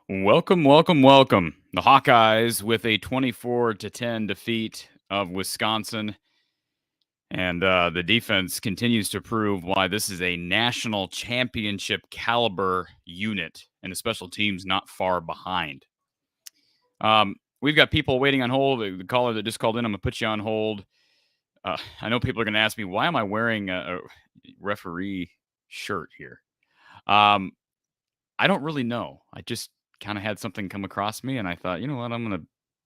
Welcome, welcome, welcome. The Hawkeyes with a 24-10 defeat of Wisconsin. And the defense continues to prove why this is a national championship caliber unit and the special teams not far behind. We've got people waiting on hold. The caller that just called in, I'm going to put you on hold. I know people are going to ask me, why am I wearing a referee shirt here? I don't really know. I just kind of had something come across me, and I thought, you know what,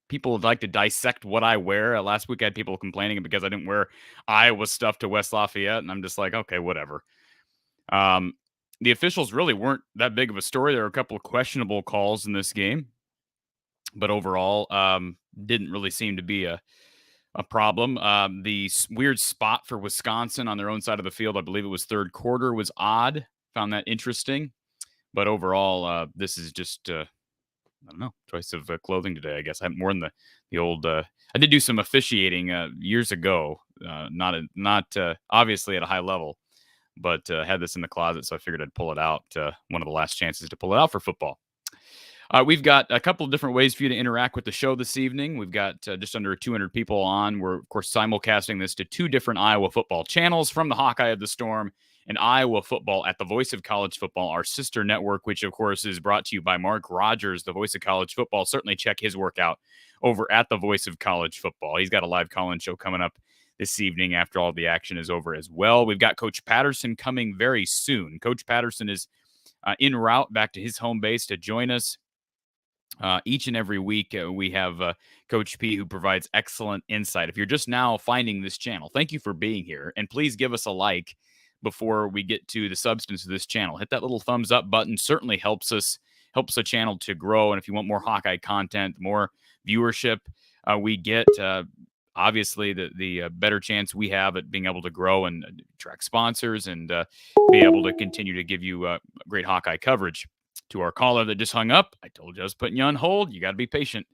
people would like to dissect what I wear. Last week I had people complaining because I didn't wear Iowa stuff to West Lafayette, and I'm just like, okay, whatever. The officials really weren't that big of a story. There were a couple of questionable calls in this game, but overall, didn't really seem to be a problem. The weird spot for Wisconsin on their own side of the field, I believe it was third quarter, was odd. Found that interesting. But overall, this is just, I don't know, choice of clothing today, I guess. I'm more in the old, I did do some officiating years ago, not obviously at a high level, but had this in the closet, so I figured I'd pull it out, one of the last chances to pull it out for football. We've got a couple of different ways for you to interact with the show this evening. We've got just under 200 people on. We're, of course, simulcasting this to two different Iowa football channels, from the Hawkeye of the Storm and Iowa Football at the Voice of College Football, our sister network, which, of course, is brought to you by Mark Rogers, the Voice of College Football. Certainly check his work out over at the Voice of College Football. He's got a live call-in show coming up this evening after all the action is over as well. We've got Coach Patterson coming very soon. Coach Patterson is en route back to his home base to join us. Each and every week, we have Coach P, who provides excellent insight. If you're just now finding this channel, thank you for being here. And please give us a like before we get to the substance of this channel. Hit that little thumbs up button. Certainly helps the channel to grow. And if you want more Hawkeye content, the more viewership we get, obviously the better chance we have at being able to grow and attract sponsors and be able to continue to give you great Hawkeye coverage. To our caller that just hung up, I told you I was putting you on hold. You got to be patient.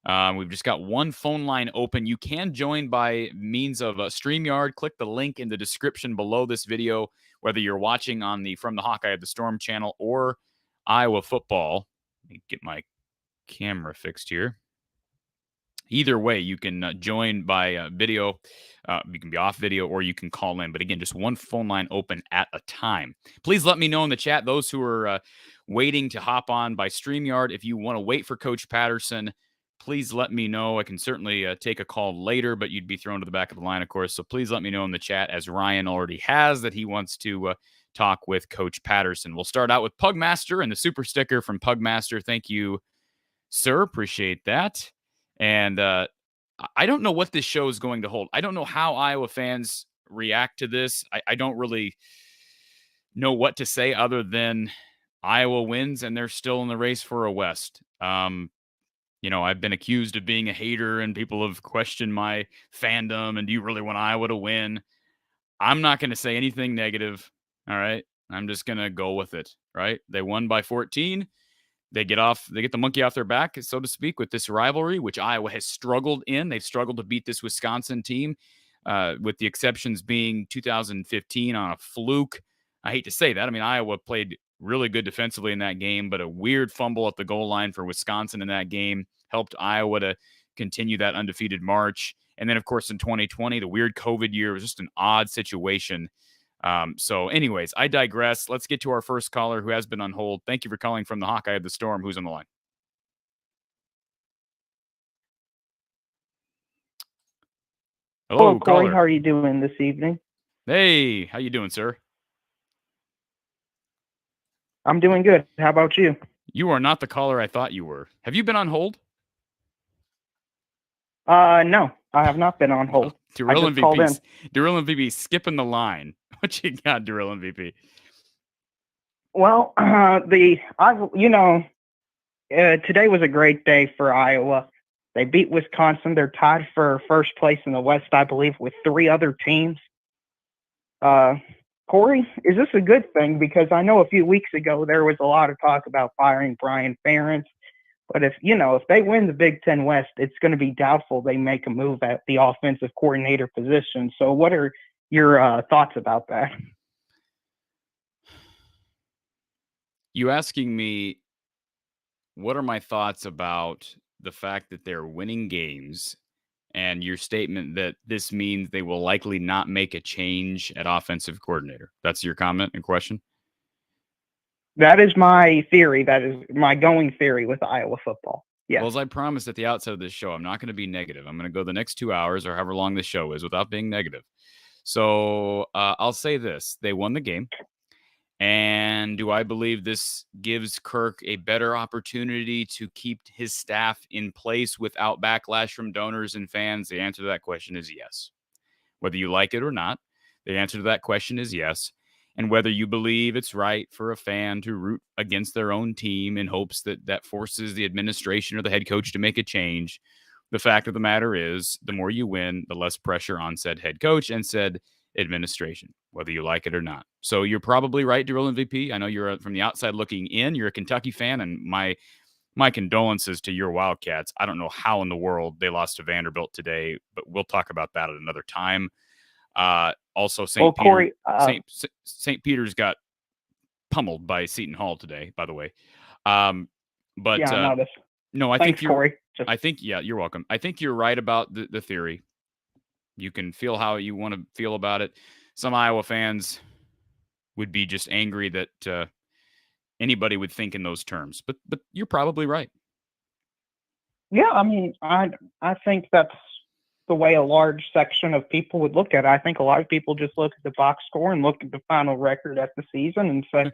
We've just got one phone line open. You can join by means of StreamYard. Click the link in the description below this video, whether you're watching on the From the Hawkeye of the Storm channel or Iowa Football. Let me get my camera fixed here. Either way, you can join by video. You can be off video, or you can call in. But again, just one phone line open at a time. Please let me know in the chat, those who are waiting to hop on by StreamYard. If you want to wait for Coach Patterson, please let me know. I can certainly take a call later, but you'd be thrown to the back of the line, of course. So please let me know in the chat, as Ryan already has, that he wants to talk with Coach Patterson. We'll start out with Pugmaster and the super sticker from Pugmaster. Thank you, sir. Appreciate that. And I don't know what this show is going to hold. I don't know how Iowa fans react to this. I don't really know what to say other than Iowa wins and they're still in the race for a West. I've been accused of being a hater and people have questioned my fandom and do you really want Iowa to win? I'm not going to say anything negative. All right. I'm just going to go with it. Right. They won by 14. They get the monkey off their back, so to speak, with this rivalry, which Iowa has struggled in. They've struggled to beat this Wisconsin team, with the exceptions being 2015 on a fluke. I hate to say that. I mean, Iowa played really good defensively in that game, but a weird fumble at the goal line for Wisconsin in that game helped Iowa to continue that undefeated march. And then, of course, in 2020, the weird COVID year was just an odd situation. So anyways, I digress. Let's get to our first caller who has been on hold. Thank you for calling from the Hawkeye of the Storm. Who's on the line? Hello, Corey. caller. How are you doing this evening? Hey, how you doing, sir? I'm doing good. How about you? You are not the caller I thought you were. Have you been on hold? No, I have not been on hold. Darrell I just called in. Darrell MVP skipping the line. What you got, Darrell MVP? Well, today was a great day for Iowa. They beat Wisconsin. They're tied for first place in the West, I believe, with 3 other teams. Corey, is this a good thing? Because I know a few weeks ago there was a lot of talk about firing Brian Ferentz. But if they win the Big Ten West, it's going to be doubtful they make a move at the offensive coordinator position. So what are your thoughts about that? You asking me what are my thoughts about the fact that they're winning games and your statement that this means they will likely not make a change at offensive coordinator. That's your comment and question? That is my theory. That is my going theory with Iowa football. Yes. Well, as I promised at the outset of this show, I'm not going to be negative. I'm going to go the next 2 hours or however long the show is without being negative. So I'll say this. They won the game. And do I believe this gives Kirk a better opportunity to keep his staff in place without backlash from donors and fans? The answer to that question is yes. Whether you like it or not, the answer to that question is yes. And whether you believe it's right for a fan to root against their own team in hopes that that forces the administration or the head coach to make a change, the fact of the matter is the more you win, the less pressure on said head coach and said administration, whether you like it or not. So you're probably right, Darrell MVP. I know you're from the outside looking in. You're a Kentucky fan, and my condolences to your Wildcats. I don't know how in the world they lost to Vanderbilt today, but we'll talk about that at another time. Also, St. Peter's got pummeled by Seton Hall today, by the way. But yeah, no, I Thanks, think Corey. you're welcome. I think you're right about the theory. You can feel how you want to feel about it. Some Iowa fans would be just angry that anybody would think in those terms, but you're probably right. Yeah, I mean, I think that's the way a large section of people would look at it. I think a lot of people just look at the box score and look at the final record at the season and say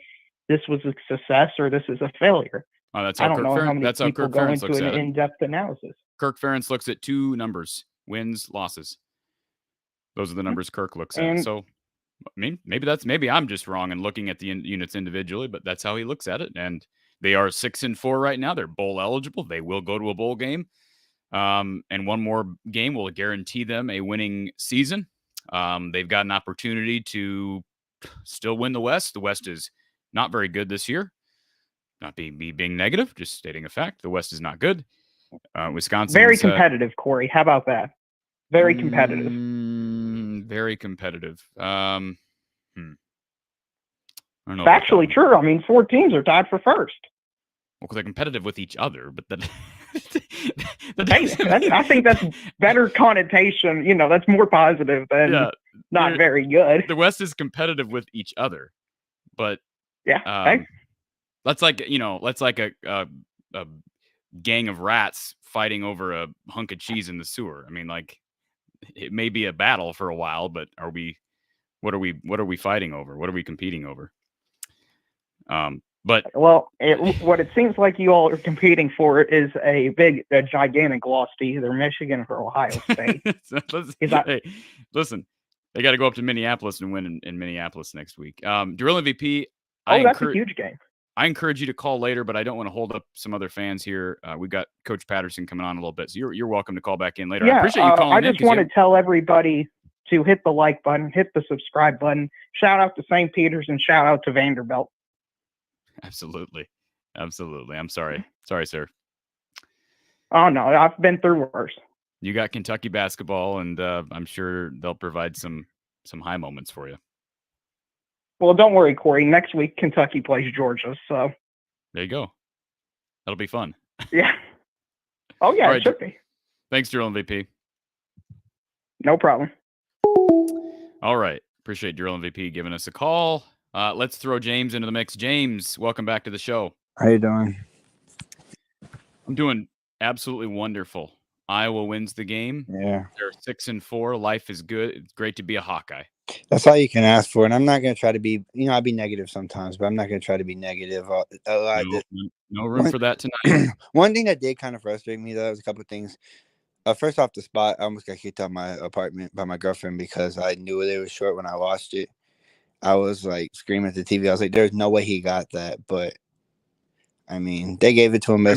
this was a success or this is a failure. Oh, that's how I don't know how many people go into an in-depth analysis. Kirk Ferentz looks at 2 numbers: wins, losses. Those are the numbers Kirk looks at. So, I mean, maybe I'm just wrong in looking at the units individually, but that's how he looks at it. And they are 6-4 right now. They're bowl eligible. They will go to a bowl game. And one more game will guarantee them a winning season. They've got an opportunity to still win the West. The West is not very good this year. Not being negative, just stating a fact. The West is not good. Wisconsin very competitive, Corey. How about that? Very competitive. Very competitive. I don't know. It's actually true. I mean, 4 teams are tied for first. Well, because they're competitive with each other, but that. I think that's better connotation. That's more positive than not very good. The West is competitive with each other, but yeah, that's like a gang of rats fighting over a hunk of cheese in the sewer. I mean, like, it may be a battle for a while, but are we What are we fighting over? What are we competing over? But what it seems like you all are competing for is a gigantic loss to either Michigan or Ohio State. Listen, they got to go up to Minneapolis and win in Minneapolis next week. Drill MVP. That's a huge game. I encourage you to call later, but I don't want to hold up some other fans here. We got Coach Patterson coming on a little bit, so you're welcome to call back in later. Yeah, I appreciate you calling in. I just want to tell everybody to hit the like button, hit the subscribe button. Shout out to St. Peter's and shout out to Vanderbilt. Absolutely. I'm sorry, sir. Oh no, I've been through worse. You got Kentucky basketball, and I'm sure they'll provide some high moments for you. Well, don't worry, Corey. Next week, Kentucky plays Georgia, so there you go. That'll be fun. Yeah. Oh yeah, it should be. Thanks, Drill MVP. No problem. All right. Appreciate Drill MVP giving us a call. Let's throw James into the mix. James, welcome back to the show. How you doing? I'm doing absolutely wonderful. Iowa wins the game. Yeah. They're 6-4. Life is good. It's great to be a Hawkeye. That's all you can ask for. And I'm not going to try to be, I'll be negative sometimes, but I'm not going to try to be negative. No room for that tonight. One thing that did kind of frustrate me, though, was a couple of things. First off the spot, I almost got kicked out of my apartment by my girlfriend because I knew it was short when I watched it. I was like screaming at the TV. I was like, there's no way he got that. But I mean, they gave it to him.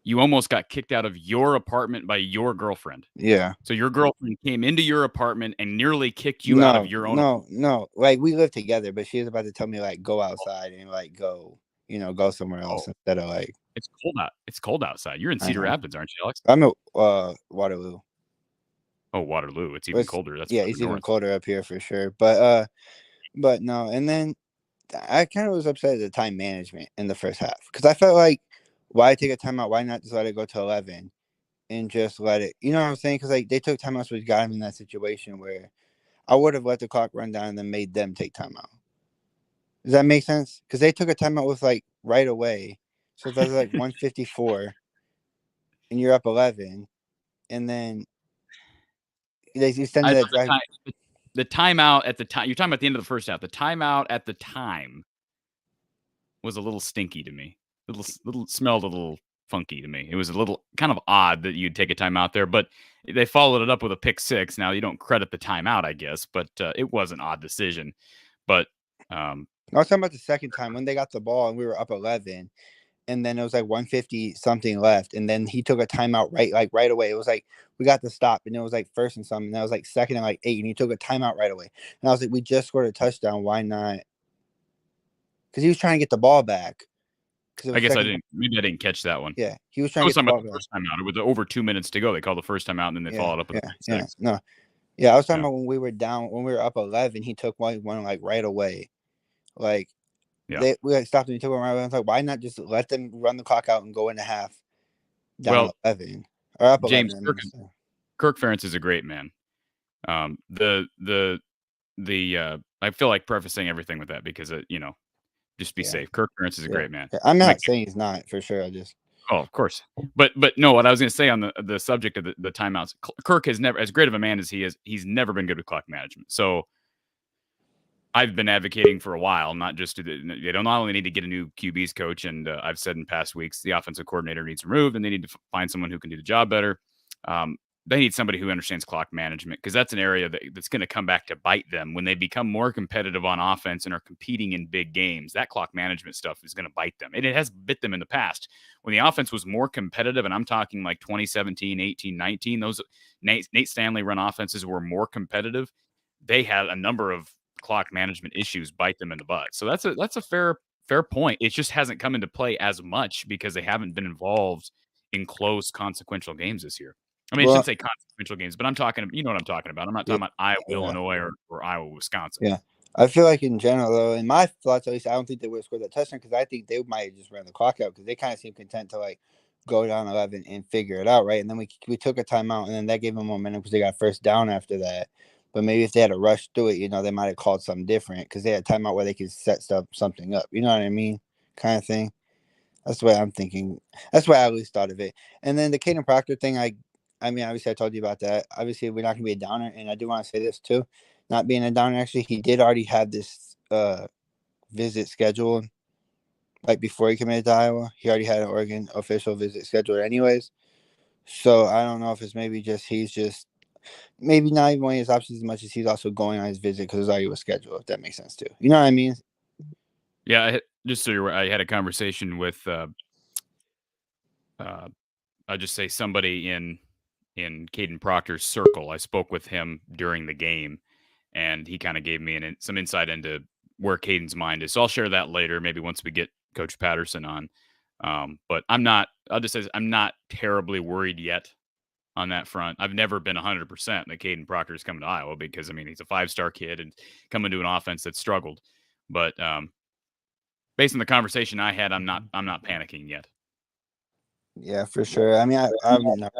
You almost got kicked out of your apartment by your girlfriend. Yeah. So your girlfriend came into your apartment and nearly kicked you out of your own. No. Like, we lived together, but she was about to tell me, like, go outside and, like, go somewhere else instead of, like. It's cold out. It's cold outside. You're in Cedar Rapids, aren't you, Alex? I'm at Waterloo. Oh, Waterloo. It's even colder. It's even colder up here for sure. But no. And then I kind of was upset at the time management in the first half because I felt like, why take a timeout? Why not just let it go to 11 and just let it? You know what I'm saying? Because like they took timeouts, which got him in that situation where I would have let the clock run down and then made them take timeout. Does that make sense? Because they took a timeout with like right away, so that's like 154, and you're up 11, and then they extended that drive. The timeout at the time. You're talking about the end of the first half. The timeout at the time was a little stinky to me. Smelled a little funky to me. It was a little kind of odd that you'd take a timeout there, but they followed it up with a pick six. Now you don't credit the timeout, I guess, but it was an odd decision. But I was talking about the second time when they got the ball and we were up 11, and then it was like 150 something left, and then he took a timeout right away. It was like we got the stop, and it was like first and something. And that was like second and like 8, and he took a timeout right away. And I was like, we just scored a touchdown. Why not? Because he was trying to get the ball back. I guess maybe I didn't catch that one. Yeah, he was trying to get the first time out. It was over 2 minutes to go. They called the first time out, and then they followed up with six. No. Yeah, I was talking about when we were down, when we were up 11, he took one like right away. Like, we stopped him. He took one right away. I was like, why not just let them run the clock out and go into half down 11 or up 11? James, Kirk Ferentz is a great man. I feel like prefacing everything with that because just be safe. Kirk Ferentz is a great man. I'm not saying he's not, for sure. Oh, of course. But no, what I was going to say on the subject of the timeouts, Kirk has never, as great of a man as he is, he's never been good with clock management. So I've been advocating for a while, not just they don't not only need to get a new QB's coach, and I've said in past weeks the offensive coordinator needs removed, and they need to find someone who can do the job better. They need somebody who understands clock management because that's an area that's going to come back to bite them when they become more competitive on offense and are competing in big games. That clock management stuff is going to bite them. And it has bit them in the past. When the offense was more competitive, and I'm talking like 2017, 18, 19, those Nate Stanley run offenses were more competitive. They had a number of clock management issues bite them in the butt. So that's a fair point. It just hasn't come into play as much because they haven't been involved in close consequential games this year. I mean, I shouldn't say consequential games, but I'm talking, you know what I'm talking about. I'm not talking about Iowa, Illinois, or Iowa, Wisconsin. Yeah. I feel like in general, though, in my thoughts, at least, I don't think they would have scored that touchdown because I think they might have just ran the clock out because they kind of seemed content to, like, go down 11 and figure it out, right? And then we took a timeout, and then that gave them momentum because they got first down after that. But maybe if they had to rush through it, they might have called something different because they had a timeout where they could set something up. You know what I mean? Kind of thing. That's the way I'm thinking. That's the way I at least thought of it. And then the Caden Proctor thing, I mean, obviously I told you about that. Obviously, we're not going to be a downer. And I do want to say this too. not being a downer. Actually, he did already have this visit scheduled. Like before he committed to Iowa, he already had an Oregon official visit scheduled anyways. So I don't know if it's maybe just he's just maybe not even weighing his options as much as he's also going on his visit because it already was scheduled. If that makes sense too, you know what I mean? Yeah, just so you're aware, I had a conversation with I'll just say somebody in Caden Proctor's circle. I spoke with him during the game, and he kind of gave me some insight into where Caden's mind is. So I'll share that later, maybe once we get Coach Patterson on. But I'll just say I'm not terribly worried yet on that front. I've never been 100% that Caden Proctor is coming to Iowa because, I mean, he's a 5-star kid and coming to an offense that struggled. But based on the conversation I had, I'm not panicking yet. Yeah, for sure. I mean, I'm not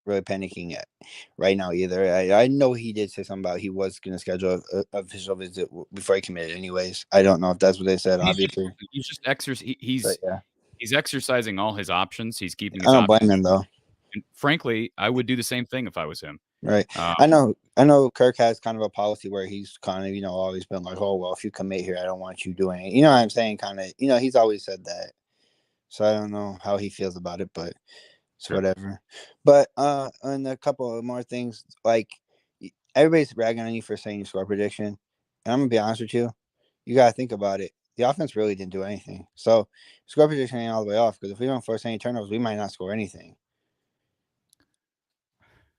really panicking yet right now either. I know he did say something about he was going to schedule an official visit before he committed anyways. I don't know if that's what they said, obviously. He's just he's exercising all his options. He's keeping his I don't blame options. him, though. And frankly, I would do the same thing if I was him. Right. I know Kirk has kind of a policy where he's kind of, always been like, oh, well, if you commit here, I don't want you doing it. You know what I'm saying? Kind of, he's always said that. So I don't know how he feels about it, but it's whatever. But and a couple of more things, like everybody's ragging on you for saying your score prediction. And I'm going to be honest with you. You got to think about it. The offense really didn't do anything. So score prediction ain't all the way off because if we don't force any turnovers, we might not score anything.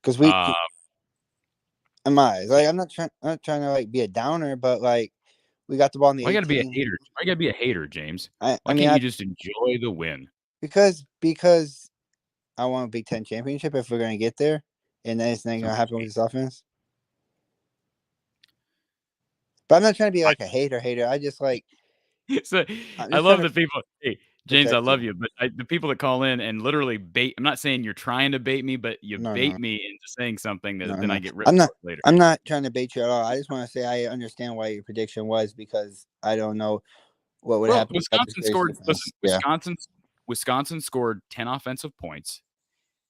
Because we... Am I like I'm not trying to like be a downer, but like we got the ball in the 18. Why gotta be a hater? Why gotta be a hater, James? Why can't you just enjoy the win? Because I want a Big Ten championship if we're gonna get there, and then it's not gonna happen with this offense. But I'm not trying to be like a hater. I just like. So I love the people. Hey, James, I love you, but the people that call in and literally bait. I'm not saying you're trying to bait me, but you bait me into saying something that then I get ripped later. I'm not trying to bait you at all. I just want to say I understand why your prediction was because I don't know what would happen. Wisconsin scored. Listen, Wisconsin scored 10 offensive points,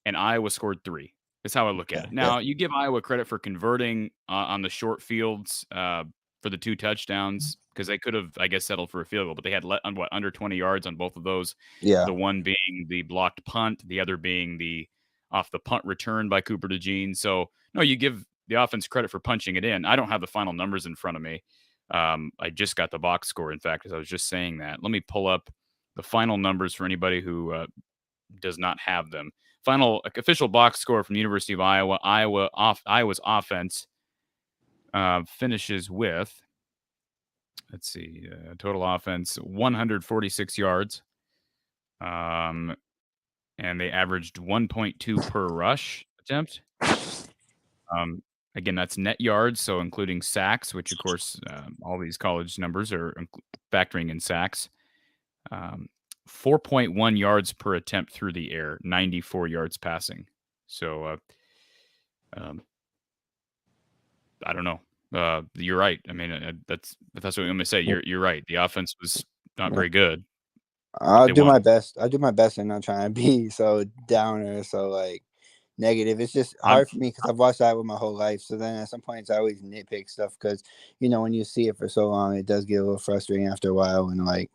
and Iowa scored 3. That's how I look at it. Now, you give Iowa credit for converting on the short fields for the 2 touchdowns because they could have, I guess, settled for a field goal, but they had under 20 yards on both of those. Yeah. The one being the blocked punt, the other being the off the punt return by Cooper DeJean. So, no, you give the offense credit for punching it in. I don't have the final numbers in front of me. I just got the box score, in fact, as I was just saying that. Let me pull up the final numbers for anybody who does not have them. Final official box score from the University of Iowa. Iowa's offense finishes with, let's see, total offense 146 yards. And they averaged 1.2 per rush attempt. Again, that's net yards, so including sacks, which, of course, all these college numbers are factoring in sacks. 4.1 yards per attempt through the air, 94 yards passing. So, I don't know. You're right. I mean, that's what I'm going to say. You're right. The offense was not very good. I'll do my best. I'll do my best and not trying to be so downer, so like negative. It's just hard for me because I've watched Iowa my whole life. So then at some points I always nitpick stuff because when you see it for so long, it does get a little frustrating after a while. And like,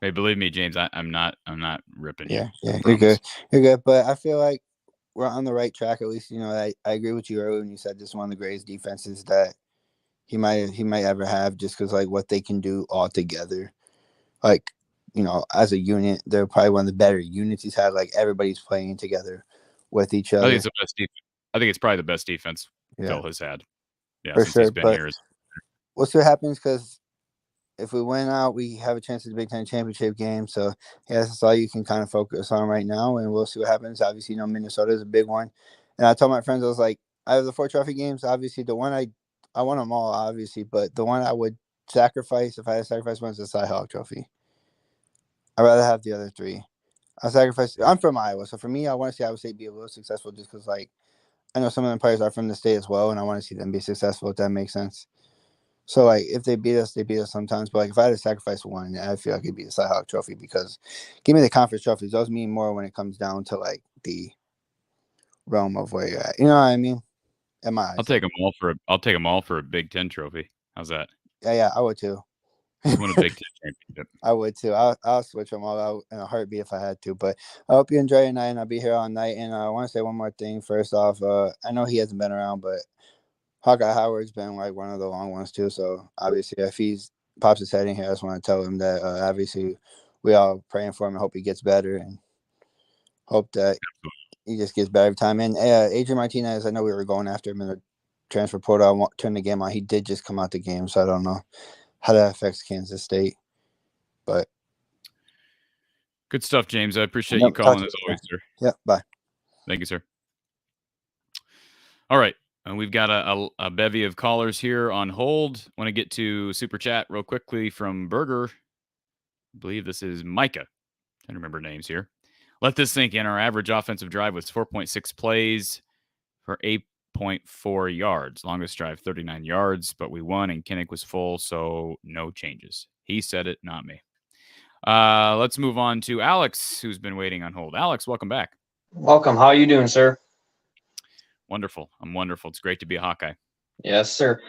hey, believe me, James, I'm not ripping you. Yeah, you're good. You're good. But I feel like we're on the right track. At least I agree with you earlier when you said this is one of the greatest defenses that he might ever have, just because like what they can do all together, like. As a unit, they're probably one of the better units he's had. Like everybody's playing together with each other. I think it's the best defense. I think it's probably the best defense Phil has had. Yeah, for since sure. He's been here. We'll see what happens because if we win out, we have a chance at the Big Ten championship game. So that's all you can kind of focus on right now, and we'll see what happens. Obviously, Minnesota is a big one, and I told my friends I was like, out of the 4 trophy games, obviously the one I won them all, obviously, but the one I would sacrifice if I had to sacrifice one is the Cy Hawk Trophy. I'd rather have the other 3. I'm from Iowa, so for me, I want to see Iowa State be a little successful just because, like, I know some of the players are from the state as well, and I want to see them be successful, if that makes sense. So, like, if they beat us sometimes. But, like, if I had to sacrifice one, I feel like it'd be the Cy Hawk Trophy because give me the conference trophies. Those mean more when it comes down to, like, the realm of where you're at. You know what I mean? in my I'll eyes. take them all for a Big Ten trophy. How's that? Yeah, I would too. Win a Big Ten championship. I would too. I'll switch them all out in a heartbeat if I had to. But I hope you enjoy your night, and I'll be here all night. And I want to say one more thing. First off, I know he hasn't been around, but Hawkeye Howard's been like one of the long ones too. So obviously, if he's pops his head in here, I just want to tell him that obviously we all praying for him and hope he gets better and hope that he just gets better every time. And Adrian Martinez, I know we were going after him in the transfer portal. I won't turn the game on. He did just come out the game, so I don't know how that affects Kansas State. But good stuff, James. I appreciate you calling as always, sir. Yeah, bye. Thank you, sir. All right. We've got a bevy of callers here on hold. Want to get to Super Chat real quickly from Berger. I believe this is Micah. I don't remember names here. Let this sink in. Our average offensive drive was 4.6 plays for 8.4 yards. Longest drive, 39 yards, but we won and Kinnick was full, so no changes. He said it, not me. Let's move on to Alex, who's been waiting on hold. Alex, welcome back. Welcome. How are you doing, sir? Wonderful. I'm wonderful. It's great to be a Hawkeye. Yes, sir.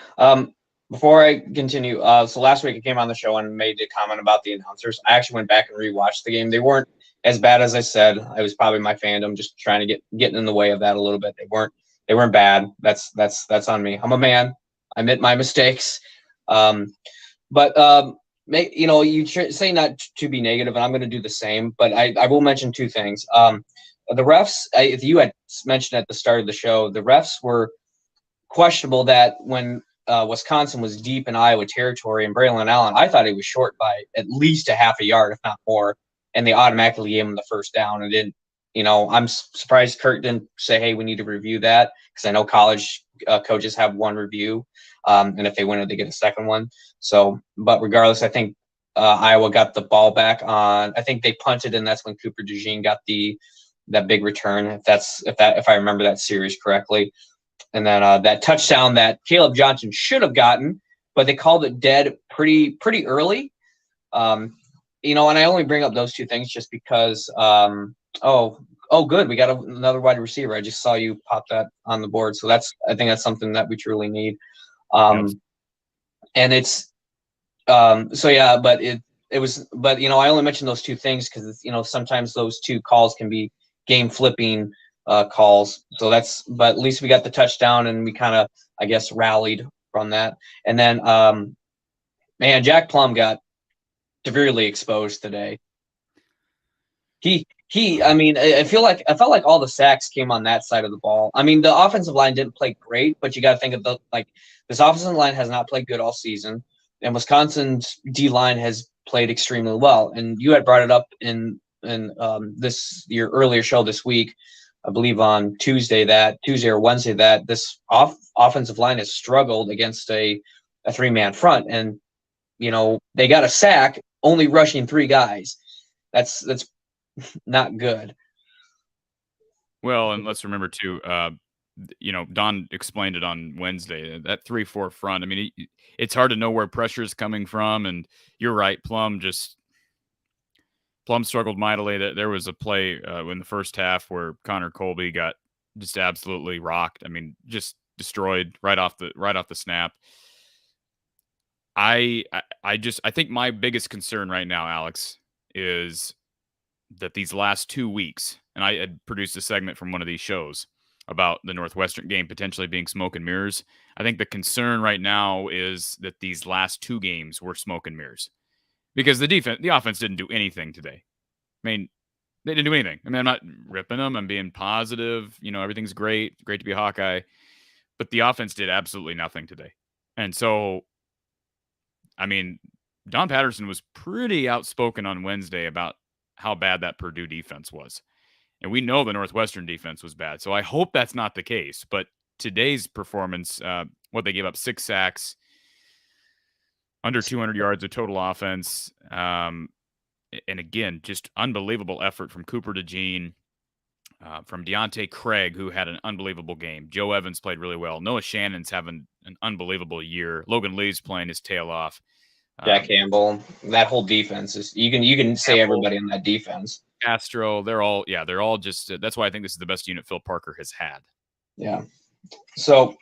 Before I continue, so last week I came on the show and made a comment about the announcers. I actually went back and rewatched the game. They weren't as bad as I said. It was probably my fandom just trying to getting in the way of that a little bit. They weren't bad. That's on me. I'm a man. I admit my mistakes. You say not to be negative, and I'm going to do the same. But I will mention two things. The refs, if you had mentioned at the start of the show, the refs were questionable that when Wisconsin was deep in Iowa territory and Braylon Allen, I thought he was short by at least a half a yard, if not more, and they automatically gave him the first down. And didn't, I'm surprised Kurt didn't say, hey, we need to review that, because I know college coaches have one review, and if they win it, they get a second one. So, but regardless, I think Iowa got the ball back on. I think they punted, and that's when Cooper DeJean got that big return, if I remember that series correctly. And then that touchdown that Caleb Johnson should have gotten, but they called it dead pretty early. And I only bring up those two things just because. Good, we got another wide receiver. I just saw you pop that on the board, so I think that's something that we truly need. Yes. And it's but I only mentioned those two things because sometimes those two calls can be game flipping calls. So but at least we got the touchdown and we kind of, I guess, rallied from that. And then, Jack Plum got severely exposed today. I felt like all the sacks came on that side of the ball. I mean, the offensive line didn't play great, but you got to think of this offensive line has not played good all season, and Wisconsin's D line has played extremely well. And you had brought it up in your earlier show this week, I believe on Tuesday or Wednesday, that this offensive line has struggled against a 3-man front, and they got a sack only rushing 3 guys. That's not good. Well, and let's remember too, Don explained it on Wednesday, that 3-4 front. I mean, it's hard to know where pressure is coming from, and you're right, Plum struggled mightily. There was a play in the first half where Connor Colby got just absolutely rocked. I mean, just destroyed right off the snap. I think my biggest concern right now, Alex, is that these last 2 weeks, and I had produced a segment from one of these shows about the Northwestern game potentially being smoke and mirrors. I think the concern right now is that these last 2 games were smoke and mirrors. Because the offense didn't do anything today. I mean, they didn't do anything. I mean, I'm not ripping them. I'm being positive. Everything's great. Great to be a Hawkeye. But the offense did absolutely nothing today. And so, I mean, Don Patterson was pretty outspoken on Wednesday about how bad that Purdue defense was. And we know the Northwestern defense was bad. So I hope that's not the case. But today's performance, they gave up 6 sacks, under 200 yards of total offense. And again, just unbelievable effort from Cooper DeJean, from Deontay Craig, who had an unbelievable game. Joe Evans played really well. Noah Shannon's having an unbelievable year. Logan Lee's playing his tail off. Jack Campbell, that whole defense is you can say everybody on that defense. Castro, they're all just that's why I think this is the best unit Phil Parker has had. Yeah. So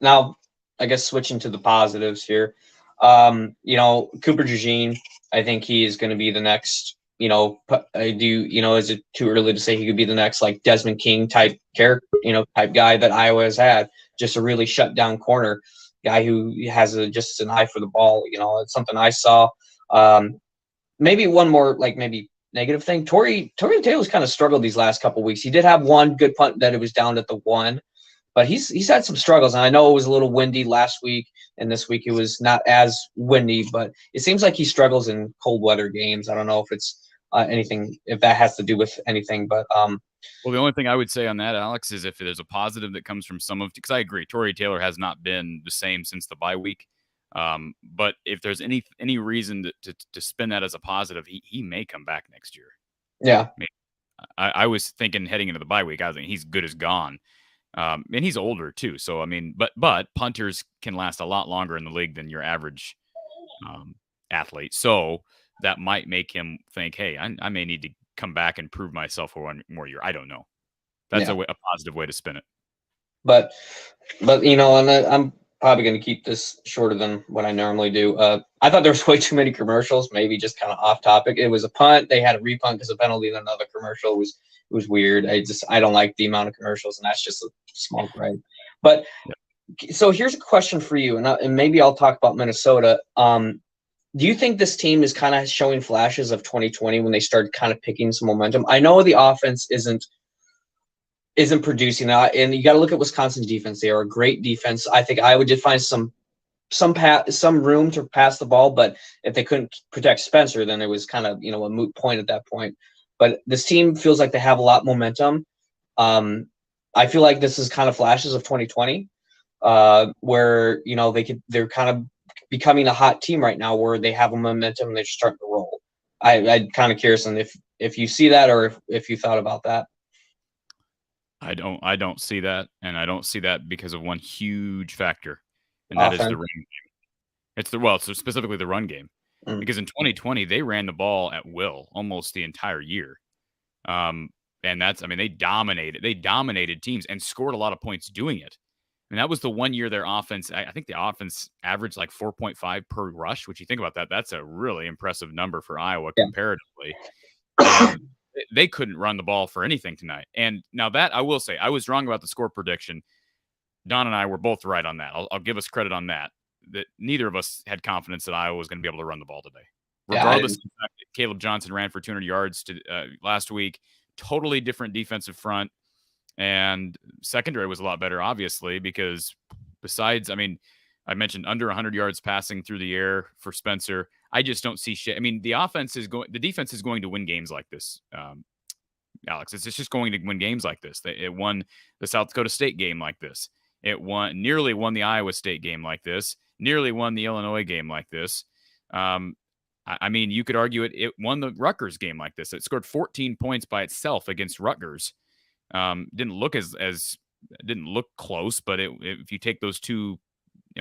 now I guess switching to the positives here. Cooper DeJean, I think he is going to be the next, is it too early to say he could be the next like Desmond King type character, type guy that Iowa has had, just a really shut down corner guy who has just an eye for the ball. It's something I saw. Maybe one more maybe negative thing. Torrey Taylor's kind of struggled these last couple of weeks. He did have one good punt that it was down at the 1, but he's had some struggles. And I know it was a little windy last week, and this week it was not as windy, but it seems like he struggles in cold weather games. I don't know if it's anything, if that has to do with anything, but well, the only thing I would say on that, Alex, is if there's a positive that comes from because I agree, Torrey Taylor has not been the same since the bye week. But if there's any reason to spin that as a positive, he may come back next year. Yeah. I was thinking heading into the bye week, I was thinking he's good as gone. And he's older too. So, I mean, but punters can last a lot longer in the league than your average athlete. So that might make him think, hey, I may need to come back and prove myself for one more year. I don't know. That's a positive way to spin it. But and I'm probably going to keep this shorter than what I normally do. I thought there was way too many commercials, maybe just kind of off topic. It was a punt. They had a repunt because of penalty, and another commercial. It was weird. I don't like the amount of commercials, and that's just a small gripe. But so here's a question for you, and maybe I'll talk about Minnesota. Do you think this team is kind of showing flashes of 2020 when they started kind of picking some momentum? I know the offense isn't producing that, and you got to look at Wisconsin's defense. They are a great defense. I think Iowa did find some room to pass the ball, but if they couldn't protect Spencer, then it was kind of a moot point at that point. But this team feels like they have a lot of momentum. I feel like this is kind of flashes of 2020, where they're kind of becoming a hot team right now, where they have a momentum and they're starting to roll. I'm kind of curious on if you see that or if you thought about that. I don't see that, and I don't see that because of one huge factor, and that is the run game. It's specifically the run game, because in 2020 they ran the ball at will almost the entire year, and they dominated teams and scored a lot of points doing it. And that was the one year their offense, I think the offense averaged like 4.5 per rush, which you think about that, that's a really impressive number for Iowa comparatively. And they couldn't run the ball for anything tonight. And now that I will say, I was wrong about the score prediction. Don and I were both right on that. I'll give us credit on that neither of us had confidence that Iowa was going to be able to run the ball today. Regardless of the fact that Caleb Johnson ran for 200 yards last week, totally different defensive front. And secondary was a lot better, obviously, because besides, I mentioned under 100 yards passing through the air for Spencer. I just don't see shit. The defense is going to win games like this, Alex. It's just going to win games like this. It won the South Dakota State game like this. It nearly won the Iowa State game like this. Nearly won the Illinois game like this. You could argue it won the Rutgers game like this. It scored 14 points by itself against Rutgers. Didn't look close, but if you take those two,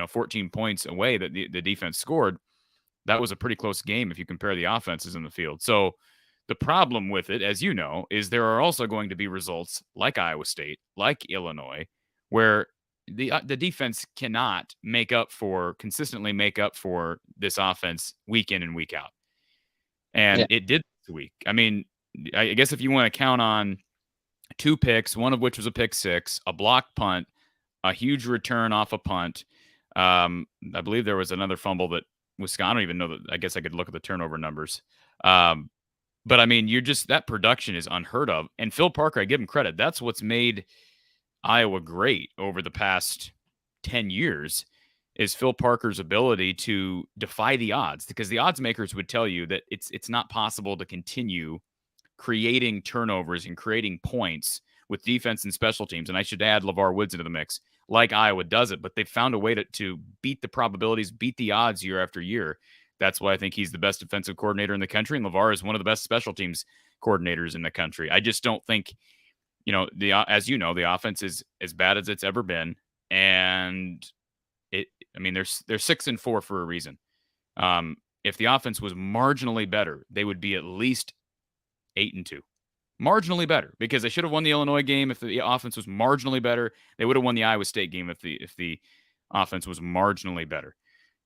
14 points away that the defense scored, that was a pretty close game if you compare the offenses in the field. So the problem with it, as you know, is there are also going to be results like Iowa State, like Illinois, where the defense cannot consistently make up for this offense week in and week out. And it did this week. I guess if you want to count on 2 picks, one of which was a pick 6, a blocked punt, a huge return off a punt. I believe there was another fumble that Wisconsin, I don't even know that. I guess I could look at the turnover numbers. But that production is unheard of. And Phil Parker, I give him credit. That's what's made Iowa great over the past 10 years is Phil Parker's ability to defy the odds, because the odds makers would tell you that it's not possible to continue creating turnovers and creating points with defense and special teams. And I should add LeVar Woods into the mix, like Iowa does it, but they've found a way to beat the probabilities, beat the odds year after year. That's why I think he's the best defensive coordinator in the country, and LeVar is one of the best special teams coordinators in the country. I just don't think, as you know, the offense is as bad as it's ever been, and they're 6-4 for a reason. If the offense was marginally better, they would be at least 8-2. marginally better, because they should have won the Illinois game if the offense was marginally better. They would have won the Iowa State game if the offense was marginally better.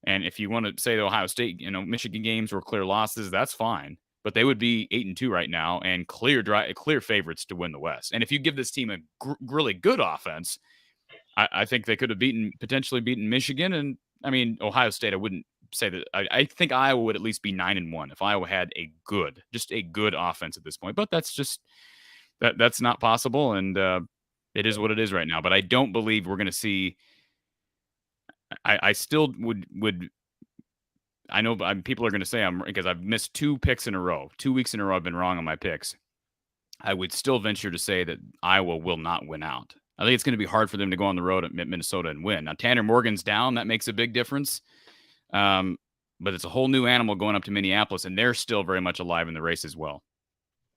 And if you want to say the Ohio State, Michigan games were clear losses, that's fine. But they would be 8-2 right now and clear favorites to win the West. And if you give this team a really good offense, I think they could have potentially beaten Michigan. And I mean, Ohio State, I wouldn't say that. I think Iowa would at least be 9-1 if Iowa had just a good offense at this point. But that's not possible, and it is what it is right now. But I don't believe we're going to see. I still would. I know people are going to say because I've missed 2 picks in a row. 2 weeks in a row, I've been wrong on my picks. I would still venture to say that Iowa will not win out. I think it's going to be hard for them to go on the road at Minnesota and win. Now, Tanner Morgan's down. That makes a big difference. But it's a whole new animal going up to Minneapolis, and they're still very much alive in the race as well.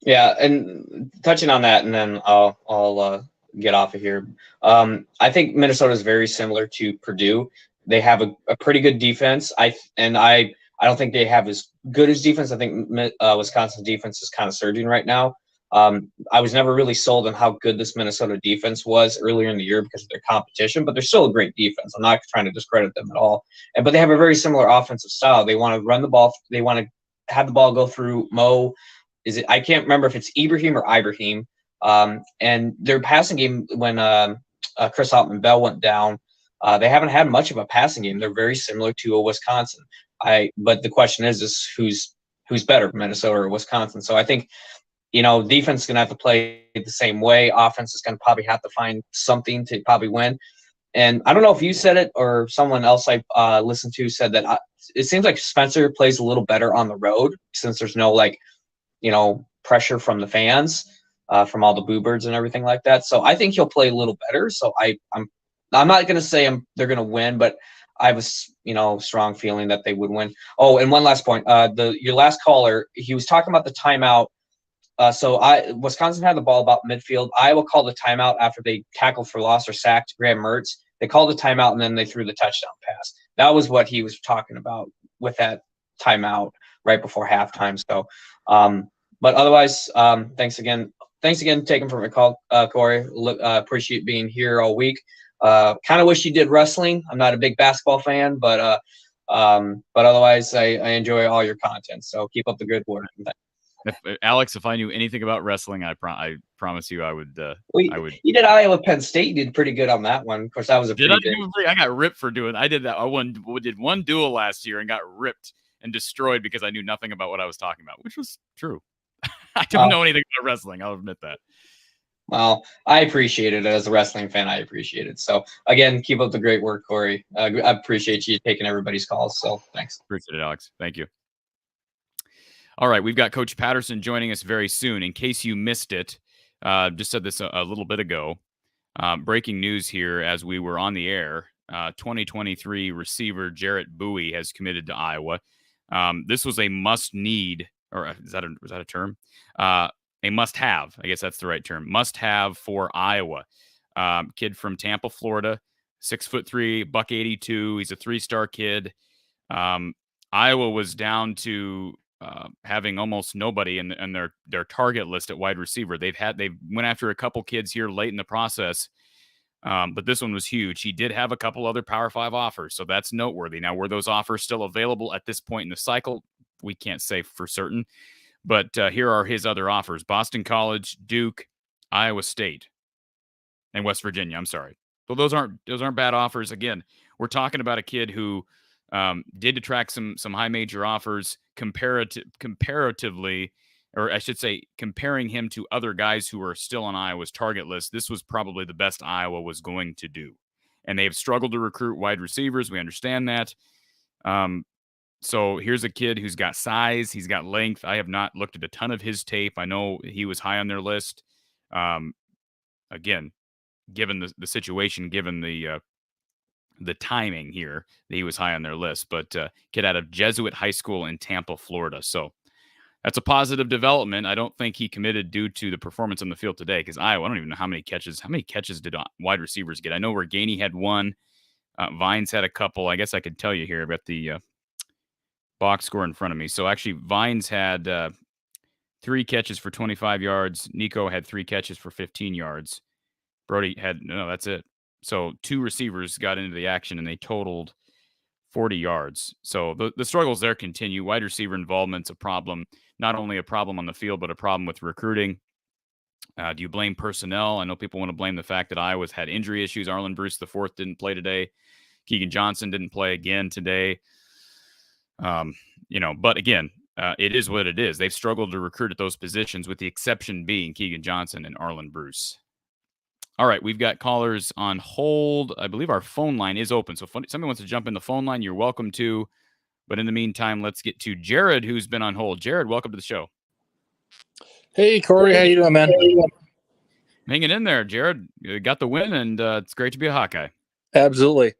Yeah, and touching on that, and then I'll get off of here. I think Minnesota is very similar to Purdue. They have a pretty good defense. I don't think they have as good as defense. I think Wisconsin's defense is kind of surging right now. I was never really sold on how good this Minnesota defense was earlier in the year because of their competition, but they're still a great defense. I'm not trying to discredit them at all. But they have a very similar offensive style. They want to run the ball. They want to have the ball go through Mo. I can't remember if it's Ibrahim or Ibrahim. And their passing game, when Chris Altman-Bell went down, they haven't had much of a passing game. They're very similar to a Wisconsin. But the question is who's better, Minnesota or Wisconsin? So I think, defense is going to have to play the same way. Offense is going to probably have to find something to probably win. And I don't know if you said it or someone else I listened to said that it seems like Spencer plays a little better on the road since there's no pressure from the fans, from all the boo birds and everything like that. So I think he'll play a little better. So I'm not going to say they're going to win, but I have a strong feeling that they would win. Oh, and one last point. Your last caller, he was talking about the timeout. Wisconsin had the ball about midfield. Iowa called the timeout after they tackled for loss or sacked Graham Mertz. They called the timeout and then they threw the touchdown pass. That was what he was talking about with that timeout right before halftime. So, but otherwise, thanks again. Thanks again taking for my call, Corey. Appreciate being here all week. Kind of wish you did wrestling. I'm not a big basketball fan, but otherwise, I enjoy all your content. So keep up the good work. Alex, if I knew anything about wrestling, I promise you I would. I would. You did Iowa Penn State. You did pretty good on that one. Of course, that was a pretty big. I got ripped for doing. I did that. Did one duel last year and got ripped and destroyed because I knew nothing about what I was talking about, which was true. I don't know anything about wrestling. I'll admit that. Well, I appreciate it. As a wrestling fan, I appreciate it. So, again, keep up the great work, Corey. I appreciate you taking everybody's calls. So, thanks. Appreciate it, Alex. Thank you. All right, we've got Coach Patterson joining us very soon. In case you missed it, just said this a little bit ago. Breaking news here as we were on the air. 2023 receiver Jarrett Bowie has committed to Iowa. This was a must-need, or was that a term? A must-have. I guess that's the right term. Must-have for Iowa. Kid from Tampa, Florida, 6'3", $182. He's a 3-star kid. Iowa was down to having almost nobody in their target list at wide receiver. They went after a couple kids here late in the process, but this one was huge. He did have a couple other Power 5 offers, so that's noteworthy. Now, were those offers still available at this point in the cycle? We can't say for certain, but here are his other offers: Boston College, Duke, Iowa State, and West Virginia. I'm sorry. So those aren't bad offers. Again, we're talking about a kid who did attract some high major offers comparatively, or I should say, comparing him to other guys who are still on Iowa's target list. This was probably the best Iowa was going to do. And they've struggled to recruit wide receivers. We understand that. So here's a kid who's got size. He's got length. I have not looked at a ton of his tape. I know he was high on their list. Again, given the situation, given the timing here, he was high on their list. But kid out of Jesuit High School in Tampa, Florida. So that's a positive development. I don't think he committed due to the performance on the field today, because Iowa, I don't even know how many catches did wide receivers get. I know Reganey had one. Vines had a couple. I guess I could tell you here about the box score in front of me. So actually, Vines had 3 catches for 25 yards. Nico had 3 catches for 15 yards. Brody had that's it. So 2 receivers got into the action and they totaled 40 yards. So the struggles there continue. Wide receiver involvement's a problem. Not only a problem on the field, but a problem with recruiting. Do you blame personnel? I know people want to blame the fact that Iowa's had injury issues. Arlen Bruce IV didn't play today. Keegan Johnson didn't play again today. But again, it is what it is. They've struggled to recruit at those positions, with the exception being Keegan Johnson and Arlen Bruce. All right, we've got callers on hold. I believe our phone line is open. So if somebody wants to jump in the phone line, you're welcome to. But in the meantime, let's get to Jared, who's been on hold. Jared, welcome to the show. Hey, Corey. How you doing, man? Hanging in there, Jared. You got the win, and it's great to be a Hawkeye. Absolutely.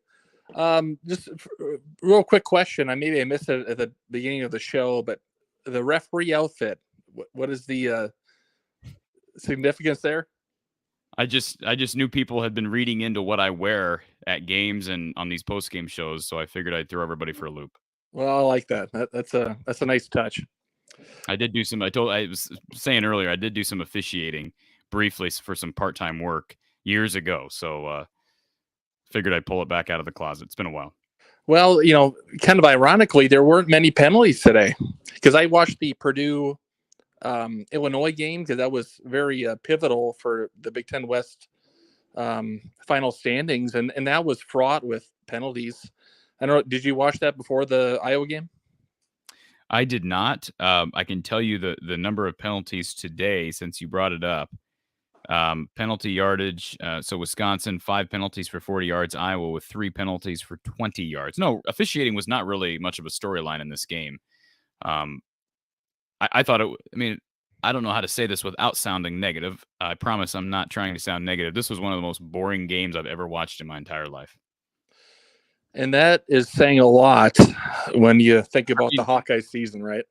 Just a real quick question. Maybe I missed it at the beginning of the show, but the referee outfit, what is the significance there? I just knew people had been reading into what I wear at games and on these post-game shows, so I figured I'd throw everybody for a loop. Well, I like that. That's a nice touch. I did do some. I was saying earlier, I did do some officiating briefly for some part-time work years ago. So figured I'd pull it back out of the closet. It's been a while. Well, kind of ironically, there weren't many penalties today, because I watched the Purdue Illinois game, because that was very pivotal for the Big Ten West final standings, and that was fraught with penalties. I don't know. Did you watch that before the Iowa game? I did not. I can tell you the number of penalties today, since you brought it up. Penalty yardage. So Wisconsin, 5 penalties for 40 yards. Iowa with 3 penalties for 20 yards. No, officiating was not really much of a storyline in this game. I thought it. I mean, I don't know how to say this without sounding negative. I promise I'm not trying to sound negative. This was one of the most boring games I've ever watched in my entire life. And that is saying a lot when you think about the Hawkeye season, right?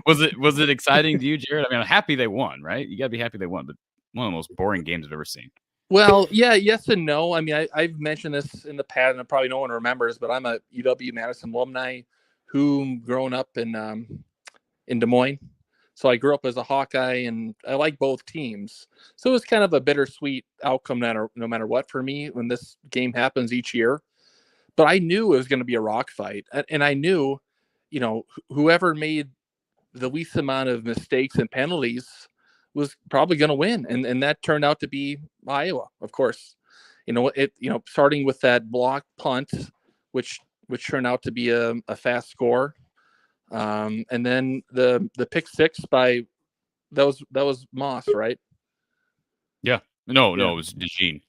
Was it exciting to you, Jared? I mean, I'm happy they won, right? You got to be happy they won, but one of the most boring games I've ever seen. Well, yeah, yes and no. I mean, I've mentioned this in the past, and probably no one remembers, but I'm a UW-Madison alumni who grown up in Des Moines. So I grew up as a Hawkeye, and I like both teams. So it was kind of a bittersweet outcome no matter what for me when this game happens each year. But I knew it was going to be a rock fight. And I knew, whoever made the least amount of mistakes and penalties was probably going to win. And that turned out to be Iowa, of course. Starting with that block punt, which turned out to be a fast score. And then the pick six that was Moss, right? Yeah. No, it was DeJean.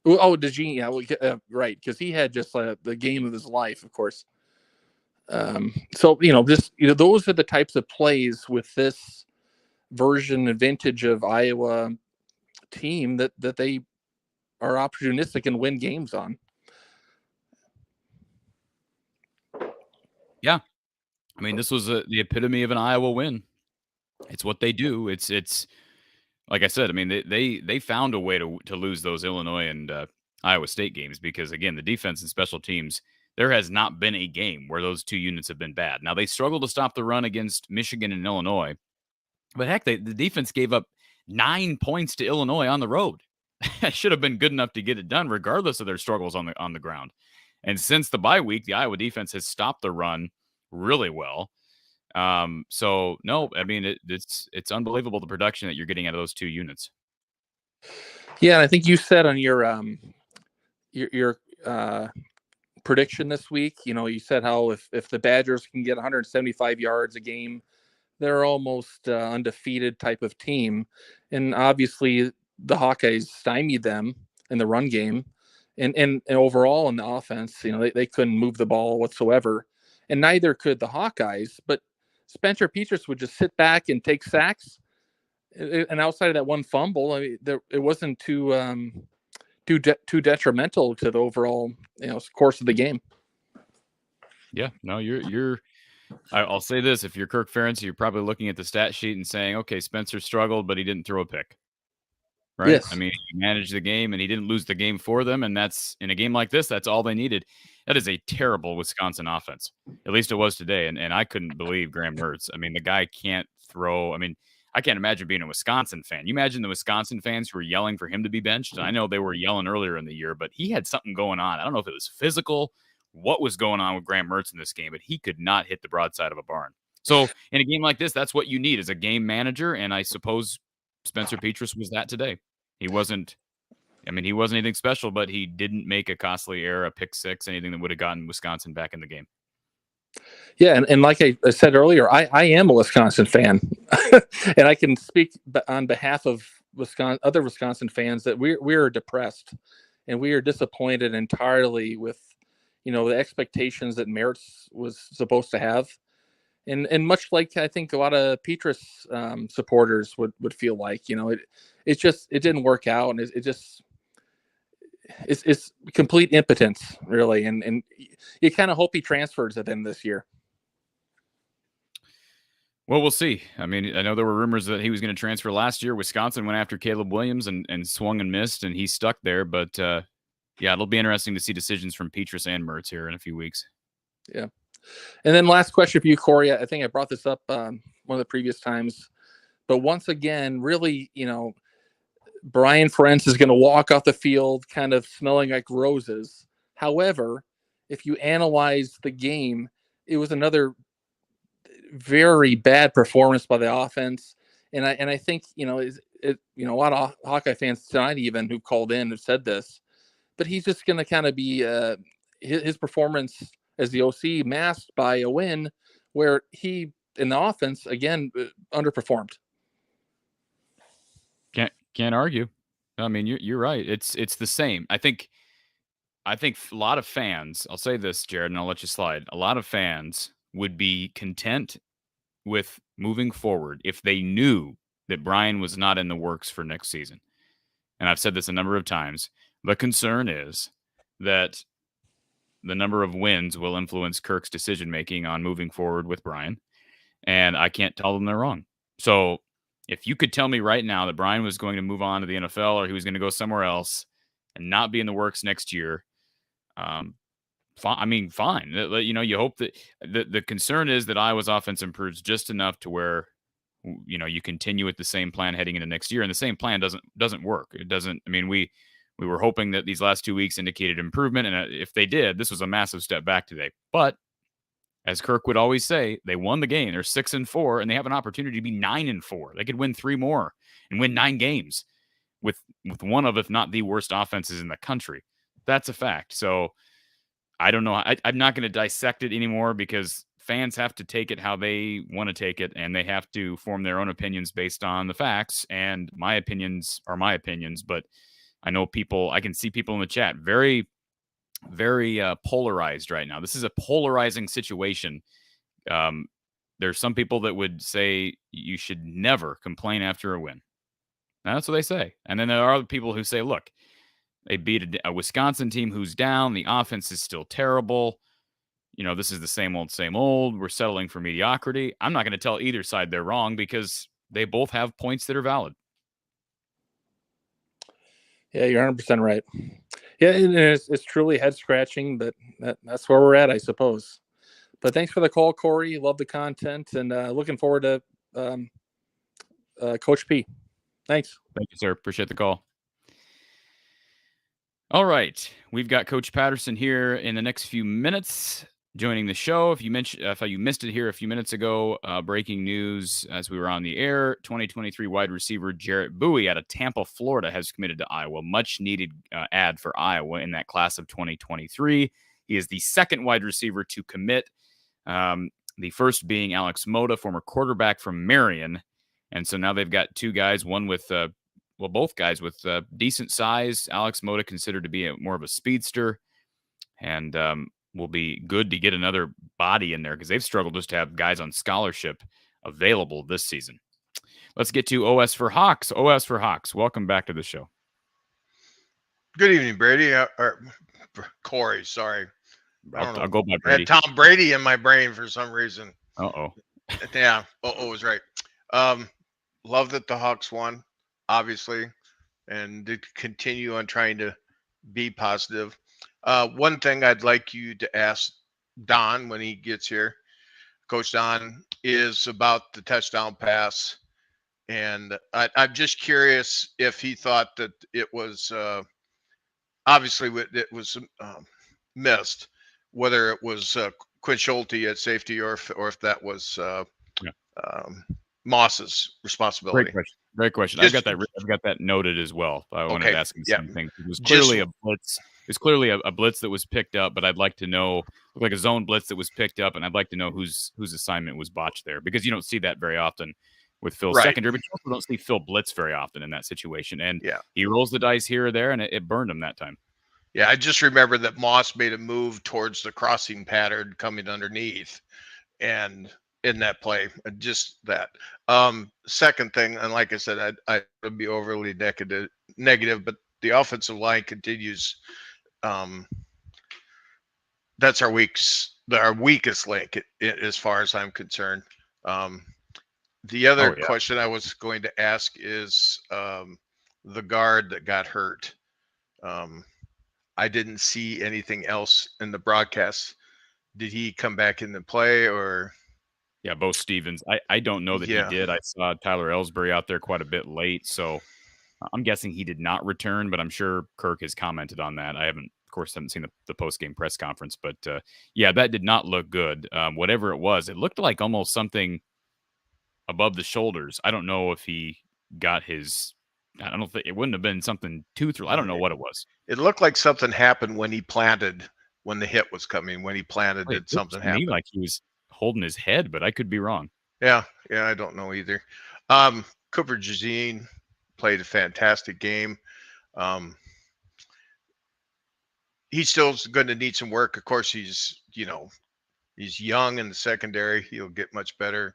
Oh, DeJean, yeah, right, because he had just the game of his life, of course. So those are the types of plays with this version and vintage of Iowa team that they are opportunistic and win games on. Yeah, I mean, this was the epitome of an Iowa win. It's what they do. It's like I said. I mean, they found a way to lose those Illinois and Iowa State games, because again, the defense and special teams, there has not been a game where those 2 units have been bad. Now, they struggled to stop the run against Michigan and Illinois, but heck, the defense gave up 9 points to Illinois on the road. That should have been good enough to get it done, regardless of their struggles on the ground. And since the bye week, the Iowa defense has stopped the run really well. So no, I mean, it's unbelievable the production that you're getting out of those 2 units. Yeah, and I think you said on your prediction this week, you said how if the Badgers can get 175 yards a game, they're almost undefeated type of team. And obviously the Hawkeyes stymied them in the run game, and overall in the offense, they couldn't move the ball whatsoever, and neither could the Hawkeyes. But Spencer Petras would just sit back and take sacks, and outside of that one fumble, I mean, it wasn't too detrimental to the overall course of the game. Yeah, no, I'll say this: if you're Kirk Ferentz, you're probably looking at the stat sheet and saying, "Okay, Spencer struggled, but he didn't throw a pick." Right? Yes. I mean, he managed the game, and he didn't lose the game for them, and that's, in a game like this, that's all they needed. That is a terrible Wisconsin offense. At least it was today, and I couldn't believe Graham Mertz. I mean, the guy can't throw. I mean, I can't imagine being a Wisconsin fan. You imagine the Wisconsin fans who were yelling for him to be benched. And I know they were yelling earlier in the year, but he had something going on. I don't know if it was physical, what was going on with Graham Mertz in this game, but he could not hit the broadside of a barn. So in a game like this, that's what you need as a game manager. And I suppose Spencer Petras was that today. He wasn't anything special, but he didn't make a costly error, a pick six, anything that would have gotten Wisconsin back in the game. Yeah, and like I said earlier, I am a Wisconsin fan, and I can speak on behalf of other Wisconsin fans that we are depressed, and we are disappointed entirely with, the expectations that Mertz was supposed to have, and much like I think a lot of Petras supporters would feel like, it didn't work out, and it's complete impotence, really, and you kind of hope he transfers it in this year. Well, we'll see. I mean, I know there were rumors that he was going to transfer last year. Wisconsin went after Caleb Williams and swung and missed, and he's stuck there. But, yeah, it'll be interesting to see decisions from Petras and Mertz here in a few weeks. Yeah. And then last question for you, Corey. I think I brought this up one of the previous times. But once again, really, Brian Ferentz is going to walk off the field kind of smelling like roses. However, if you analyze the game, it was another very bad performance by the offense, and I think a lot of Hawkeye fans tonight even who called in have said this, but he's just going to kind of be his performance as the OC masked by a win where he in the offense again underperformed. Can't argue. I mean, you're right. It's the same. I think a lot of fans. I'll say this, Jared, and I'll let you slide. A lot of fans would be content with moving forward if they knew that Brian was not in the works for next season. And I've said this a number of times. The concern is that the number of wins will influence Kirk's decision-making on moving forward with Brian. And I can't tell them they're wrong. So if you could tell me right now that Brian was going to move on to the NFL or he was going to go somewhere else and not be in the works next year, fine. You hope that the concern is that Iowa's offense improves just enough to where, you continue with the same plan heading into next year, and the same plan doesn't work. It doesn't. I mean, we were hoping that these last 2 weeks indicated improvement, and if they did, this was a massive step back today. But as Kirk would always say, they won the game. They're 6-4, and they have an opportunity to be 9-4. They could win 3 more and win 9 games with one of, if not the worst offenses in the country. That's a fact. So I don't know. I'm not going to dissect it anymore because fans have to take it how they want to take it, and they have to form their own opinions based on the facts. And my opinions are my opinions, but I know I can see people in the chat very, very polarized right now. This is a polarizing situation. There's some people that would say you should never complain after a win. Now, that's what they say. And then there are other people who say, look, they beat a Wisconsin team who's down. The offense is still terrible. This is the same old. We're settling for mediocrity. I'm not going to tell either side they're wrong because they both have points that are valid. Yeah, you're 100% right. Yeah, it's truly head scratching, but that's where we're at, I suppose. But thanks for the call, Corey. Love the content, and looking forward to Coach P. Thanks. Thank you, sir. Appreciate the call. All right, we've got Coach Patterson here in the next few minutes joining the show. If you missed it here a few minutes ago, breaking news as we were on the air: 2023 wide receiver Jarrett Bowie out of Tampa, Florida, has committed to Iowa. Much needed add for Iowa in that class of 2023. He is the second wide receiver to commit. The first being Alex Mota, former quarterback from Marion, and so now they've got 2 guys, one with both guys with decent size. Alex Mota considered to be more of a speedster, and will be good to get another body in there because they've struggled just to have guys on scholarship available this season. Let's get to OS for Hawks. OS for Hawks, welcome back to the show. Good evening, Brady. Or Corey, sorry. I'll go by Brady. I had Tom Brady in my brain for some reason. Uh-oh. Yeah, was right. Love that the Hawks won, obviously, and to continue on trying to be positive. One thing I'd like you to ask Don when he gets here, Coach Don, is about the touchdown pass And I'm just curious if he thought that it was obviously it was missed, whether it was Quinn Schulte at safety or if that was Yeah. Moss's responsibility. Great question. Great question. Just- I've got that noted as well. I wanted Okay, to ask him the yeah. same thing. It was clearly a blitz. It's clearly a blitz that was picked up, but I'd like to know, like a zone blitz that was picked up, and I'd like to know whose assignment was botched there, because you don't see that very often with Phil's Right. secondary, but you also don't see Phil blitz very often in that situation. And Yeah. he rolls the dice here or there, and it burned him that time. Yeah, I just remember that Moss made a move towards the crossing pattern coming underneath, and in that play, just that. Second thing, and like I said, I would be overly negative, but the offensive line continues. That's our weakest link as far as I'm concerned. The other question I was going to ask is the guard that got hurt. I didn't see anything else in the broadcast. Did he come back into play or? Yeah, Bo Stevens. I don't know that he did. I saw Tyler Ellsbury out there quite a bit late, so I'm guessing he did not return, but I'm sure Kirk has commented on that. I haven't seen the post-game press conference, but yeah, that did not look good. Whatever it was, it looked like almost something above the shoulders. I don't know if he got his. I don't think it wouldn't have been something tooth. I don't know what it was. It looked like something happened when he planted, when the hit was coming. When he planted, did something happen? Like he was holding his head, but I could be wrong. Yeah, I don't know either. Cooper Jazeen played a fantastic game. He's still going to need some work. Of course, he's young in the secondary. He'll get much better.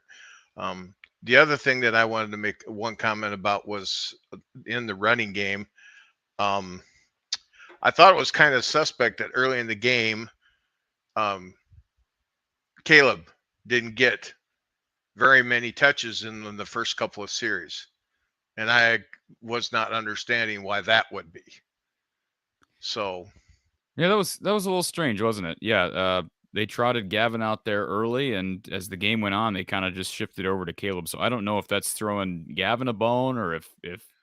The other thing that I wanted to make one comment about was in the running game. I thought it was kind of suspect that early in the game, Caleb didn't get very many touches in the first couple of series, and I was not understanding why that would be. So, yeah, that was a little strange, wasn't it? Yeah, they trotted Gavin out there early, and as the game went on, they kind of just shifted over to Caleb. So I don't know if that's throwing Gavin a bone or if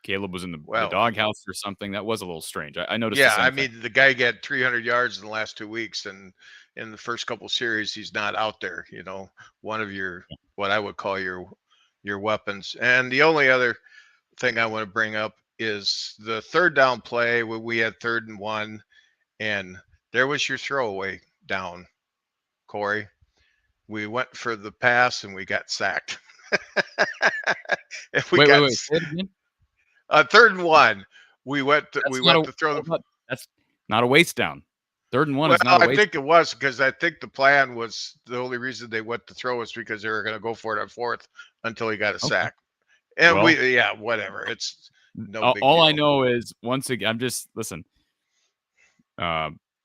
Caleb was in the doghouse or something. That was a little strange. I noticed. Yeah, I mean, the guy got 300 yards in the last 2 weeks, and in the first couple of series, he's not out there. One of your what I would call your weapons. And the only other thing I want to bring up is the third down play where we had 3rd and 1, and there was your throwaway down, Corey. We went for the pass and we got sacked. Wait. Say it again? 3rd and 1. We went to throw the. That's not a waste down. 3rd and 1 is not a waste. I think it was, because I think the plan was the only reason they went to throw was because they were going to go for it on 4th until he got a sack. And whatever. It's no big all deal. I know is, once again, I'm just listen.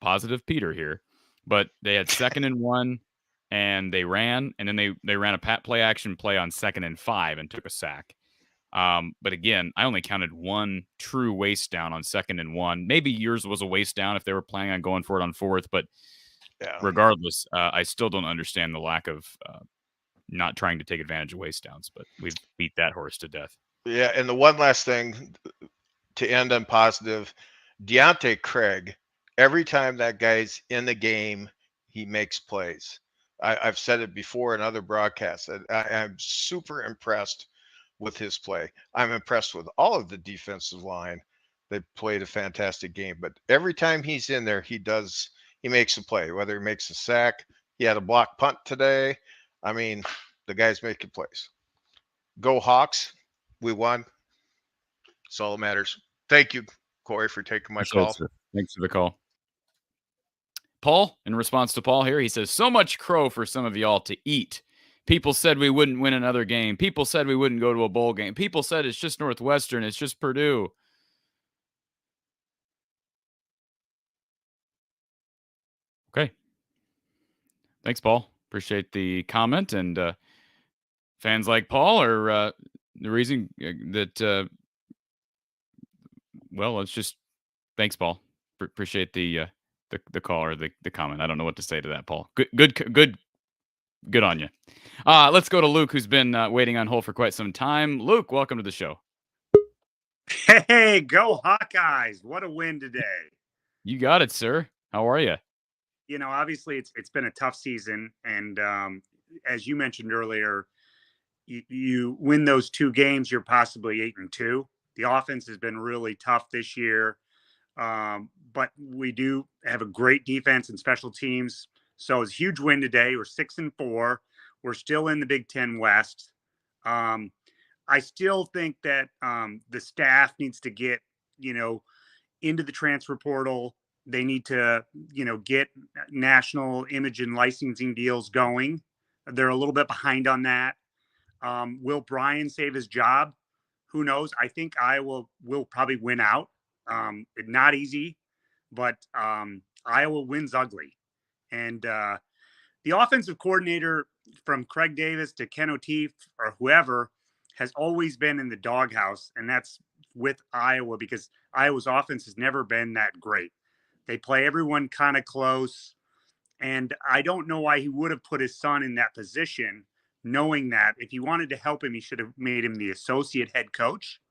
Positive Peter here, but they had 2nd and 1, and they ran, and then they ran a play action play on 2nd and 5 and took a sack. But again, I only counted one true waste down on 2nd and 1. Maybe yours was a waste down if they were planning on going for it on 4th, but regardless, I still don't understand the lack of not trying to take advantage of waste downs, but we've beat that horse to death. Yeah, and the one last thing to end on positive, Deontay Craig, every time that guy's in the game, he makes plays. I've said it before in other broadcasts. I'm super impressed with his play. I'm impressed with all of the defensive line. They played a fantastic game, but every time he's in there, he makes a play, whether he makes a sack. He had a block punt today. I mean, the guy's making plays. Go Hawks. We won. That's all that matters. Thank you, Corey, for taking my call. Thanks for the call. Paul, in response to Paul here, he says, so much crow for some of y'all to eat. People said we wouldn't win another game. People said we wouldn't go to a bowl game. People said it's just Northwestern. It's just Purdue. Okay. Thanks, Paul. Appreciate the comment. And fans like Paul are the reason that, well, it's just thanks, Paul. Appreciate the call or the comment. I don't know what to say to that, Paul. Good on you. Let's go to Luke, who's been waiting on hold for quite some time. Luke, welcome to the show. Hey, go Hawkeyes. What a win today. You got it, sir. How are you? Obviously it's been a tough season. And as you mentioned earlier, you win those 2 games, you're possibly 8-2. The offense has been really tough this year. But we do have a great defense and special teams. So it's a huge win today. We're 6-4. We're still in the Big Ten West. I still think that the staff needs to get, into the transfer portal. They need to, get national image and licensing deals going. They're a little bit behind on that. Will Brian save his job? Who knows? I think Iowa will probably win out. Not easy, but Iowa wins ugly. And the offensive coordinator, from Craig Davis to Ken O'Keefe or whoever, has always been in the doghouse, and that's with Iowa, because Iowa's offense has never been that great. They play everyone kind of close, and I don't know why he would have put his son in that position, knowing that if he wanted to help him, he should have made him the associate head coach.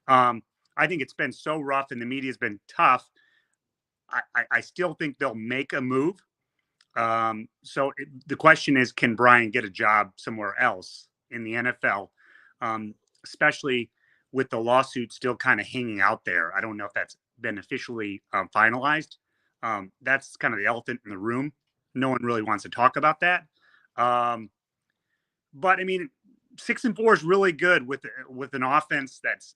I think it's been so rough, and the media's been tough. I still think they'll make a move. The question is, can Brian get a job somewhere else in the NFL? Especially with the lawsuit still kind of hanging out there. I don't know if that's been officially finalized. That's kind of the elephant in the room. No one really wants to talk about that. But I mean, 6-4 is really good with an offense that's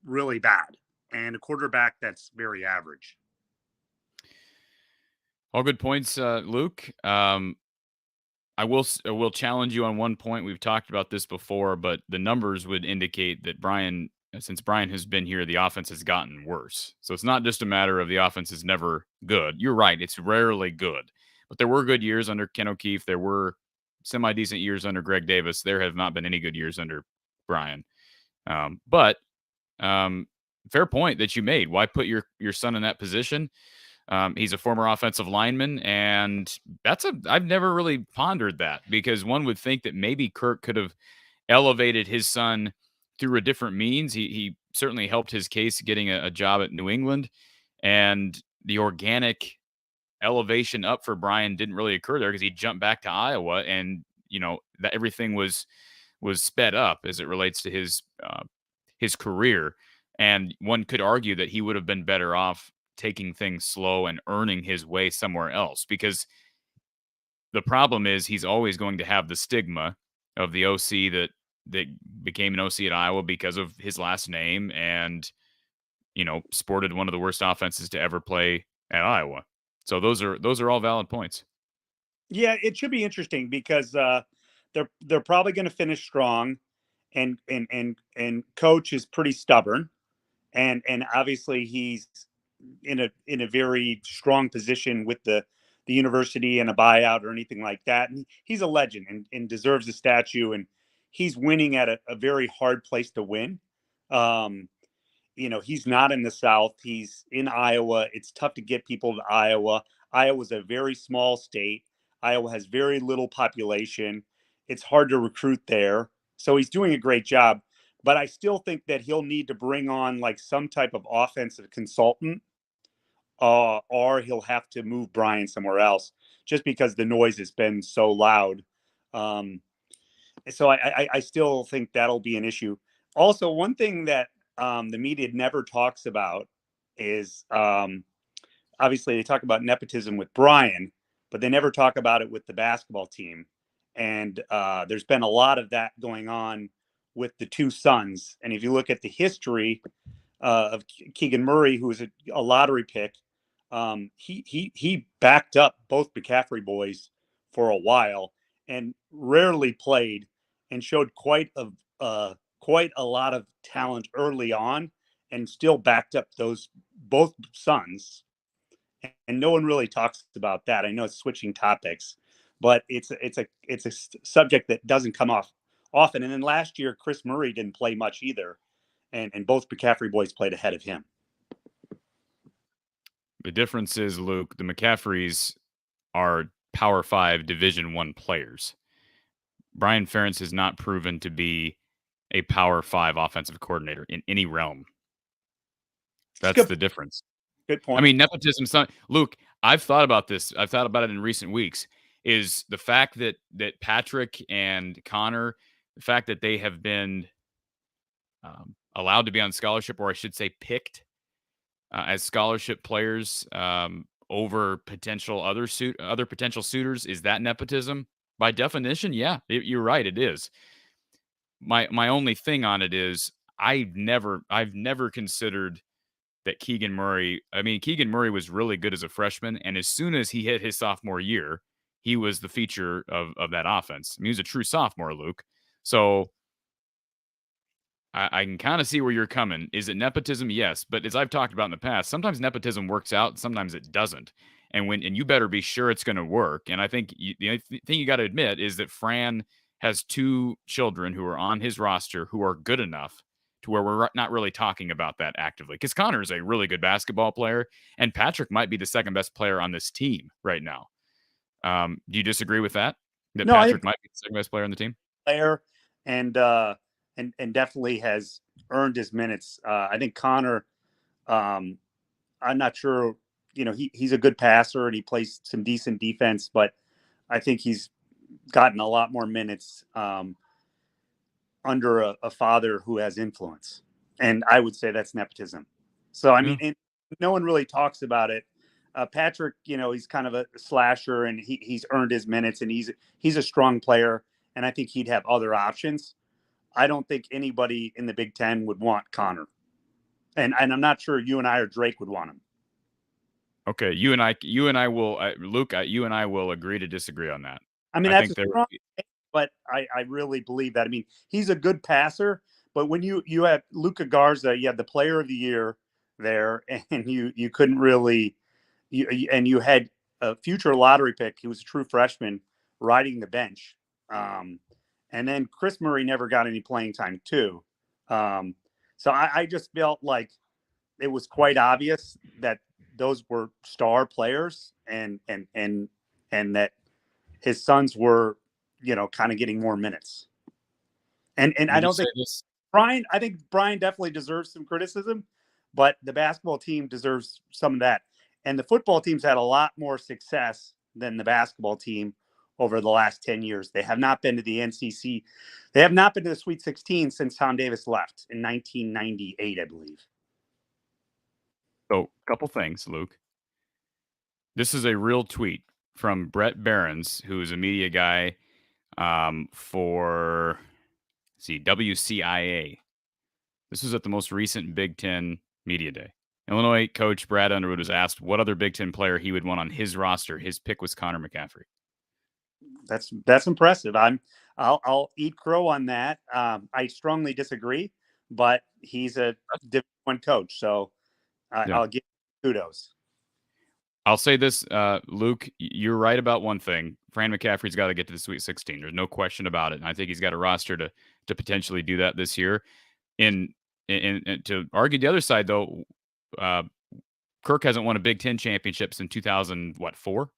really bad and a quarterback that's very average. All good points, Luke. I will challenge you on one point. We've talked about this before, but the numbers would indicate that since Brian has been here, the offense has gotten worse. So it's not just a matter of the offense is never good. You're right. It's rarely good. But there were good years under Ken O'Keefe. There were semi-decent years under Greg Davis. There have not been any good years under Brian. But fair point that you made. Why put your son in that position? He's a former offensive lineman, and I've never really pondered that, because one would think that maybe Kirk could have elevated his son through a different means. He certainly helped his case getting a job at New England, and the organic elevation up for Brian didn't really occur there because he jumped back to Iowa, and that everything was sped up as it relates to his career. And one could argue that he would have been better off taking things slow and earning his way somewhere else, because the problem is he's always going to have the stigma of the OC that became an OC at Iowa because of his last name and, sported one of the worst offenses to ever play at Iowa. So those are all valid points. Yeah, it should be interesting because they're probably going to finish strong, and coach is pretty stubborn, and obviously he's in a very strong position with the university and a buyout or anything like that. And he's a legend and deserves a statue, and he's winning at a very hard place to win. He's not in the South. He's in Iowa. It's tough to get people to Iowa. Iowa's a very small state. Iowa has very little population. It's hard to recruit there. So he's doing a great job. But I still think that he'll need to bring on like some type of offensive consultant, or he'll have to move Brian somewhere else, just because the noise has been so loud. So I still think that'll be an issue. Also, one thing that the media never talks about is obviously they talk about nepotism with Brian, but they never talk about it with the basketball team. And there's been a lot of that going on with the 2 sons. And if you look at the history of Keegan Murray, who was a lottery pick, he backed up both McCaffrey boys for a while and rarely played, and showed quite a lot of talent early on, and still backed up those both sons. And no one really talks about that. I know it's switching topics, but it's a subject that doesn't come off often. And then last year, Chris Murray didn't play much either, and both McCaffrey boys played ahead of him. The difference is, Luke, the McCaffreys are Power 5 Division I players. Brian Ferentz has not proven to be a Power 5 offensive coordinator in any realm. That's the difference. Good point. I mean, nepotism. Luke, I've thought about this. I've thought about it in recent weeks. Is the fact that Patrick and Connor, the fact that they have been allowed to be on scholarship, or I should say, picked as scholarship players over potential other potential suitors, is that nepotism? By definition, yeah, you're right. It is. My only thing on it is I've never considered that Keegan Murray. I mean, Keegan Murray was really good as a freshman, and as soon as he hit his sophomore year, he was the feature of that offense. I mean, he was a true sophomore, Luke. So I can kind of see where you're coming. Is it nepotism? Yes, but as I've talked about in the past, sometimes nepotism works out, sometimes it doesn't. And you better be sure it's going to work. And I think the thing you got to admit is that Fran has 2 children who are on his roster who are good enough to where we're not really talking about that actively. Because Connor is a really good basketball player, and Patrick might be the second best player on this team right now. Do you disagree with that? That No, Patrick might be the second best player on the team? Player and definitely has earned his minutes. I think Connor, I'm not sure, he's a good passer and he plays some decent defense, but I think he's gotten a lot more minutes under a father who has influence. And I would say that's nepotism. So, I mean, and no one really talks about it. Patrick, he's kind of a slasher and he's earned his minutes and he's a strong player. And I think he'd have other options. I don't think anybody in the Big Ten would want Connor. And I'm not sure you and I or Drake would want him. Okay, you and I will, Luke. You and I will agree to disagree on that. I mean, that's strong, but I really believe that. I mean, he's a good passer, but when you have Luka Garza, you have the Player of the Year there, and you couldn't really, you had a future lottery pick. He was a true freshman riding the bench, and then Chris Murray never got any playing time too. So I just felt like it was quite obvious that those were star players and that his sons were, kind of getting more minutes. And I don't think Brian, I think Brian definitely deserves some criticism, but the basketball team deserves some of that. And the football team's had a lot more success than the basketball team over the last 10 years. They have not been to the NCC. They have not been to the Sweet 16 since Tom Davis left in 1998, I believe. So, a couple things, Luke. This is a real tweet from Brett Behrens, who is a media guy for WCIA. This was at the most recent Big Ten Media Day. Illinois coach Brad Underwood was asked what other Big Ten player he would want on his roster. His pick was Connor McCaffrey. That's impressive. I'll eat crow on that. I strongly disagree, but he's a Division I coach, so I'll give him kudos. I'll say this, Luke, you're right about one thing. Fran McCaffrey's got to get to the Sweet 16. There's no question about it. And I think he's got a roster to potentially do that this year. And to argue the other side, though, Kirk hasn't won a Big Ten championship since 2004.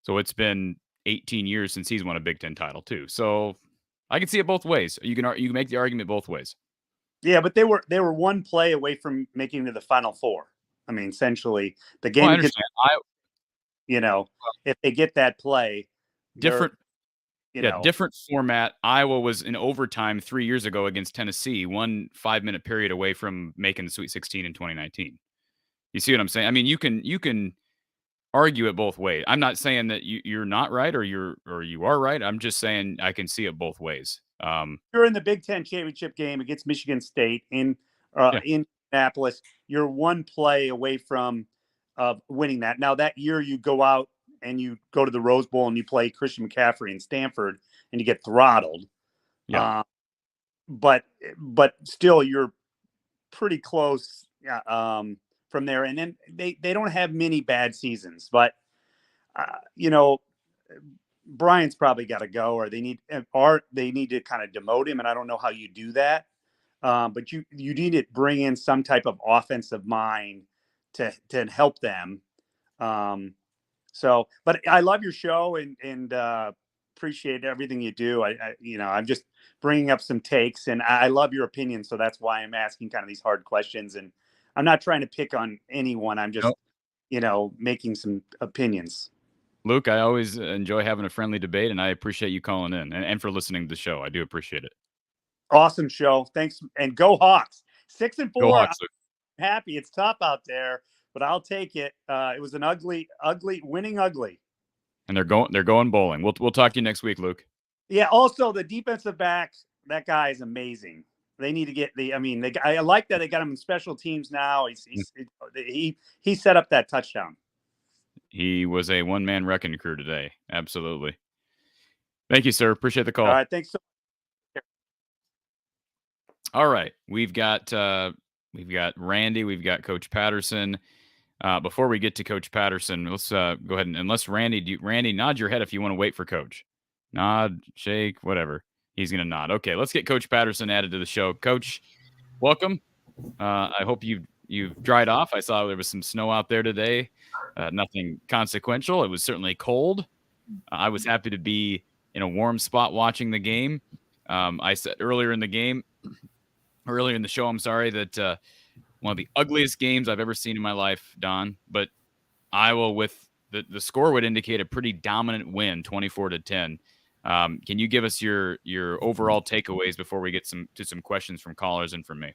So it's been 18 years since he's won a Big Ten title too. So I can see it both ways. You can make the argument both ways. Yeah, but they were one play away from making it to the Final Four. I mean, essentially, the game. I understand. If they get that play, different format. Iowa was in overtime 3 years ago against Tennessee, 1 5-minute period away from making the Sweet 16 in 2019. You see what I'm saying? I mean, you can argue it both ways. I'm not saying that you're not right or you are right. I'm just saying I can see it both ways. You're in the Big Ten championship game against Michigan State in Indianapolis. You're one play away from winning that. Now that year you go out and you go to the Rose Bowl and you play Christian McCaffrey in Stanford and you get throttled. Yeah. But still you're pretty close from there. And then they don't have many bad seasons, but Brian's probably got to go, or they need to kind of demote him. And I don't know how you do that. But you need to bring in some type of offensive mind to help them. But I love your show and appreciate everything you do. I'm just bringing up some takes, and I love your opinion. So that's why I'm asking kind of these hard questions. And I'm not trying to pick on anyone. I'm just, making some opinions. Luke, I always enjoy having a friendly debate, and I appreciate you calling in and for listening to the show. I do appreciate it. Awesome show. Thanks. And go Hawks. 6-4. Go Hawks, Luke. I'm happy. It's tough out there, but I'll take it. It was an winning ugly. And they're going bowling. We'll talk to you next week, Luke. Yeah. Also, the defensive back, that guy is amazing. They need to get I like that they got him in special teams now. He set up that touchdown. He was a one-man wrecking crew today. Absolutely. Thank you, sir. Appreciate the call. All right. Thanks so much. All right. We've got Randy. We've got Coach Patterson. Before we get to Coach Patterson, let's go ahead and unless Randy, nod your head if you want to wait for Coach. Nod, shake, whatever. He's going to nod. Okay, let's get Coach Patterson added to the show. Coach, welcome. I hope you've dried off. I saw there was some snow out there today. Nothing consequential. It was certainly cold. I was happy to be in a warm spot watching the game. I said earlier in the show, I'm sorry, that one of the ugliest games I've ever seen in my life, Don. But Iowa, with the score would indicate a pretty dominant win, 24-10. Can you give us your overall takeaways before we get to some questions from callers and from me?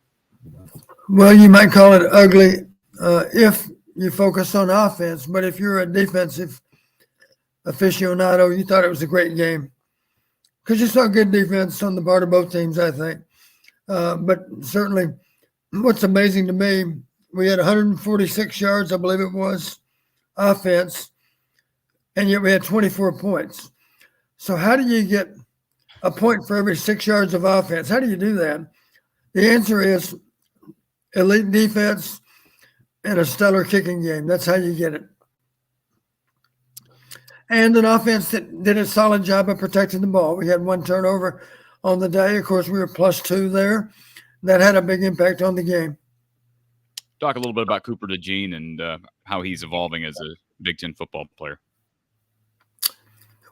Well, you might call it ugly if you focus on offense, but if you're a defensive aficionado, you thought it was a great game because you saw good defense on the part of both teams, I think. But certainly, what's amazing to me, we had 146 yards, I believe it was, offense, and yet we had 24 points. So how do you get a point for every 6 yards of offense? How do you do that? The answer is elite defense and a stellar kicking game. That's how you get it. And an offense that did a solid job of protecting the ball. We had one turnover on the day. Of course, we were +2 there. That had a big impact on the game. Talk a little bit about Cooper DeJean and how he's evolving as a Big Ten football player.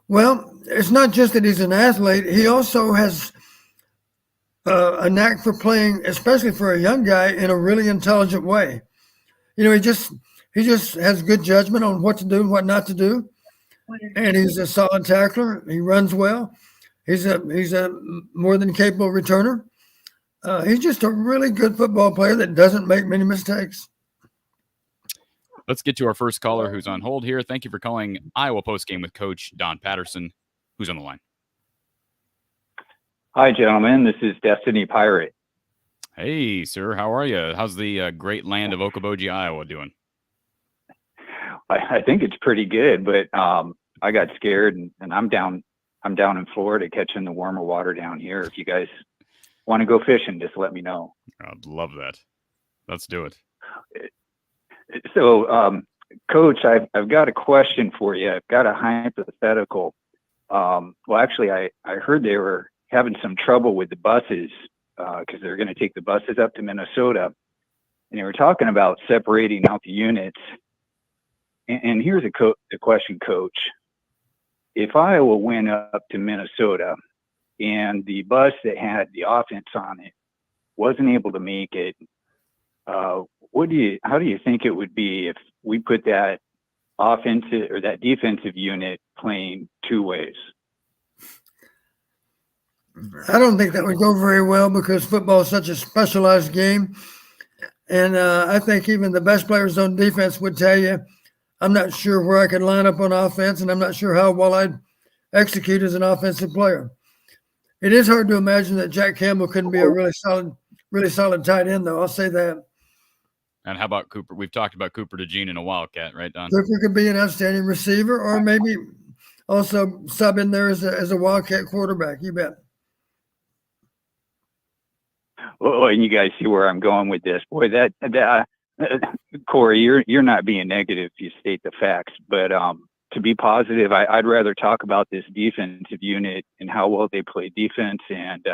Well, it's not just that he's an athlete. He also has a knack for playing, especially for a young guy, in a really intelligent way. He just has good judgment on what to do and what not to do. And he's a solid tackler. He runs well. He's a more than capable returner. He's just a really good football player that doesn't make many mistakes. Let's get to our first caller who's on hold here. Thank you for calling Iowa Postgame with Coach Don Patterson, who's on the line. Hi, gentlemen. This is Destiny Pirate. Hey, sir. How are you? How's the great land of Okoboji, Iowa doing? I think it's pretty good, but I got scared, and I'm down in Florida catching the warmer water down here. If you guys want to go fishing, just let me know. I'd love that. Let's do it. So, Coach, I've got a question for you. I've got a hypothetical. Well, actually, I heard they were having some trouble with the buses because they're going to take the buses up to Minnesota. And they were talking about separating out the units. And here's the question, Coach. If Iowa went up to Minnesota and the bus that had the offense on it wasn't able to make it, how do you think it would be if we put that offensive or that defensive unit playing two ways? I don't think that would go very well because football is such a specialized game. And I think even the best players on defense would tell you, I'm not sure where I could line up on offense, and I'm not sure how well I'd execute as an offensive player. It is hard to imagine that Jack Campbell couldn't be a really solid tight end, though. I'll say that. And how about Cooper? We've talked about Cooper DeJean and a Wildcat, right, Don? Cooper could be an outstanding receiver, or maybe also sub in there as a Wildcat quarterback. You bet. Well, and you guys see where I'm going with this. Boy, that Corey, you're not being negative if you state the facts, but to be positive, I'd rather talk about this defensive unit and how well they play defense and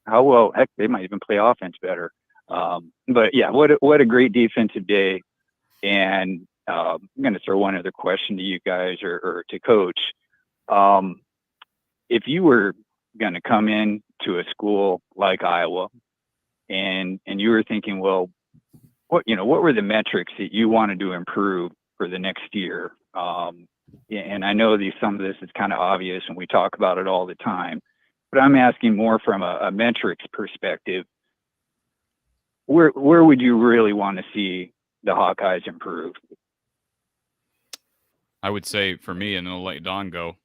how well, heck, they might even play offense better. But yeah, what a great defensive day. And I'm going to throw one other question to you guys or to Coach. if you were going to come in to a school like Iowa and you were thinking, well, what were the metrics that you wanted to improve for the next year? And I know some of this is kind of obvious and we talk about it all the time, but I'm asking more from a metrics perspective. Where would you really want to see the Hawkeyes improve? I would say for me, and then I'll let Don go.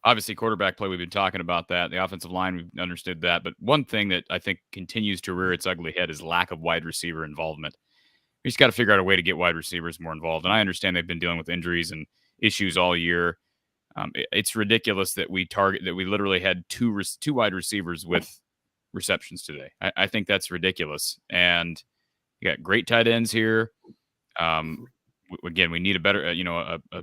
Obviously, quarterback play, we've been talking about that. The offensive line, we've understood that. But one thing that I think continues to rear its ugly head is lack of wide receiver involvement. We just got to figure out a way to get wide receivers more involved. And I understand they've been dealing with injuries and issues all year. It's ridiculous that we literally had two wide receivers with receptions today. I think that's ridiculous. And you got great tight ends here. Again, we need a better, a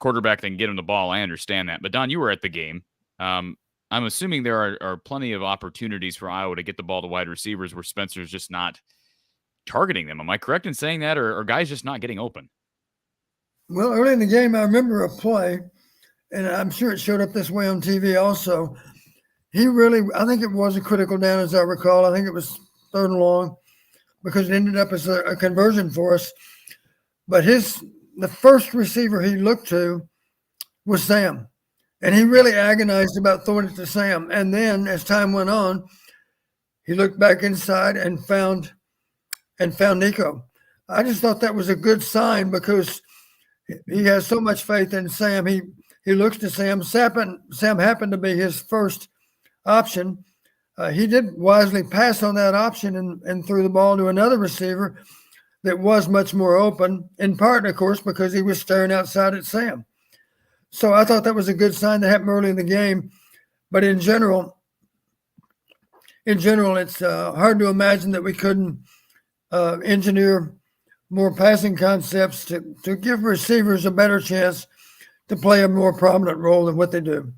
quarterback that can get him the ball. I understand that. But Don, you were at the game. I'm assuming there are plenty of opportunities for Iowa to get the ball to wide receivers where Spencer's just not targeting them. Am I correct in saying that, or guys just not getting open? Well, early in the game, I remember a play, and I'm sure it showed up this way on TV also. I think it was a critical down, as I recall. I think it was 3rd and long, because it ended up as a conversion for us. But the first receiver he looked to was Sam. And he really agonized about throwing it to Sam. And then as time went on, he looked back inside and found Nico. I just thought that was a good sign because he has so much faith in Sam. He looks to Sam. Sam happened to be his first option. He did wisely pass on that option and threw the ball to another receiver that was much more open, in part, of course, because he was staring outside at Sam. So I thought that was a good sign that happened early in the game. But in general, it's hard to imagine that we couldn't engineer more passing concepts to give receivers a better chance to play a more prominent role than what they do.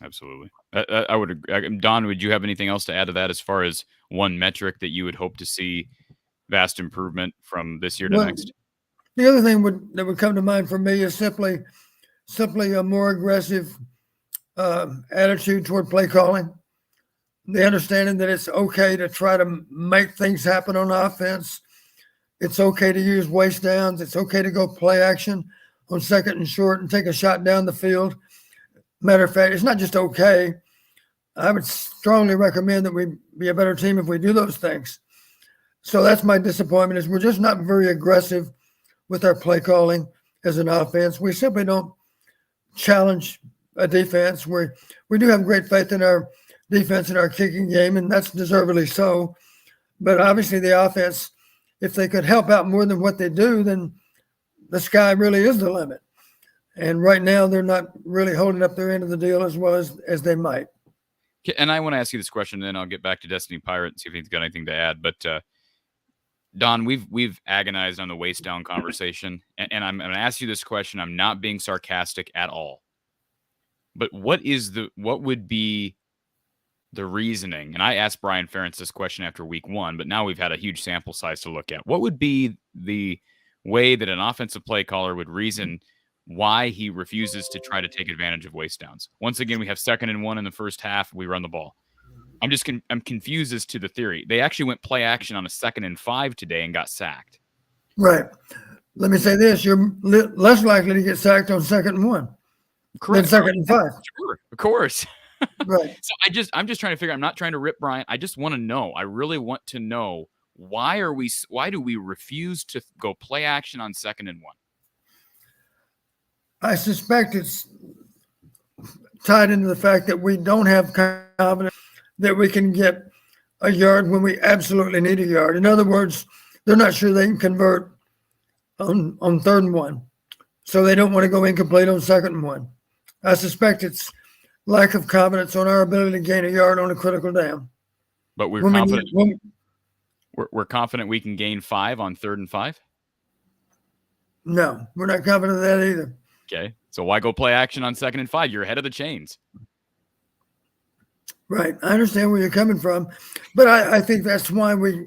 Absolutely. I would agree. Don, would you have anything else to add to that as far as one metric that you would hope to see vast improvement from this year to next? The other thing that would come to mind for me is simply a more aggressive attitude toward play calling. The understanding that it's okay to try to make things happen on offense. It's okay to use waste downs. It's okay to go play action on 2nd and short and take a shot down the field. Matter of fact, it's not just okay. I would strongly recommend that we be a better team if we do those things. So that's my disappointment, is we're just not very aggressive with our play calling as an offense. We simply don't challenge a defense. We do have great faith in our defense and our kicking game, and that's deservedly so. But obviously the offense, if they could help out more than what they do, then the sky really is the limit. And right now they're not really holding up their end of the deal as well as they might. And I want to ask you this question, and then I'll get back to Destiny Pirate and see if he's got anything to add. But Don, we've agonized on the waist down conversation, and I'm going to ask you this question. I'm not being sarcastic at all. But what would be the reasoning? And I asked Brian Ferentz this question after week 1, but now we've had a huge sample size to look at. What would be the way that an offensive play caller would reason why he refuses to try to take advantage of waist downs? Once again, we have 2nd and 1 in the first half. We run the ball. I'm confused as to the theory. They actually went play action on a 2nd and 5 today and got sacked. Right. Let me say this: you're less likely to get sacked on 2nd and 1 Correct. than 2nd and 5. Sure, of course. Right. So I'm just trying to figure. I'm not trying to rip Brian. I just want to know. I really want to know why do we refuse to go play action on 2nd and 1? I suspect it's tied into the fact that we don't have confidence that we can get a yard when we absolutely need a yard. In other words, they're not sure they can convert on 3rd and 1. So they don't want to go incomplete on 2nd and 1. I suspect it's lack of confidence on our ability to gain a yard on a critical down. But we're confident. We're confident we can gain 5 on 3rd and 5? No, we're not confident of that either. Okay. So why go play action on 2nd and 5? You're ahead of the chains. Right. I understand where you're coming from, but I think that's why we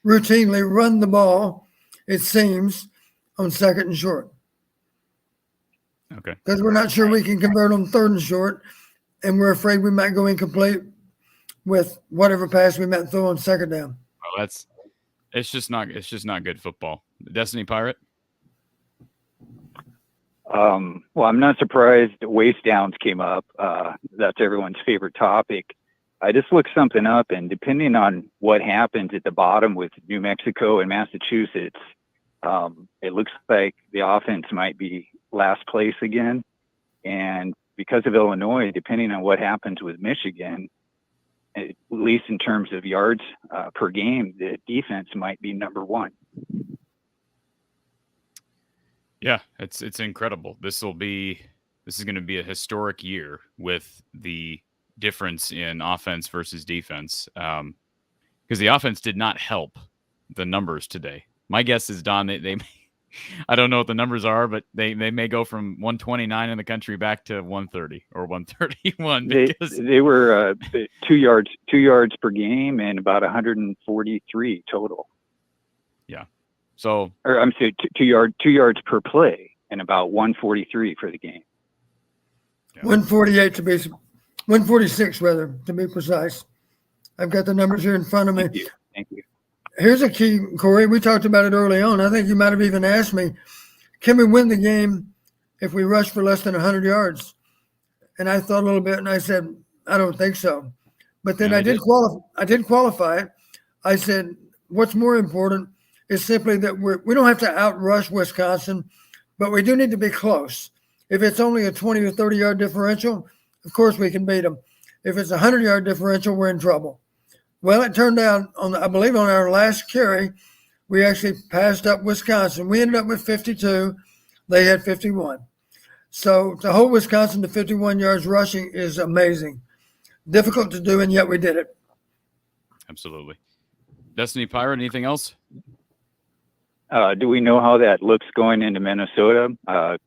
routinely run the ball, it seems, on 2nd and short. Okay. Because we're not sure we can convert on 3rd and short, and we're afraid we might go incomplete with whatever pass we might throw on 2nd down. Well, it's just not good football. Destiny Pirate. Well, I'm not surprised waste downs came up. That's everyone's favorite topic. I just looked something up, and depending on what happens at the bottom with New Mexico and Massachusetts, it looks like the offense might be last place again. And because of Illinois, depending on what happens with Michigan, at least in terms of yards per game, the defense might be number 1. Yeah, it's incredible. This is going to be a historic year with the difference in offense versus defense, because the offense did not help the numbers today. My guess is, Don, they I don't know what the numbers are, but they may go from 129 in the country back to 130 or 131 because they were 2 yards per game and about 143 total. Yeah. So, or I'm saying 2 yards per play and about 143 for the game. Yeah. 148 to be 146 rather to be precise. I've got the numbers here in front of me. Thank you. Here's a key, Corey. We talked about it early on. I think you might have even asked me, can we win the game if we rush for less than 100 yards? And I thought a little bit, and I said, I don't think so. But then I did qualify it. I said, what's more important is simply that we don't have to outrush Wisconsin, but we do need to be close. If it's only a 20 or 30-yard differential, of course we can beat them. If it's a 100-yard differential, we're in trouble. Well, it turned out, I believe on our last carry, we actually passed up Wisconsin. We ended up with 52. They had 51. So to hold Wisconsin to 51 yards rushing is amazing. Difficult to do, and yet we did it. Absolutely. Destiny Pirate, anything else? Do we know how that looks going into Minnesota?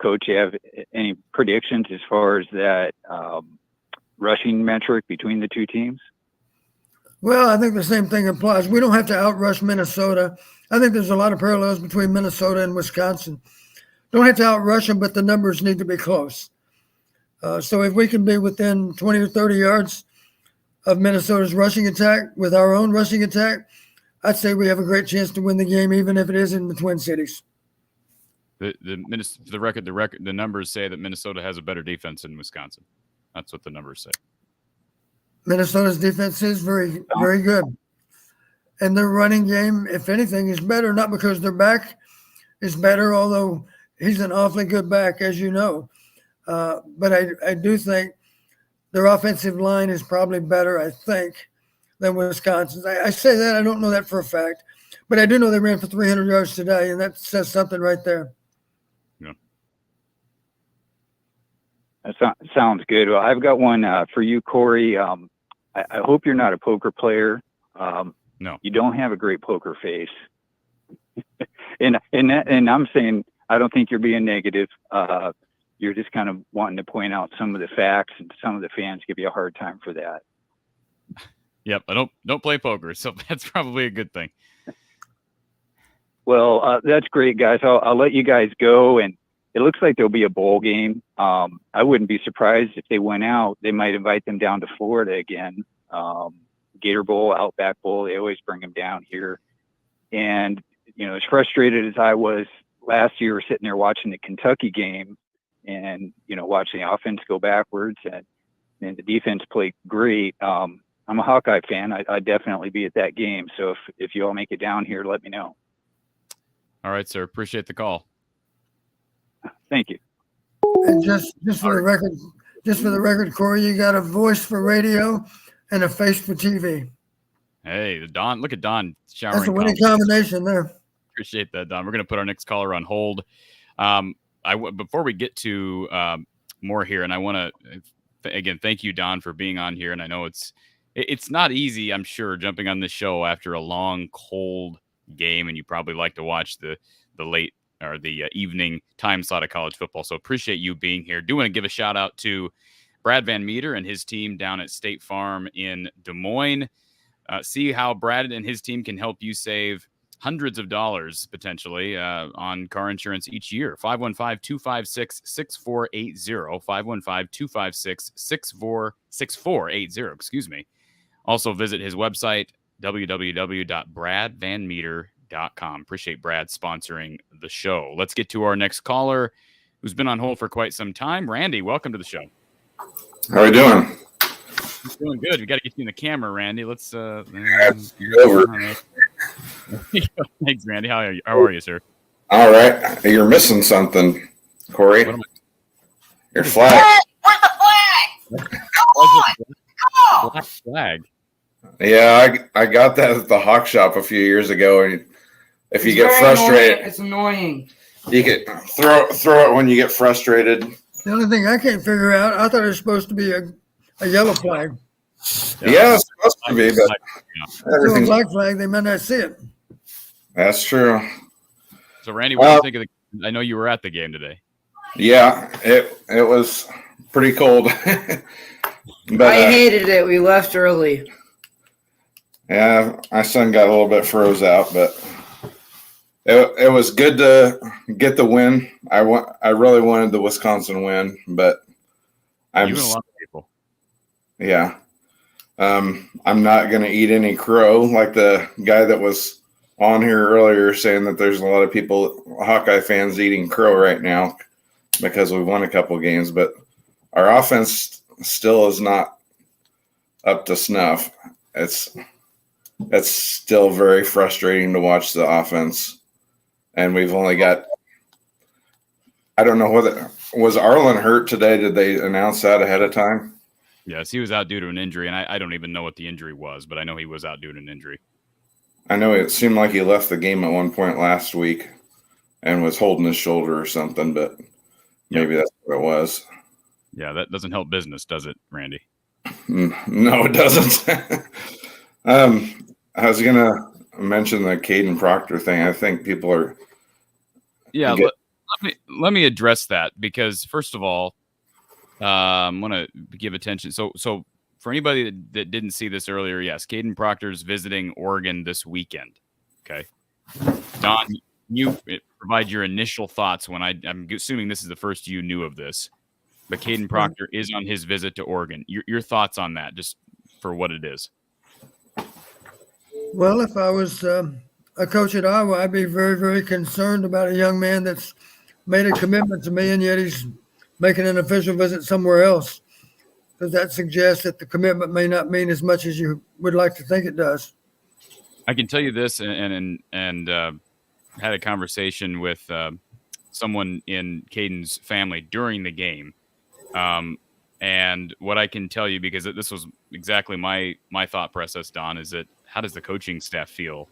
Coach, you have any predictions as far as that rushing metric between the two teams? Well, I think the same thing applies. We don't have to outrush Minnesota. I think there's a lot of parallels between Minnesota and Wisconsin. Don't have to outrush them, but the numbers need to be close. So if we can be within 20 or 30 yards of Minnesota's rushing attack with our own rushing attack, I'd say we have a great chance to win the game, even if it is in the Twin Cities. The numbers say that Minnesota has a better defense than Wisconsin. That's what the numbers say. Minnesota's defense is very, very good. And their running game, if anything, is better, not because their back is better, although he's an awfully good back, as you know. But I do think their offensive line is probably better, I think, than Wisconsin's. I say that. I don't know that for a fact. But I do know they ran for 300 yards today, and that says something right there. Yeah. That sounds good. Well, I've got one for you, Corey. I hope you're not a poker player. No. You don't have a great poker face. and I'm saying I don't think you're being negative. You're just kind of wanting to point out some of the facts, and some of the fans give you a hard time for that. Yep, I don't play poker, so that's probably a good thing. Well, that's great, guys. I'll let you guys go, and it looks like there'll be a bowl game. I wouldn't be surprised if they went out. They might invite them down to Florida again. Gator Bowl, Outback Bowl, they always bring them down here. And, as frustrated as I was last year sitting there watching the Kentucky game and, watching the offense go backwards and the defense play great. I'm a Hawkeye fan. I'd definitely be at that game. So if you all make it down here, let me know. All right, sir. Appreciate the call. Thank you. And just for the record, Corey, you got a voice for radio and a face for TV. Hey, Don, look at Don showering. That's a winning combination there. Appreciate that, Don. We're going to put our next caller on hold. Before we get to more here, and I want to, again, thank you, Don, for being on here. And I know it's not easy, I'm sure, jumping on this show after a long, cold game, and you probably like to watch the late or the evening time slot of college football. So appreciate you being here. Do want to give a shout out to Brad Van Meter and his team down at State Farm in Des Moines. See how Brad and his team can help you save hundreds of dollars potentially on car insurance each year. 515-256-6480. 515-256-6480. Excuse me. Also visit his website, www.bradvanmeter.com. Appreciate Brad sponsoring the show. Let's get to our next caller, who's been on hold for quite some time. Randy, welcome to the show. How are we doing? Doing good. We got to get you in the camera, Randy. Let's Over. Thanks, Randy. How are you, sir? All right. You're missing something, Corey. Your flag. Where's the flag? Black flag. Yeah, I got that at the Hawk Shop a few years ago, and if you get frustrated, It's annoying. you could throw it when you get frustrated. The only thing I can't figure out, I thought it was supposed to be a yellow flag. Yeah, it's supposed to be, but So a everything's black flag, they might not see it. that's true. So, Randy, what do you think of the? I know you were at the game today. Yeah, it was pretty cold, but I hated it. We left early. yeah, my son got a little bit froze out, but it was good to get the win. I really wanted the Wisconsin win, but You and a lot of people. yeah. I'm not going to eat any crow like the guy that was on here earlier saying that there's a lot of people, Hawkeye fans, eating crow right now because we won a couple games, but our offense still is not up to snuff. It's still very frustrating to watch the offense, and we've only got. I don't know whether was Arlen hurt today. Did they announce that ahead of time? Yes, he was out due to an injury, and I don't even know what the injury was, but I know he was out due to an injury. I know it seemed like he left the game at one point last week and was holding his shoulder or something, but maybe that's what it was. Yeah, that doesn't help business, does it, Randy? No, it doesn't. I was going to mention the Caden Proctor thing. I think people are. Yeah, let me address that because, first of all, I want to give attention. So for anybody that didn't see this earlier, yes, Caden Proctor's visiting Oregon this weekend. Okay. Don, you provide your initial thoughts when I'm assuming this is the first you knew of this, but Caden Proctor is on his visit to Oregon. Your thoughts on that, just for what it is. Well, if I was a coach at Iowa, I'd be very, very concerned about a young man that's made a commitment to me, and yet he's making an official visit somewhere else, because that suggests that the commitment may not mean as much as you would like to think it does. I can tell you this, and had a conversation with someone in Caden's family during the game, and what I can tell you, because this was exactly my thought process, Don, is that how does the coaching staff feel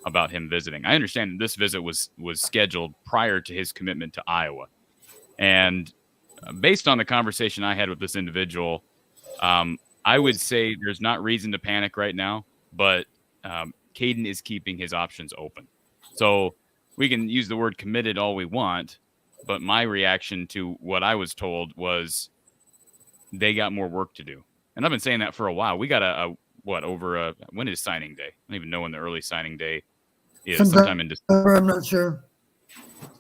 about him visiting? I understand this visit was scheduled prior to his commitment to Iowa, and based on the conversation I had with this individual, I would say there's not reason to panic right now, but Caden is keeping his options open. So we can use the word committed all we want, but my reaction to what I was told was they got more work to do. And I've been saying that for a while. We got when is signing day? I don't even know when the early signing day is. Sometime in December. I'm not sure.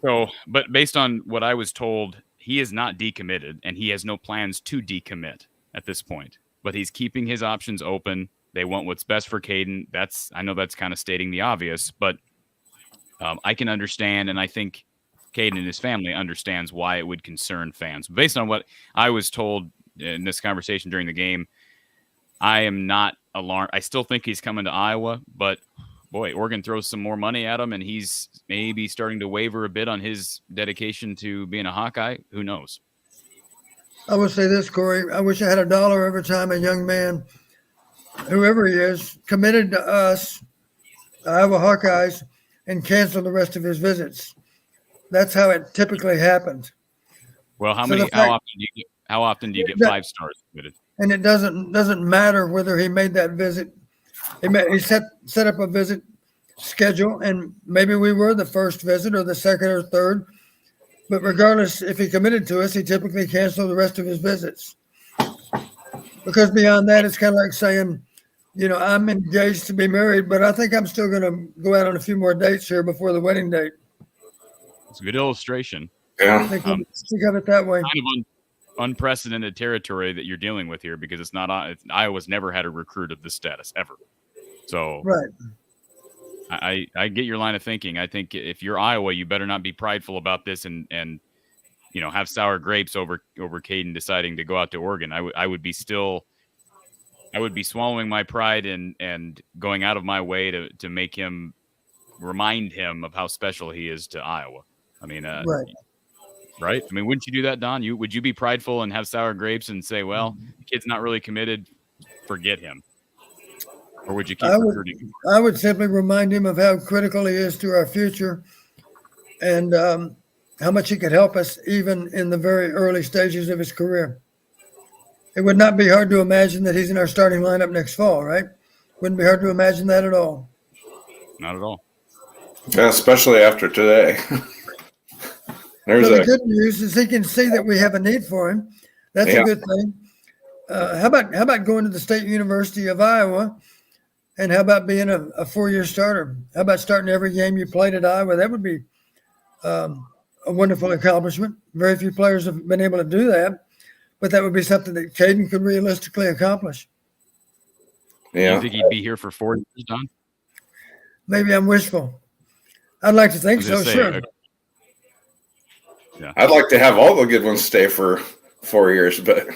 So, but based on what I was told, he is not decommitted, and he has no plans to decommit at this point. But he's keeping his options open. They want what's best for Caden. I know that's kind of stating the obvious, but I can understand, and I think Caden and his family understands why it would concern fans. Based on what I was told in this conversation during the game, I am not alarmed. I still think he's coming to Iowa, but boy, Oregon throws some more money at him, and he's maybe starting to waver a bit on his dedication to being a Hawkeye. Who knows? I would say this, Corey. I wish I had $1 every time a young man, whoever he is, committed to us, Iowa Hawkeyes, and canceled the rest of his visits. That's how it typically happens. Well, how often do you get 5 stars committed? And it doesn't matter whether he made that visit. He set up a visit schedule, and maybe we were the first visit or the second or third. But regardless, if he committed to us, he typically canceled the rest of his visits. Because beyond that, it's kind of like saying, I'm engaged to be married, but I think I'm still going to go out on a few more dates here before the wedding date. It's a good illustration. Yeah. Think of it that way. Kind of unprecedented territory that you're dealing with here, because Iowa's never had a recruit of this status ever. So right. I get your line of thinking. I think if you're Iowa, you better not be prideful about this and have sour grapes over Caden deciding to go out to Oregon. I would be swallowing my pride and going out of my way to make him remind him of how special he is to Iowa. I mean, right? I mean, wouldn't you do that, Don? Would you be prideful and have sour grapes and say, well, the kid's not really committed, forget him? Or would you keep recruiting? I would simply remind him of how critical he is to our future and how much he could help us even in the very early stages of his career. It would not be hard to imagine that he's in our starting lineup next fall, right? Wouldn't be hard to imagine that at all. Not at all. Yeah, especially after today. The good news is he can see that we have a need for him. That's a good thing. How about going to the State University of Iowa, and how about being a 4-year starter? How about starting every game you played at Iowa? That would be a wonderful accomplishment. Very few players have been able to do that, but that would be something that Caden could realistically accomplish. Yeah. You think he'd be here for 4 years, Don? Maybe I'm wishful. I'd like to think so, sure. Yeah. I'd like to have all the good ones stay for 4 years, but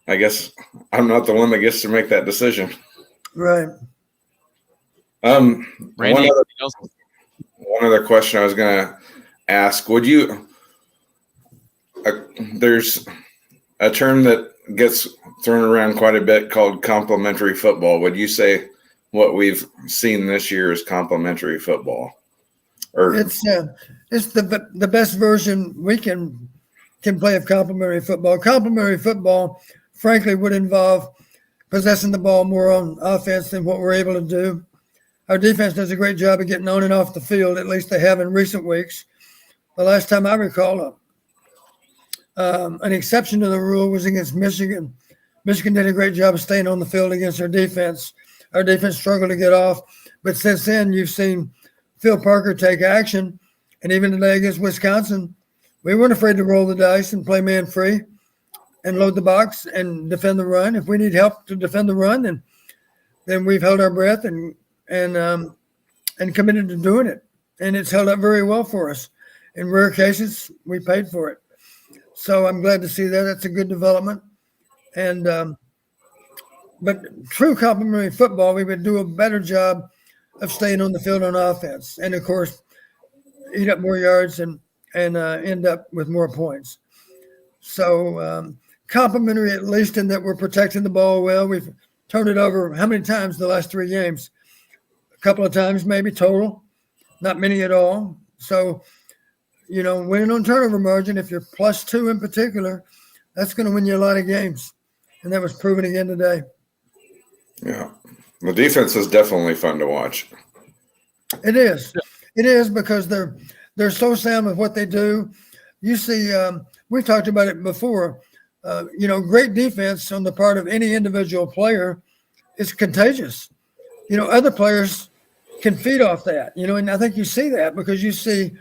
I guess I'm not the one that gets to make that decision. Right. Randy, one other question I was going to ask, would you there's a term that gets thrown around quite a bit called complementary football. Would you say what we've seen this year is complementary football? Or it's the best version we can play of complementary football. Complementary football, frankly, would involve possessing the ball more on offense than what we're able to do. Our defense does a great job of getting on and off the field. At least they have in recent weeks. The last time I recall, an exception to the rule was against Michigan. Michigan did a great job of staying on the field against our defense. Our defense struggled to get off. But since then, you've seen Phil Parker take action. And even today against Wisconsin, we weren't afraid to roll the dice and play man free and load the box and defend the run. If we need help to defend the run, then we've held our breath and committed to doing it. And it's held up very well for us. In rare cases, we paid for it. So I'm glad to see that. That's a good development. And but true complementary football, we would do a better job of staying on the field on offense, and of course, eat up more yards and end up with more points. So complementary, at least in that we're protecting the ball well. We've turned it over how many times the last 3 games? A couple of times maybe total, not many at all. So, winning on turnover margin, if you're +2 in particular, that's going to win you a lot of games. And that was proven again today. Yeah. The defense is definitely fun to watch. It is. It is because they're so sound with what they do. You see, we talked about it before. Great defense on the part of any individual player is contagious. Other players can feed off that, and I think you see that because you see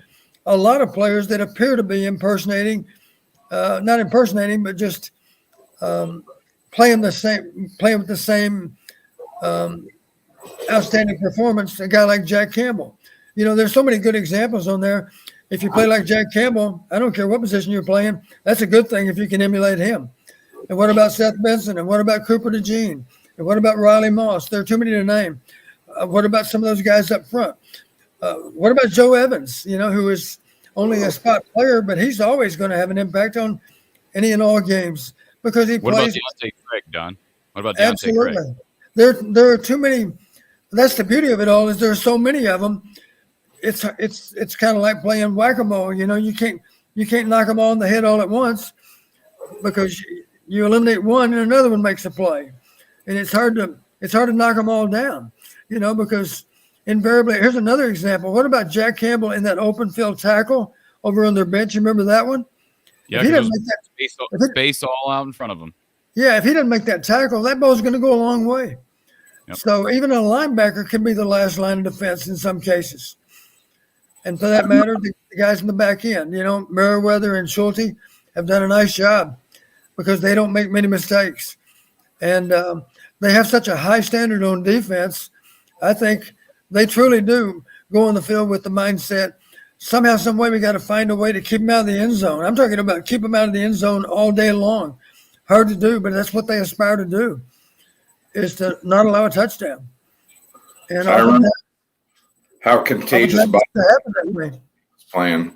a lot of players that appear to be not impersonating, but just playing with the same outstanding performance, a guy like Jack Campbell. There's so many good examples on there. If you play like Jack Campbell, I don't care what position you're playing, that's a good thing if you can emulate him. And what about Seth Benson? And what about Cooper DeJean? And what about Riley Moss? There are too many to name. What about some of those guys up front? What about Joe Evans, who is only a spot player, but he's always going to have an impact on any and all games because he plays. What about Deontay Craig, Don? What about Deontay Craig? There are too many. That's the beauty of it all is there are so many of them. It's kind of like playing whack-a-mole. You can't knock them all in the head all at once because you eliminate one and another one makes a play, and it's hard to knock them all down. Because invariably, here's another example. What about Jack Campbell in that open field tackle over on their bench? You remember that one? Yeah, he doesn't make that space all out in front of him. Yeah, if he doesn't make that tackle, that ball's going to go a long way. Yep. So even a linebacker can be the last line of defense in some cases. And for that matter, the guys in the back end, Meriwether and Schulte have done a nice job because they don't make many mistakes. And they have such a high standard on defense. I think they truly do go on the field with the mindset, somehow, some way, we got to find a way to keep them out of the end zone. I'm talking about keep them out of the end zone all day long. Hard to do, but that's what they aspire to do, is to not allow a touchdown. And I remember how contagious Bob was playing.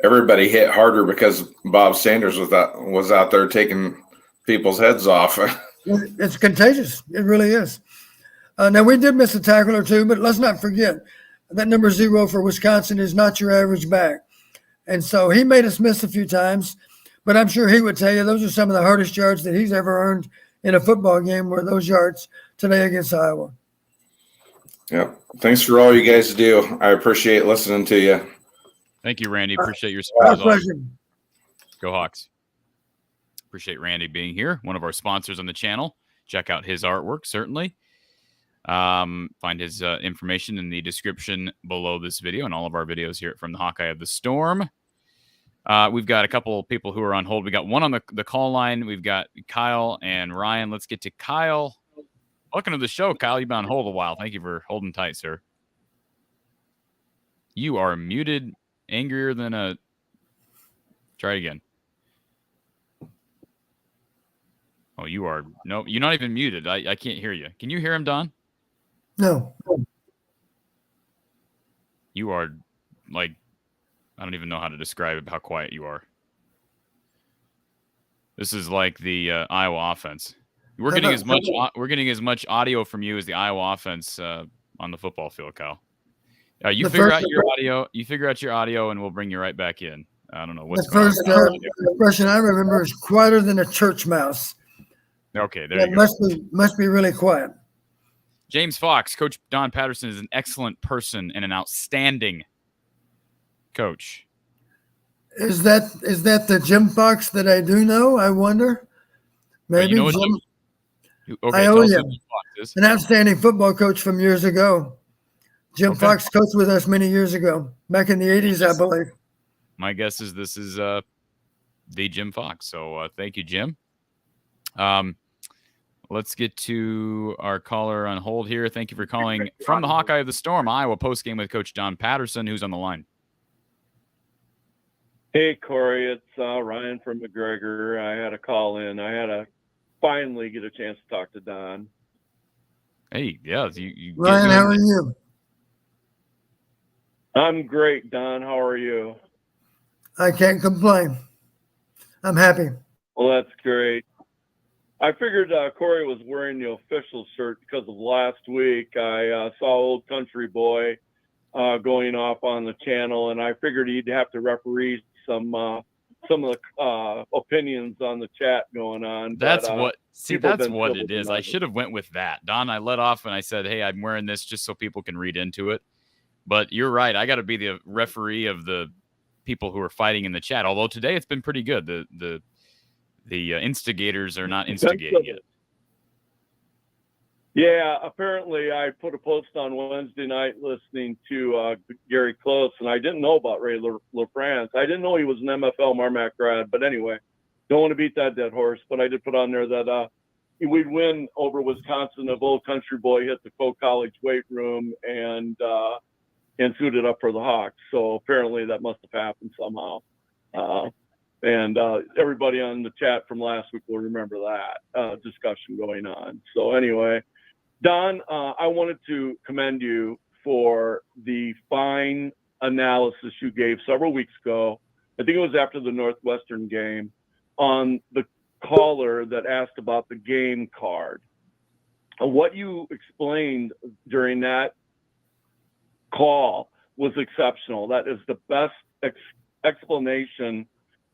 Everybody hit harder because Bob Sanders was out there taking people's heads off. It's contagious. It really is. Now, we did miss a tackle or two, but let's not forget that number 0 for Wisconsin is not your average back. And so he made us miss a few times, but I'm sure he would tell you those are some of the hardest yards that he's ever earned in a football game, were those yards today against Iowa. Yeah. Thanks for all you guys do. I appreciate listening to you. Thank you, Randy. Appreciate your support. Pleasure. Go Hawks. Appreciate Randy being here, one of our sponsors on the channel. Check out his artwork, certainly. Find his information in the description below this video and all of our videos here from the Hawkeye of the Storm. We've got a couple of people who are on hold. We got one on the call line. We've got Kyle and Ryan. Let's get to Kyle. Welcome to the show, Kyle. You've been on hold a while. Thank you for holding tight, sir. You are muted, angrier than a... Try it again. Oh, you are... No, you're not even muted. I can't hear you. Can you hear him, Don? No. You are, like... I don't even know how to describe it, how quiet you are. This is like the Iowa offense. We're getting as much audio from you as the Iowa offense on the football field, Kyle. You figure out your audio. You figure out your audio, and we'll bring you right back in. I don't know what's going on. The expression I remember is quieter than a church mouse. Okay, there you go. Must be really quiet. James Fox, Coach Don Patterson is an excellent person and an outstanding coach. Is that the Jim Fox that I do know? I wonder. Maybe you know Jim. Okay, I tell owe us you. who Jim Fox is. An outstanding football coach from years ago. Jim Fox coached with us many years ago, back in the 80s, I believe. My guess is this is the Jim Fox. So thank you, Jim. Let's get to our caller on hold here. Thank you for calling from the Hawkeye of the Storm, Iowa postgame with Coach Don Patterson, who's on the line. Hey, Corey, it's Ryan from McGregor. I had a call in. I had to finally get a chance to talk to Don. Hey, yeah. You Ryan, how are you? I'm great, Don. How are you? I can't complain. I'm happy. Well, that's great. I figured Corey was wearing the official shirt because of last week. I saw Old Country Boy going off on the channel, and I figured he'd have to referee some of the opinions on the chat going on. That's what it is. I should have went with that. Don, I let off and I said, hey, I'm wearing this just so people can read into it. But you're right. I got to be the referee of the people who are fighting in the chat. Although today it's been pretty good. The instigators are not instigating yet. Yeah, apparently I put a post on Wednesday night listening to Gary Close, and I didn't know about Ray LaFrance. I didn't know he was an MFL Marmac grad, but anyway, don't want to beat that dead horse. But I did put on there that we'd win over Wisconsin if Old Country Boy hit the Coe College weight room and suited up for the Hawks. So apparently that must have happened somehow. And everybody on the chat from last week will remember that discussion going on. So anyway, Don, I wanted to commend you for the fine analysis you gave several weeks ago. I think it was after the Northwestern game, on the caller that asked about the game card. What you explained during that call was exceptional. That is the best explanation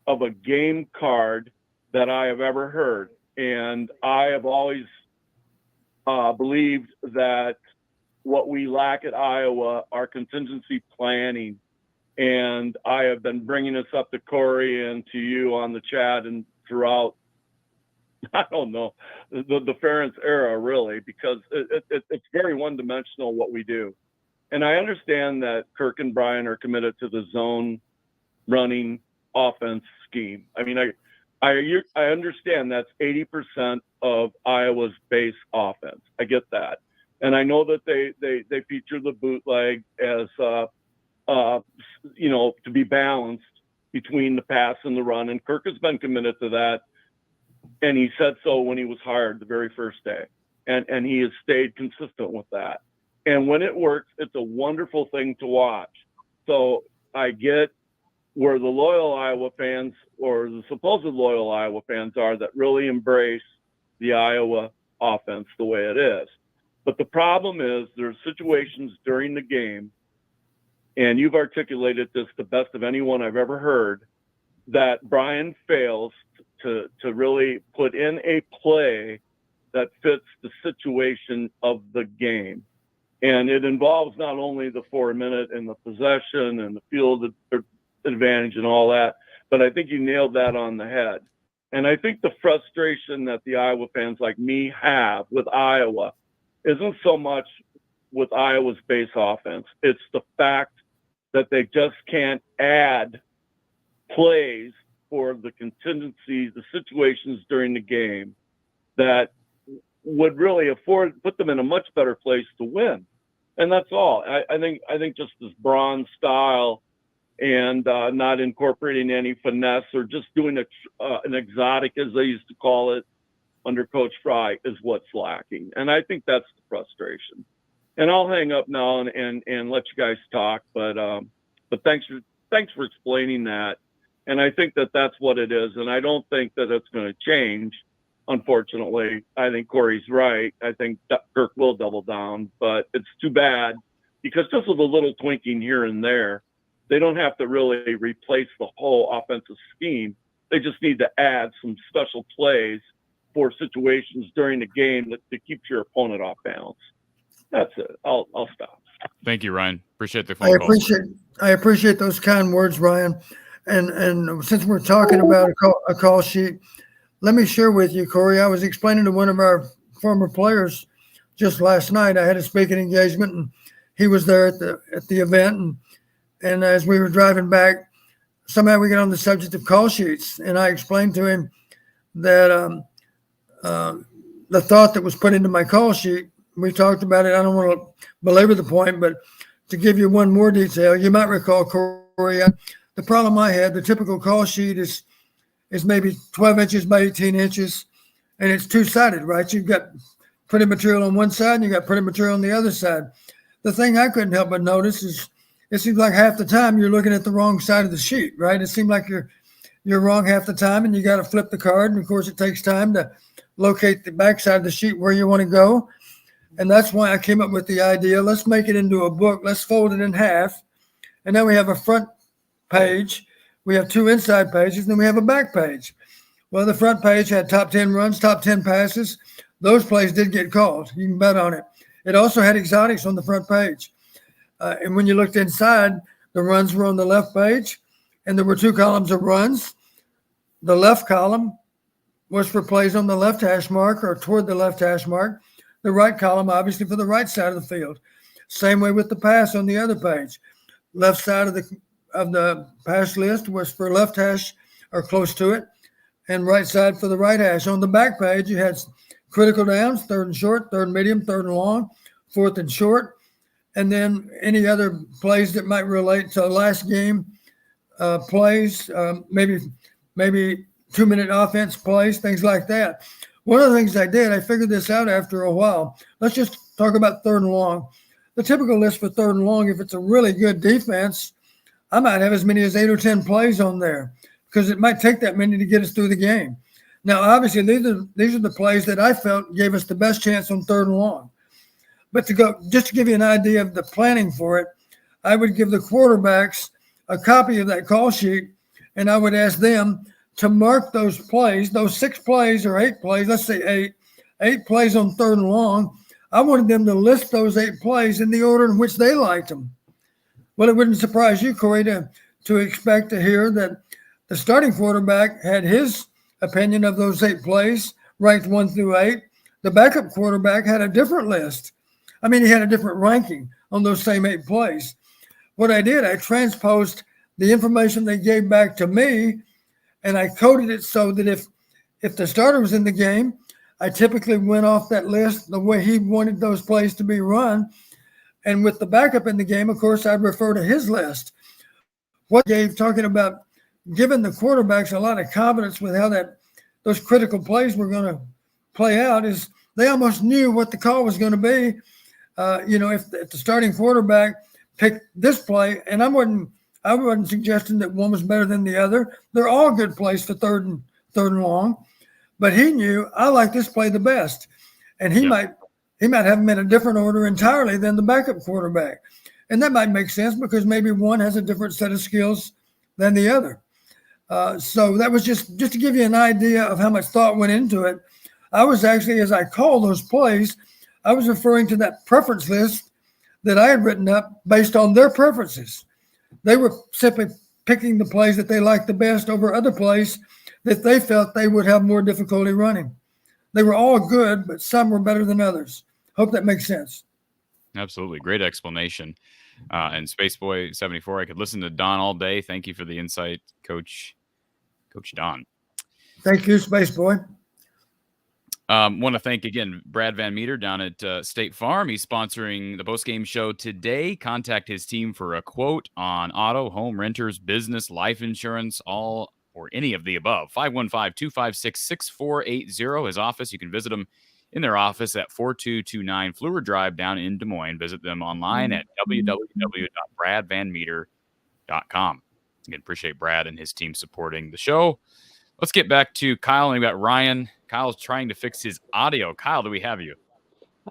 of a game card that I have ever heard. And I have always believed that what we lack at Iowa are contingency planning. And I have been bringing this up to Corey and to you on the chat and throughout I don't know, the Ferentz era, really, because it's very one-dimensional what we do. And I understand that Kirk and Brian are committed to the zone running offense scheme. I mean, I understand that's 80% of Iowa's base offense. I get that. And I know that they feature the bootleg as, to be balanced between the pass and the run. And Kirk has been committed to that. And he said so when he was hired the very first day. And he has stayed consistent with that. And when it works, it's a wonderful thing to watch. So I get where the loyal Iowa fans or the supposed loyal Iowa fans are that really embrace the Iowa offense the way it is. But the problem is there's situations during the game, and you've articulated this the best of anyone I've ever heard, that Brian fails to really put in a play that fits the situation of the game. And it involves not only the 4-minute and the possession and the field advantage and all that, but I think you nailed that on the head. And I think the frustration that the Iowa fans like me have with Iowa isn't so much with Iowa's base offense. It's the fact that they just can't add plays for the contingencies, the situations during the game that would really put them in a much better place to win. And that's all. I think just this bronze style and not incorporating any finesse or just doing an exotic, as they used to call it under Coach Fry, is what's lacking. And I think that's the frustration. And I'll hang up now and let you guys talk. But thanks for explaining that. And I think that that's what it is. And I don't think that it's going to change. Unfortunately, I think Corey's right. I think Kirk will double down, but it's too bad because just with a little tweaking here and there, they don't have to really replace the whole offensive scheme. They just need to add some special plays for situations during the game that keeps your opponent off balance. That's it. I'll stop. Thank you, Ryan. Appreciate the phone call. I appreciate those kind words, Ryan. And since we're talking about a call sheet, let me share with you, Corey. I was explaining to one of our former players just last night. I had a speaking engagement, and he was there at the event. And as we were driving back, somehow we got on the subject of call sheets, and I explained to him that the thought that was put into my call sheet. We talked about it. I don't want to belabor the point, but to give you one more detail, you might recall, Corey, the problem I had. The typical call sheet is maybe 12 inches by 18 inches, and it's two-sided, right? You've got printed material on one side, and you got printed material on the other side. The thing I couldn't help but notice is it seems like half the time you're looking at the wrong side of the sheet, right? It seemed like you're wrong half the time, and you got to flip the card. And of course, it takes time to locate the back side of the sheet where you want to go. And that's why I came up with the idea. Let's make it into a book. Let's fold it in half. And then we have a front page. We have two inside pages, and then we have a back page. Well, the front page had top 10 runs, top 10 passes. Those plays did get called. You can bet on it. It also had exotics on the front page. And when you looked inside, the runs were on the left page, and there were two columns of runs. The left column was for plays on the left hash mark or toward the left hash mark. The right column, obviously, for the right side of the field. Same way with the pass on the other page. Left side of the pass list was for left hash or close to it, and right side for the right hash. On the back page, you had critical downs, third and short, third and medium, third and long, fourth and short, and then any other plays that might relate to last game plays, maybe 2-minute offense plays, things like that. One of the things I did, I figured this out after a while. Let's just talk about third and long. The typical list for third and long, if it's a really good defense, I might have as many as 8 or 10 plays on there because it might take that many to get us through the game. Now, obviously, these are the plays that I felt gave us the best chance on third and long. But just to give you an idea of the planning for it, I would give the quarterbacks a copy of that call sheet, and I would ask them to mark those plays, those 6 plays or 8 plays, let's say 8 plays on third and long. I wanted them to list those 8 plays in the order in which they liked them. Well, it wouldn't surprise you, Corey, to expect to hear that the starting quarterback had his opinion of those 8 plays ranked 1 through 8. The backup quarterback had a different list. I mean, he had a different ranking on those same 8 plays. What I did, I transposed the information they gave back to me, and I coded it so that if the starter was in the game, I typically went off that list the way he wanted those plays to be run. And with the backup in the game, of course, I'd refer to his list. What Dave talking about giving the quarterbacks a lot of confidence with how those critical plays were going to play out is they almost knew what the call was going to be. If the starting quarterback picked this play, and I wasn't suggesting that one was better than the other. They're all good plays for third and long, but he knew I like this play the best, and he might have them in a different order entirely than the backup quarterback, and that might make sense because maybe one has a different set of skills than the other. So that was just to give you an idea of how much thought went into it. I was actually, as I called those plays, I was referring to that preference list that I had written up based on their preferences. They were simply picking the plays that they liked the best over other plays that they felt they would have more difficulty running. They were all good, but some were better than others. Hope that makes sense. Absolutely. Great explanation. And Spaceboy 74, I could listen to Don all day. Thank you for the insight, Coach Don. Thank you, Spaceboy. Want to thank again Brad Van Meter down at State Farm. He's sponsoring the postgame show today. Contact his team for a quote on auto, home, renters, business, life insurance, all or any of the above. 515-256-6480. His office. You can visit him in their office at 4229 Fleur Drive down in Des Moines. Visit them online at www.bradvanmeter.com. Again, appreciate Brad and his team supporting the show. Let's get back to Kyle, and we got Ryan. Kyle's trying to fix his audio. Kyle, do we have you?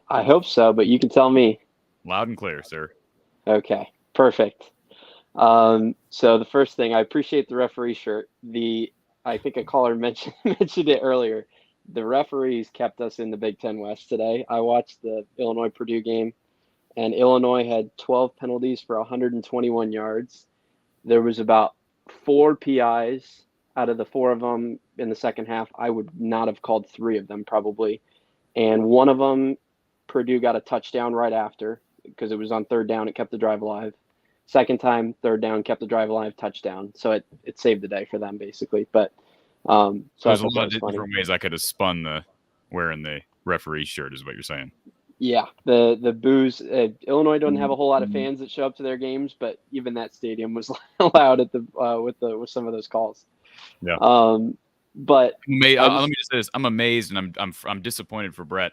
I hope so, but you can tell me. Loud and clear, sir. Okay, perfect. So the first thing, I appreciate the referee shirt. I think a caller mentioned it earlier. The referees kept us in the Big Ten West today. I watched the Illinois-Purdue game, and Illinois had 12 penalties for 121 yards. There was about 4 PIs. Out of the 4 of them in the second half, I would not have called 3 of them probably. And one of them, Purdue got a touchdown right after because it was on 3rd down. It kept the drive alive. Second time, 3rd down, kept the drive alive, touchdown. So it saved the day for them basically. But so there's a lot of different ways I could have spun wearing the referee shirt is what you're saying. Yeah, the boos. Illinois doesn't have a whole lot of fans that show up to their games, but even that stadium was loud at with some of those calls. Yeah. But let me just say this: I'm amazed and I'm disappointed for Brett.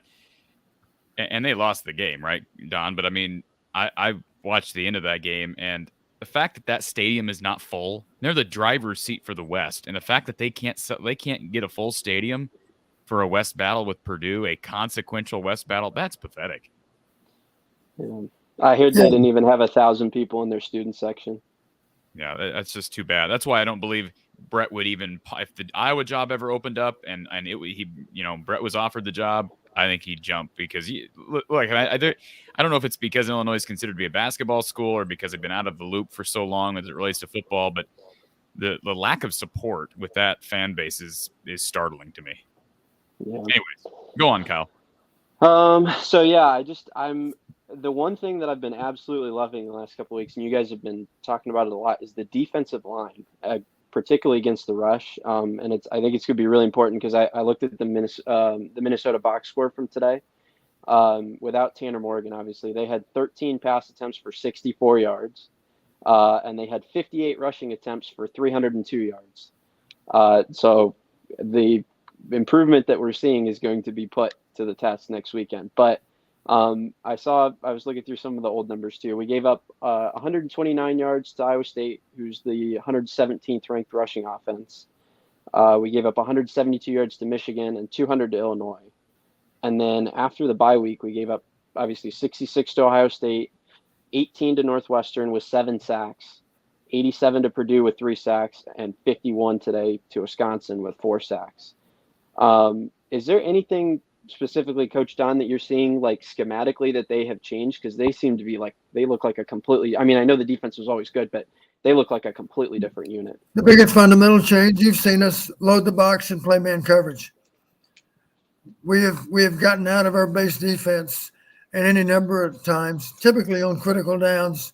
And they lost the game, right, Don? But I mean, I watched the end of that game, and the fact that stadium is not full, they're the driver's seat for the West, and the fact that they can't get a full stadium for a West battle with Purdue, a consequential West battle, that's pathetic. Yeah. I heard they didn't even have 1,000 people in their student section. Yeah, that's just too bad. That's why I don't believe Brett would even, if the Iowa job ever opened up and Brett was offered the job, I think he'd jump because I don't know if it's because Illinois is considered to be a basketball school or because they've been out of the loop for so long as it relates to football, but the lack of support with that fan base is startling to me. Yeah. Anyways, go on, Kyle. So yeah, I'm the one thing that I've been absolutely loving the last couple of weeks, and you guys have been talking about it a lot, is the defensive line, particularly against the rush. And I think it's going to be really important because I looked at the Minnesota box score from today. Without Tanner Morgan, obviously, they had 13 pass attempts for 64 yards, and they had 58 rushing attempts for 302 yards. So the improvement that we're seeing is going to be put to the test next weekend. But I was looking through some of the old numbers too. We gave up 129 yards to Iowa State, who's the 117th ranked rushing offense. We gave up 172 yards to Michigan and 200 to Illinois. And then after the bye week, we gave up obviously 66 to Ohio State, 18 to Northwestern with 7 sacks, 87 to Purdue with 3 sacks, and 51 today to Wisconsin with 4 sacks. Is there anything specifically, Coach Don, that you're seeing like schematically that they have changed? Because they seem to be they look like a completely, I mean, I know the defense was always good, but they look like a completely different unit. The biggest fundamental change, you've seen us load the box and play man coverage. we have gotten out of our base defense and any number of times, typically on critical downs,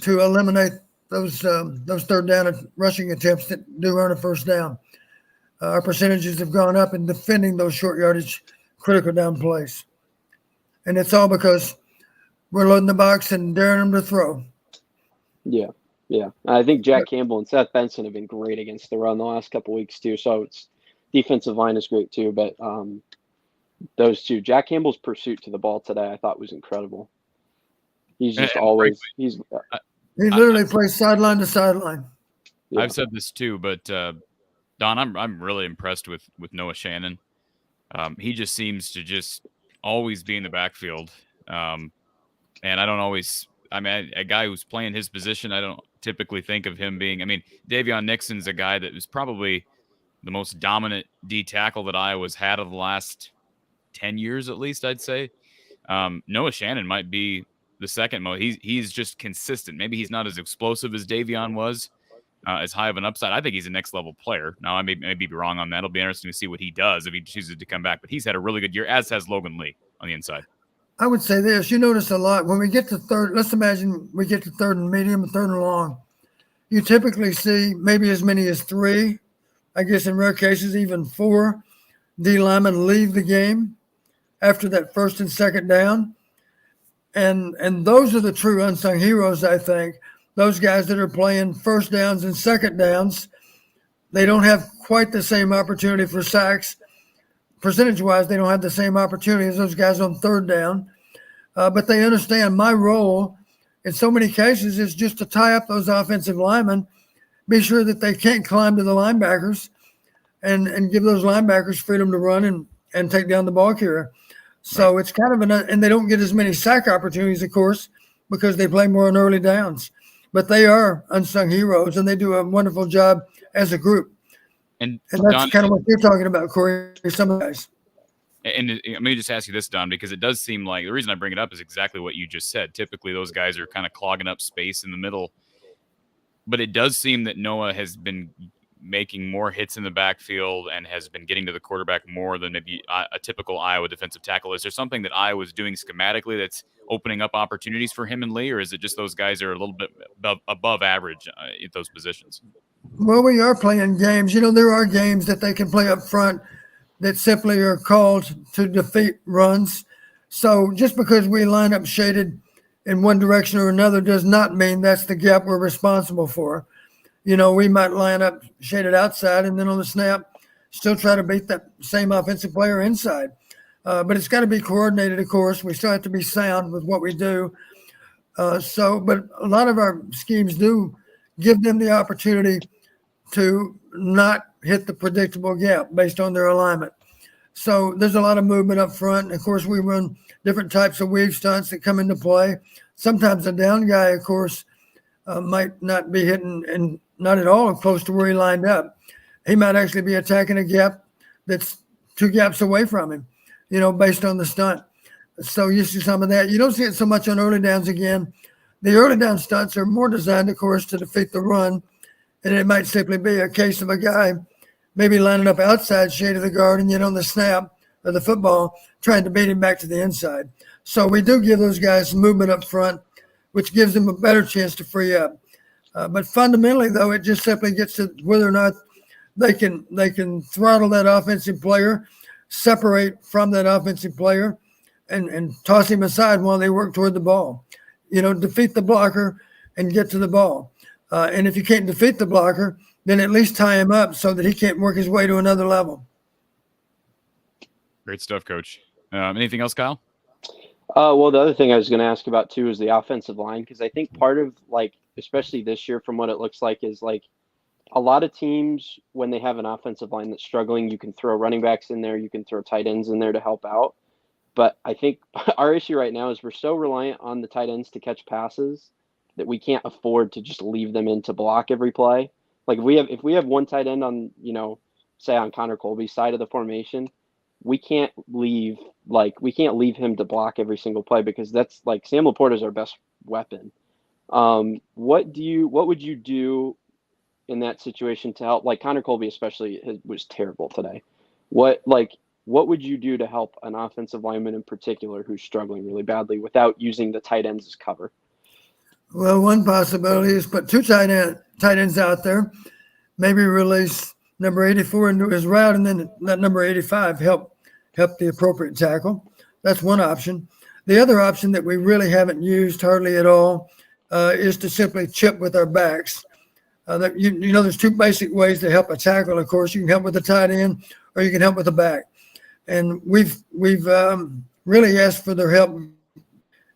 to eliminate those third down rushing attempts that do earn a first down. Our percentages have gone up in defending those short yardage critical down plays. And it's all because we're loading the box and daring them to throw. Yeah. Yeah. I think Jack Campbell and Seth Benson have been great against the run the last couple of weeks too. So it's defensive line is great too. But those two, Jack Campbell's pursuit to the ball today, I thought was incredible. He's just always he literally plays sideline to sideline. Yeah. I've said this too, but Don, I'm really impressed with Noah Shannon. He just seems to just always be in the backfield. And I don't always, I mean, a guy who's playing his position, I don't typically think of him being, I mean, Davion Nixon's a guy that was probably the most dominant D tackle that Iowa's had of the last 10 years, at least, I'd say. Noah Shannon might be the second most. He's just consistent. Maybe he's not as explosive as Davion was, as high of an upside. I think he's a next level player. Now, I may be wrong on that. It'll be interesting to see what he does if he chooses to come back. But he's had a really good year, as has Logan Lee on the inside. I would say this. You notice a lot when we get to third. Let's imagine we get to third and medium and third and long. You typically see maybe as many as 3, I guess in rare cases even 4 D linemen leave the game after that first and second down. And those are the true unsung heroes, I think. Those guys that are playing first downs and second downs, they don't have quite the same opportunity for sacks. Percentage-wise, they don't have the same opportunity as those guys on third down. But they understand my role in so many cases is just to tie up those offensive linemen, be sure that they can't climb to the linebackers, and give those linebackers freedom to run and take down the ball carrier. So it's kind of and they don't get as many sack opportunities, of course, because they play more on early downs. But they are unsung heroes, and they do a wonderful job as a group. And that's Don, kind of what you're talking about, Corey, some of the guys. And let me just ask you this, Don, because it does seem like the reason I bring it up is exactly what you just said. Typically, those guys are kind of clogging up space in the middle. But it does seem that Noah has been making more hits in the backfield and has been getting to the quarterback more than maybe a typical Iowa defensive tackle. Is there something that Iowa's doing schematically that's opening up opportunities for him and Lee, or is it just those guys are a little bit above average at those positions? Well, we are playing games. You know, there are games that they can play up front that simply are called to defeat runs. So just because we line up shaded in one direction or another does not mean that's the gap we're responsible for. You know, we might line up shaded outside and then on the snap still try to beat that same offensive player inside. But it's got to be coordinated, of course. We still have to be sound with what we do. But a lot of our schemes do give them the opportunity to not hit the predictable gap based on their alignment. So there's a lot of movement up front. And of course, we run different types of weave stunts that come into play. Sometimes a down guy, of course, might not be hitting and not at all close to where he lined up. He might actually be attacking a gap that's 2 gaps away from him, you know, based on the stunt. So you see some of that. You don't see it so much on early downs again. The early down stunts are more designed, of course, to defeat the run. And it might simply be a case of a guy maybe lining up outside shade of the guard and yet on the snap of the football trying to beat him back to the inside. So we do give those guys some movement up front, which gives them a better chance to free up. But fundamentally, though, it just simply gets to whether or not they can throttle that offensive player, separate from that offensive player, and toss him aside while they work toward the ball. You know, defeat the blocker and get to the ball. And if you can't defeat the blocker, then at least tie him up so that he can't work his way to another level. Great stuff, Coach. Anything else, Kyle? Well, the other thing I was going to ask about, too, is the offensive line, because I think part of, like, especially this year from what it looks like is, like, a lot of teams, when they have an offensive line that's struggling, you can throw running backs in there, you can throw tight ends in there to help out. But I think our issue right now is we're so reliant on the tight ends to catch passes that we can't afford to just leave them in to block every play. Like if we have one tight end on, you know, say on Connor Colby's side of the formation, we can't leave him to block every single play because that's like Sam Laporta is our best weapon. What would you do in that situation to help? Like Connor Colby especially was terrible today. What what would you do to help an offensive lineman in particular who's struggling really badly without using the tight ends as cover? Well, one possibility is put two tight ends out there, maybe release number 84 into his route, and then let number 85 help the appropriate tackle. That's one option. The other option that we really haven't used hardly at all is to simply chip with our backs. There's two basic ways to help a tackle. Of course, you can help with the tight end, or you can help with the back. And we've really asked for their help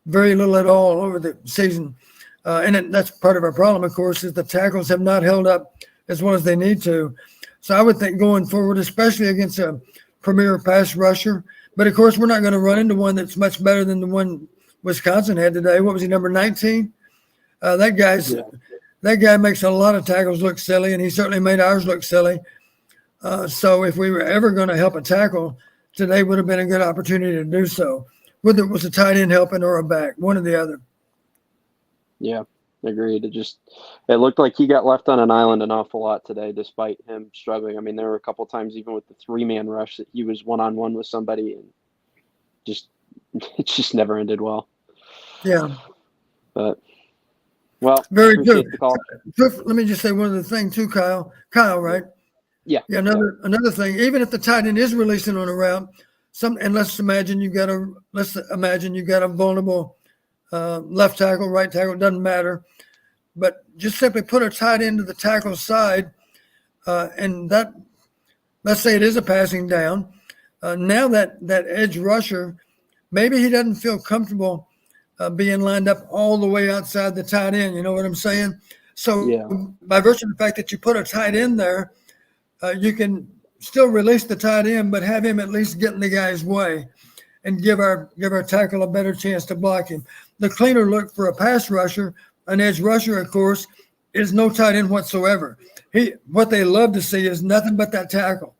very little at all over the season. That's part of our problem, of course, is the tackles have not held up as well as they need to. So I would think going forward, especially against a premier pass rusher, but of course we're not going to run into one that's much better than the one Wisconsin had today. What was he, number 19? That guy makes a lot of tackles look silly, and he certainly made ours look silly. So if we were ever going to help a tackle, today would have been a good opportunity to do so, whether it was a tight end helping or a back, one or the other. Yeah, agreed. It looked like he got left on an island an awful lot today, despite him struggling. I mean, there were a couple times, even with the 3-man rush, that he was one-on-one with somebody, and it just never ended well. Yeah. But, well, very good. Let me just say one other thing too, Kyle. Kyle, right? Yeah. Another thing. Even if the tight end is releasing on a route, let's imagine you got a vulnerable left tackle, right tackle, doesn't matter. But just simply put a tight end to the tackle side, and that, let's say it is a passing down. Now that edge rusher, maybe he doesn't feel comfortable being lined up all the way outside the tight end. You know what I'm saying? So by virtue of the fact that you put a tight end there, you can still release the tight end, but have him at least get in the guy's way and give our tackle a better chance to block him. The cleaner look for a pass rusher, an edge rusher, of course, is no tight end whatsoever. What they love to see is nothing but that tackle.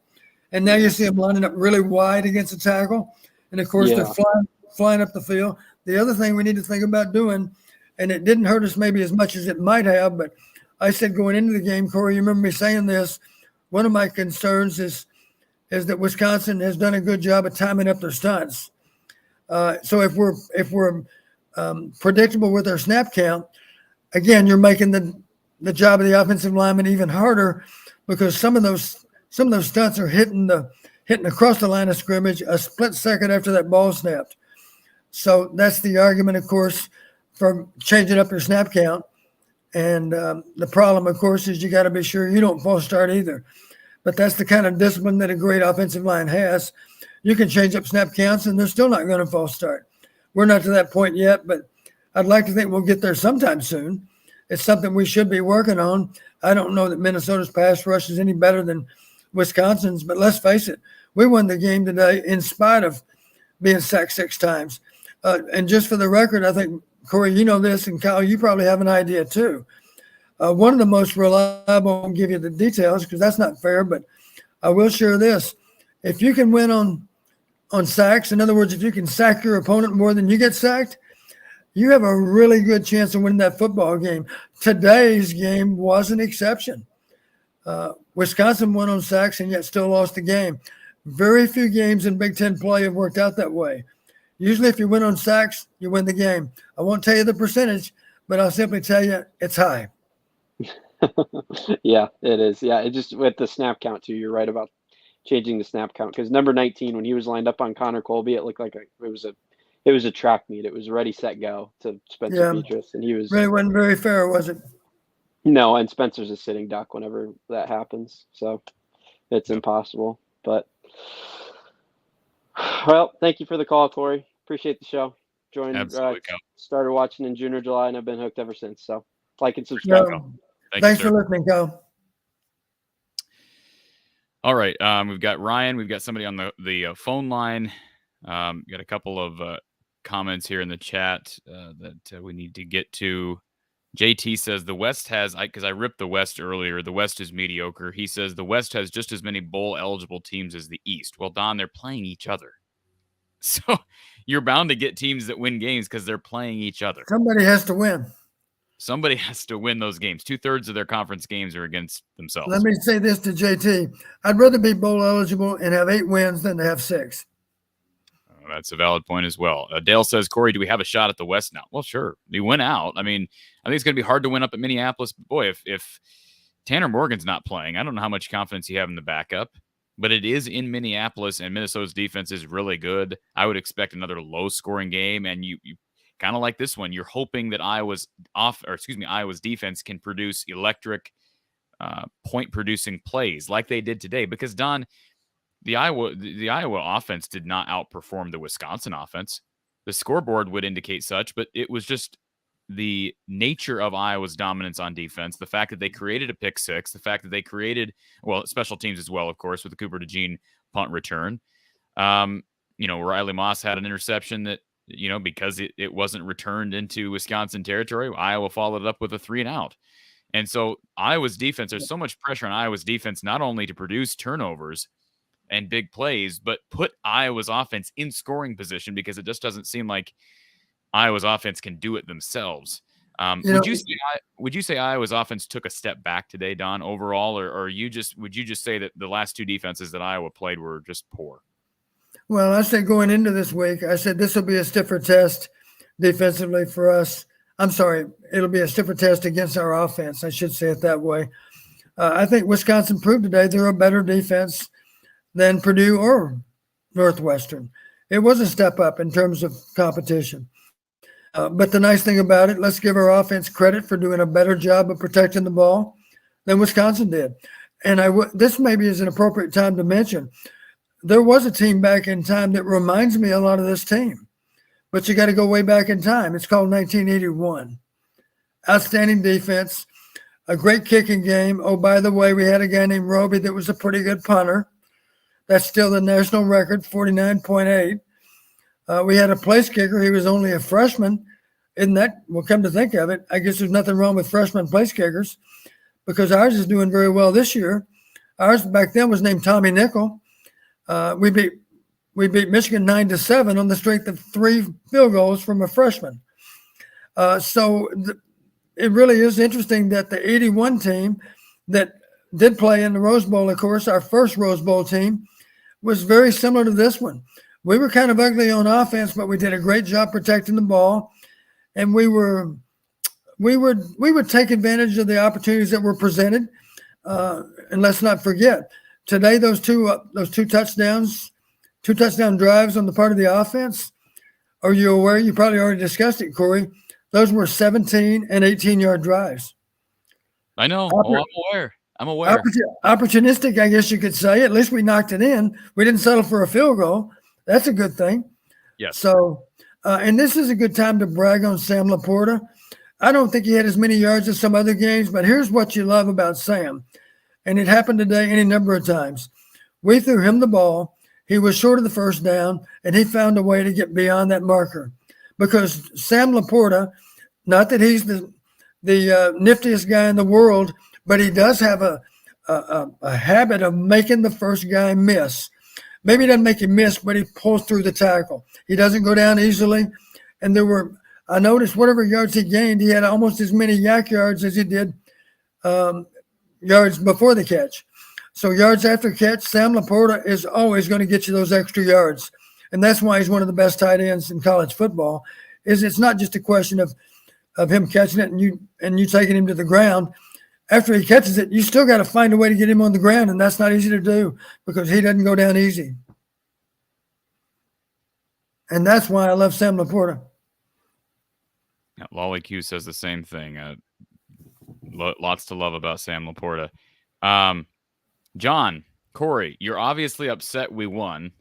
And now you see him lining up really wide against the tackle. And, of course, they're flying up the field. The other thing we need to think about doing, and it didn't hurt us maybe as much as it might have, but I said going into the game, Corey, you remember me saying this, one of my concerns is that Wisconsin has done a good job of timing up their stunts. So if we're predictable with our snap count, again, you're making the job of the offensive lineman even harder, because some of those stunts are hitting across the line of scrimmage a split second after that ball snapped. So that's the argument, of course, for changing up your snap count. And the problem, of course, is you got to be sure you don't false start either. But that's the kind of discipline that a great offensive line has. You can change up snap counts, and they're still not going to false start. We're not to that point yet, but I'd like to think we'll get there sometime soon. It's something we should be working on. I don't know that Minnesota's pass rush is any better than Wisconsin's, but let's face it, we won the game today in spite of being sacked 6 times. And just for the record, I think, Corey, you know this, and Kyle, you probably have an idea too. One of the most reliable, I won't give you the details because that's not fair, but I will share this. If you can win on sacks, in other words, if you can sack your opponent more than you get sacked, you have a really good chance of winning that football game. Today's game was an exception. Wisconsin won on sacks and yet still lost the game. Very few games in Big Ten play have worked out that way. Usually if you win on sacks, you win the game. I won't tell you the percentage, but I'll simply tell you it's high. Yeah, it is. Yeah, it just with the snap count too. You're right about changing the snap count, because number 19, when he was lined up on Connor Colby, it looked like it was a track meet. It was ready, set, go to Spencer Petras, and he was really wasn't very fair, was it? No, and Spencer's a sitting duck whenever that happens, so it's impossible. But well, thank you for the call, Corey. Appreciate the show. Started watching in June or July, and I've been hooked ever since. So like and subscribe. Thanks for listening, Kyle. All right. We've got Ryan. We've got somebody on the phone line. Got a couple of comments here in the chat that we need to get to. JT says the West has, because I ripped the West earlier, the West is mediocre. He says the West has just as many bowl-eligible teams as the East. Well, Don, they're playing each other. So you're bound to get teams that win games because they're playing each other. Somebody has to win. Somebody has to win those games. 2/3 of their conference games are against themselves. Let me say this to JT. I'd rather be bowl eligible and have 8 wins than to have 6. That's a valid point as well. Dale says, Corey, do we have a shot at the West now? Well, sure. We went out. I mean, I think it's going to be hard to win up at Minneapolis. But boy, if Tanner Morgan's not playing, I don't know how much confidence you have in the backup, but it is in Minneapolis, and Minnesota's defense is really good. I would expect another low-scoring game, and you kind of like this one. You're hoping that Iowa's defense can produce electric point-producing plays like they did today. Because, Don, the Iowa offense did not outperform the Wisconsin offense. The scoreboard would indicate such, but it was just the nature of Iowa's dominance on defense, the fact that they created a pick six, the fact that they created, special teams as well, of course, with the Cooper DeJean punt return. Riley Moss had an interception that, because it wasn't returned into Wisconsin territory, Iowa followed it up with a 3-and-out. And so Iowa's defense, there's so much pressure on Iowa's defense, not only to produce turnovers and big plays, but put Iowa's offense in scoring position, because it just doesn't seem like Iowa's offense can do it themselves. Would you say Iowa's offense took a step back today, Don, overall, or would you just say that the last 2 defenses that Iowa played were just poor? Well, I said going into this week, I said this will be a stiffer test defensively for us. I'm sorry, it'll be a stiffer test against our offense. I should say it that way. I think Wisconsin proved today they're a better defense than Purdue or Northwestern. It was a step up in terms of competition. But the nice thing about it, let's give our offense credit for doing a better job of protecting the ball than Wisconsin did. And this maybe is an appropriate time to mention, there was a team back in time that reminds me a lot of this team. But you got to go way back in time. It's called 1981. Outstanding defense, a great kicking game. Oh, by the way, we had a guy named Roby that was a pretty good punter. That's still the national record, 49.8. We had a place kicker. He was only a freshman. Isn't that, well, come to think of it, I guess there's nothing wrong with freshman place kickers, because ours is doing very well this year. Ours back then was named Tommy Nickel. We beat Michigan 9-7 on the strength of 3 field goals from a freshman. It really is interesting that the 81 team that did play in the Rose Bowl, of course, our first Rose Bowl team, was very similar to this one. We were kind of ugly on offense, but we did a great job protecting the ball, and we would take advantage of the opportunities that were presented. And let's not forget today those two touchdown drives on the part of the offense. Are you aware? You probably already discussed it, Corey. Those were 17 and 18-yard drives. I know. I'm aware. Opportunistic, I guess you could say. At least we knocked it in. We didn't settle for a field goal. That's a good thing. Yes. So, and this is a good time to brag on Sam Laporta. I don't think he had as many yards as some other games, but here's what you love about Sam. And it happened today any number of times. We threw him the ball. He was short of the first down, and he found a way to get beyond that marker. Because Sam Laporta, not that he's the niftiest guy in the world, but he does have a habit of making the first guy miss. Maybe he doesn't make him miss, but he pulls through the tackle. He doesn't go down easily. And I noticed whatever yards he gained, he had almost as many yak yards as he did yards before the catch. So yards after catch, Sam Laporta is always going to get you those extra yards. And that's why he's one of the best tight ends in college football. It's not just a question of him catching it and you taking him to the ground. After he catches it, you still got to find a way to get him on the ground, and that's not easy to do because he doesn't go down easy. And that's why I love Sam Laporta. Yeah, Lolly Q says the same thing. Lots to love about Sam Laporta. John, Corey, you're obviously upset we won.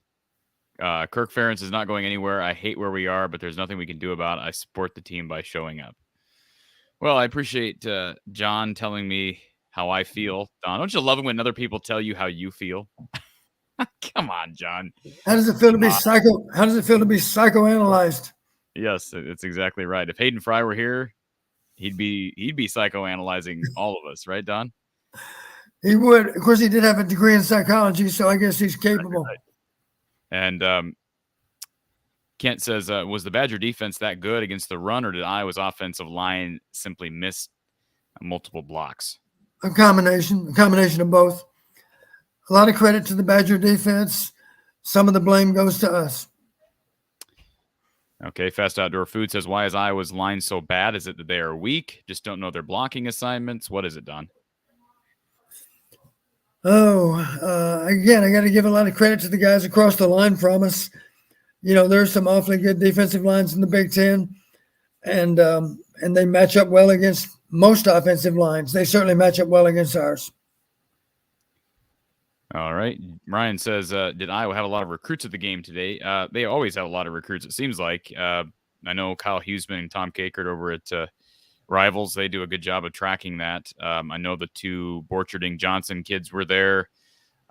Kirk Ferentz is not going anywhere. I hate where we are, but there's nothing we can do about it. I support the team by showing up. Well, I appreciate John telling me how I feel. Don, don't you love it when other people tell you how you feel? Come on, John. How does it feel to be psychoanalyzed? Yes, it's exactly right. If Hayden Fry were here, he'd be psychoanalyzing all of us, right, Don? He would. Of course, he did have a degree in psychology, so I guess he's capable. Right. And Kent says, was the Badger defense that good against the run, or did Iowa's offensive line simply miss multiple blocks? A combination of both. A lot of credit to the Badger defense. Some of the blame goes to us. Okay, Fast Outdoor Food says, why is Iowa's line so bad? Is it that they are weak? Just don't know their blocking assignments? What is it, Don? Again, I got to give a lot of credit to the guys across the line from us. There's some awfully good defensive lines in the Big Ten, and they match up well against most offensive lines. They certainly match up well against ours. All right. Ryan says, did Iowa have a lot of recruits at the game today? They always have a lot of recruits, it seems like. I know Kyle Huseman and Tom Kakert over at Rivals, they do a good job of tracking that. I know the two Borcherding Johnson kids were there.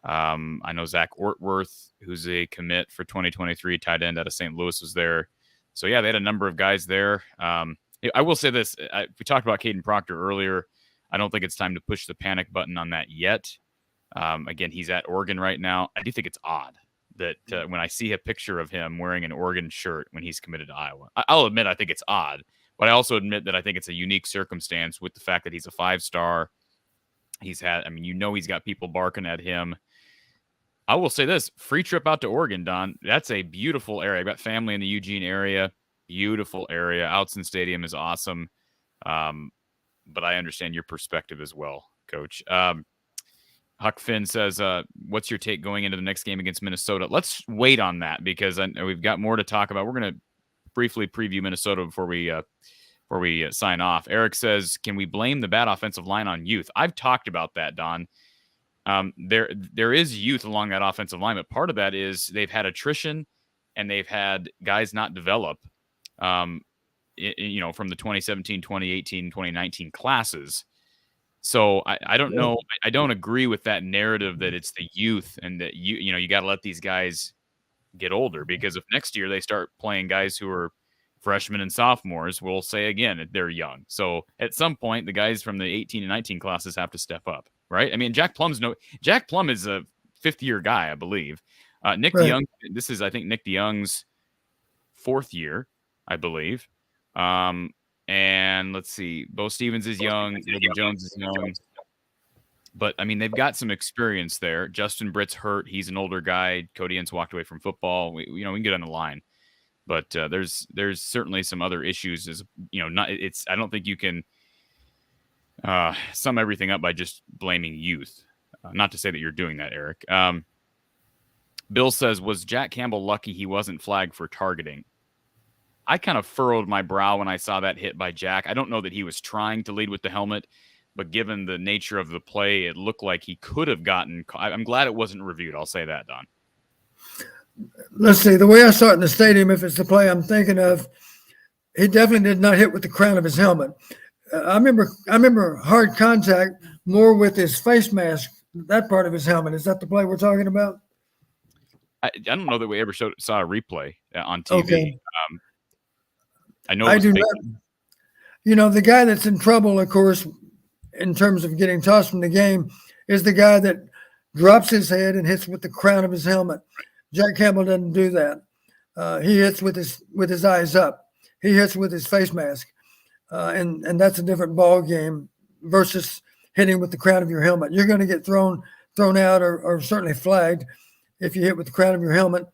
I know Zach Ortworth, who's a commit for 2023, tight end out of St. Louis, was there. So, yeah, they had a number of guys there. I will say this. We talked about Caden Proctor earlier. I don't think it's time to push the panic button on that yet. Again, he's at Oregon right now. I do think it's odd that when I see a picture of him wearing an Oregon shirt when he's committed to Iowa, I'll admit I think it's odd, but I also admit that I think it's a unique circumstance with the fact that he's a 5-star. He's got people barking at him. I will say this, free trip out to Oregon, Don. That's a beautiful area. I've got family in the Eugene area. Beautiful area. Outson Stadium is awesome. But I understand your perspective as well, Coach. Huck Finn says, what's your take going into the next game against Minnesota? Let's wait on that because we've got more to talk about. We're going to briefly preview Minnesota before we sign off. Eric says, can we blame the bad offensive line on youth? I've talked about that, Don. There is youth along that offensive line, but part of that is they've had attrition and they've had guys not develop, from the 2017, 2018, 2019 classes. So I don't know. I don't agree with that narrative that it's the youth and that you got to let these guys get older, because if next year they start playing guys who are freshmen and sophomores, we'll say again they're young. So at some point, the guys from the 18 and 19 classes have to step up, right? I mean, Jack Plum is a 5th-year guy, I believe. Nick DeYoung, this is I think Nick DeYoung's 4th year, I believe. And let's see, Bo Stevens is young, Logan Jones is young. But, I mean, they've got some experience there. Justin Britt's hurt. He's an older guy. Cody Ince walked away from football. We can get on the line. But there's certainly some other issues. I don't think you can sum everything up by just blaming youth. Not to say that you're doing that, Eric. Bill says, was Jack Campbell lucky he wasn't flagged for targeting? I kind of furrowed my brow when I saw that hit by Jack. I don't know that he was trying to lead with the helmet, but given the nature of the play, it looked like he could have gotten. I'm glad it wasn't reviewed. I'll say that, Don. Let's see. The way I saw it in the stadium, if it's the play I'm thinking of, he definitely did not hit with the crown of his helmet. I remember hard contact more with his face mask, that part of his helmet. Is that the play we're talking about? I don't know that we ever saw a replay on TV. Okay. I know. I do not. The guy that's in trouble, of course, in terms of getting tossed from the game, is the guy that drops his head and hits with the crown of his helmet. Jack Campbell doesn't do that. He hits with his eyes up. He hits with his face mask, and that's a different ball game versus hitting with the crown of your helmet. You're going to get thrown out or certainly flagged if you hit with the crown of your helmet.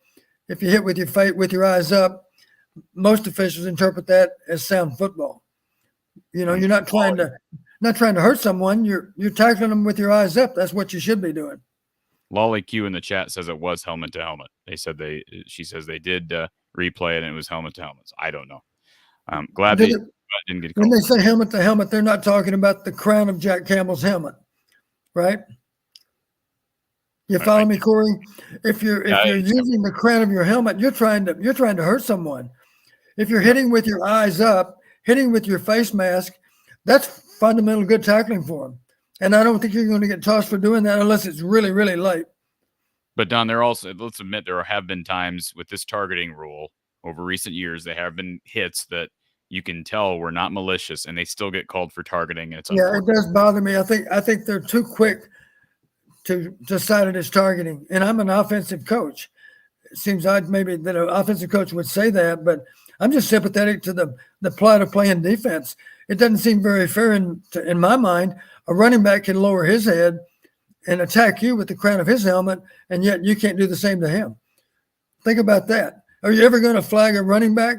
If you hit with your eyes up, most officials interpret that as sound football. You're not trying to hurt someone. You're tackling them with your eyes up. That's what you should be doing. Lolly Q in the chat says it was helmet to helmet. She says they did replay it and it was helmet to helmet. So I don't know. Glad they didn't get called. When they say helmet to helmet, they're not talking about the crown of Jack Campbell's helmet, right? You follow me, Corey? If you're using the crown of your helmet, you're trying to hurt someone. If you're hitting with your eyes up, hitting with your face mask, that's fundamental good tackling for him. And I don't think you're going to get tossed for doing that unless it's really, really late. But Don, let's admit there have been times with this targeting rule over recent years, there have been hits that you can tell were not malicious and they still get called for targeting. And it does bother me. I think they're too quick to cite it as targeting. And I'm an offensive coach. It seems odd maybe that an offensive coach would say that, but I'm just sympathetic to the plight of playing defense. It doesn't seem very fair in my mind. A running back can lower his head and attack you with the crown of his helmet, and yet you can't do the same to him. Think about that. Are you ever going to flag a running back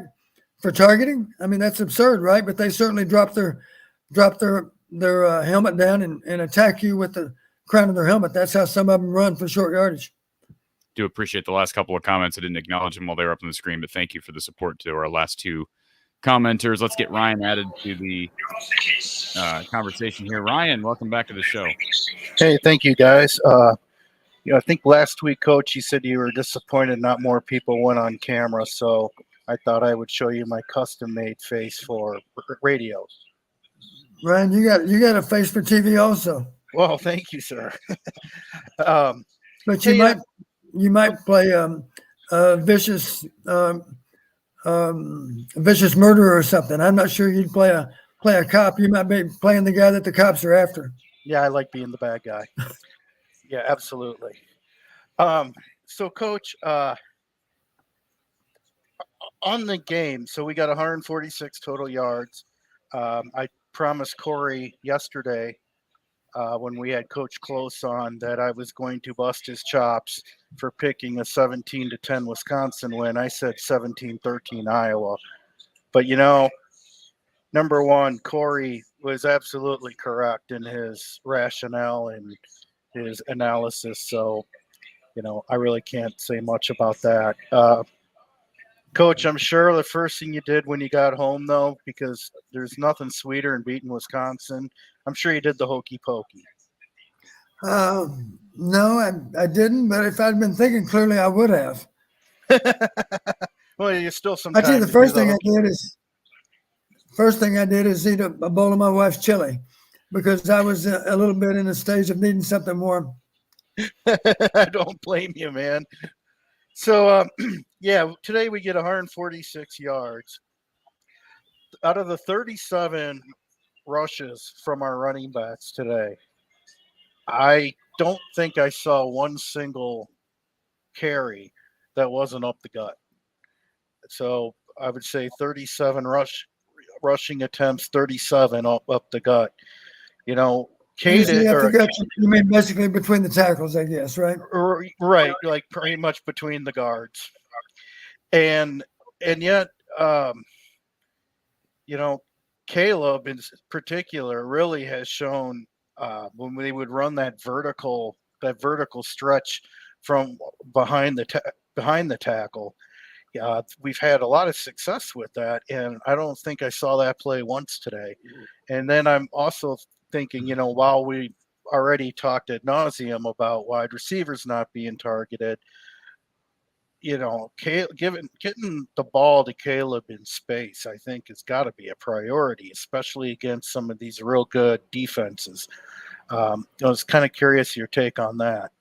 for targeting? I mean, that's absurd, right? But they certainly drop their helmet down and attack you with the crown of their helmet. That's how some of them run for short yardage. Do appreciate the last couple of comments. I didn't acknowledge them while they were up on the screen, but thank you for the support to our last two commenters. Let's get Ryan added to the conversation here. Ryan, welcome back to the show. Hey, thank you, guys. I think last week, Coach, you said you were disappointed not more people went on camera, so I thought I would show you my custom-made face for radio. Ryan, you got a face for TV also. Well, thank you, sir. But you might play vicious murderer or something. I'm not sure you'd play a cop. You might be playing the guy that the cops are after. Yeah, I like being the bad guy. Yeah, absolutely. So, Coach, on the game, so we got 146 total yards. I promised Corey yesterday when we had Coach Close on that I was going to bust his chops for picking a 17-10 Wisconsin win. I said 17-13 Iowa. But, number one, Corey was absolutely correct in his rationale and his analysis. So, I really can't say much about that. Coach, I'm sure the first thing you did when you got home, though, because there's nothing sweeter than beating Wisconsin, I'm sure you did the hokey pokey. No, I didn't. But if I'd been thinking clearly, I would have. Well, you still sometimes. Actually, the first thing I did is eat a bowl of my wife's chili, because I was a little bit in a stage of needing something more. I don't blame you, man. So, today we get 146 yards. Out of the 37 rushes from our running backs today, I don't think I saw one single carry that wasn't up the gut. So I would say 37 rushing attempts, 37 up the gut. You mean basically between the tackles, I guess, right? Right, like pretty much between the guards. And yet, Caleb in particular really has shown when they would run that vertical stretch from behind the tackle. We've had a lot of success with that, and I don't think I saw that play once today. And then I'm also thinking, while we already talked ad nauseum about wide receivers not being targeted, getting the ball to Caleb in space, I think, has got to be a priority, especially against some of these real good defenses. I was kind of curious your take on that.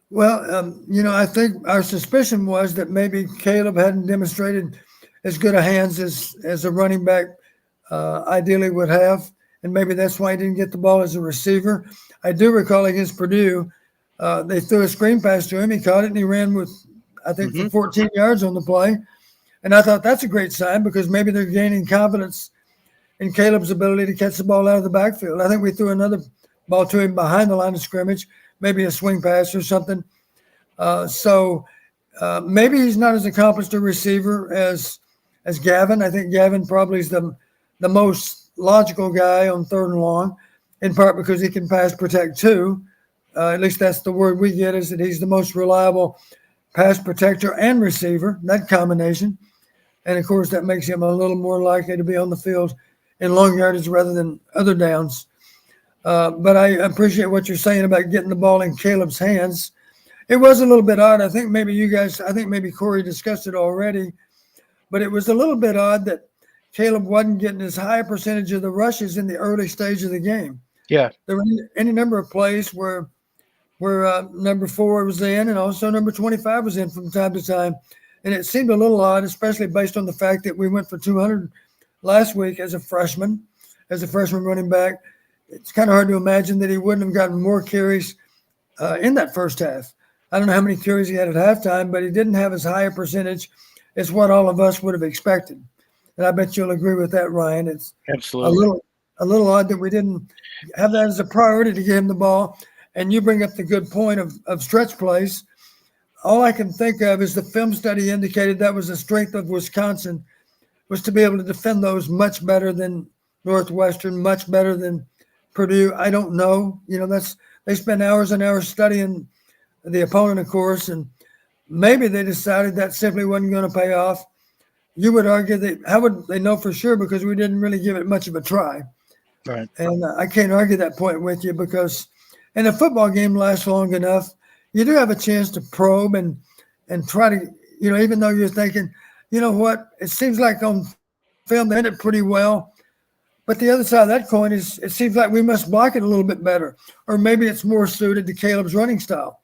Well, I think our suspicion was that maybe Caleb hadn't demonstrated as good a hands as a running back ideally would have, and maybe that's why he didn't get the ball as a receiver. I do recall against Purdue, they threw a screen pass to him. He caught it, and he ran with, I think, for 14 yards on the play. And I thought that's a great sign, because maybe they're gaining confidence in Caleb's ability to catch the ball out of the backfield. I think we threw another ball to him behind the line of scrimmage, maybe a swing pass or something. So maybe he's not as accomplished a receiver as Gavin. I think Gavin probably is the most logical guy on third and long, in part because he can pass protect too. At least that's the word we get, is that he's the most reliable pass protector and receiver, that combination. And, of course, that makes him a little more likely to be on the field in long yardage rather than other downs. But I appreciate what you're saying about getting the ball in Caleb's hands. It was a little bit odd. I think maybe Corey discussed it already, but it was a little bit odd that Caleb wasn't getting as high a percentage of the rushes in the early stage of the game. Yeah. There were any number of plays where number 4 was in, and also number 25 was in from time to time. And it seemed a little odd, especially based on the fact that we went for 200 last week as a freshman running back. It's kind of hard to imagine that he wouldn't have gotten more carries in that first half. I don't know how many carries he had at halftime, but he didn't have as high a percentage as what all of us would have expected. And I bet you'll agree with that, Ryan. It's Absolutely. a little odd that we didn't have that as a priority to get him the ball. And you bring up the good point of stretch plays. All I can think of is the film study indicated that was the strength of Wisconsin, was to be able to defend those much better than Northwestern, much better than Purdue. I don't know. They spend hours and hours studying the opponent, of course, and maybe they decided that simply wasn't going to pay off. You would argue that how would they know for sure, because we didn't really give it much of a try. Right. And I can't argue that point with you, because and a football game lasts long enough, you do have a chance to probe and try to, even though you're thinking, you know what, it seems like on film they did it pretty well. But the other side of that coin is it seems like we must block it a little bit better. Or maybe it's more suited to Caleb's running style.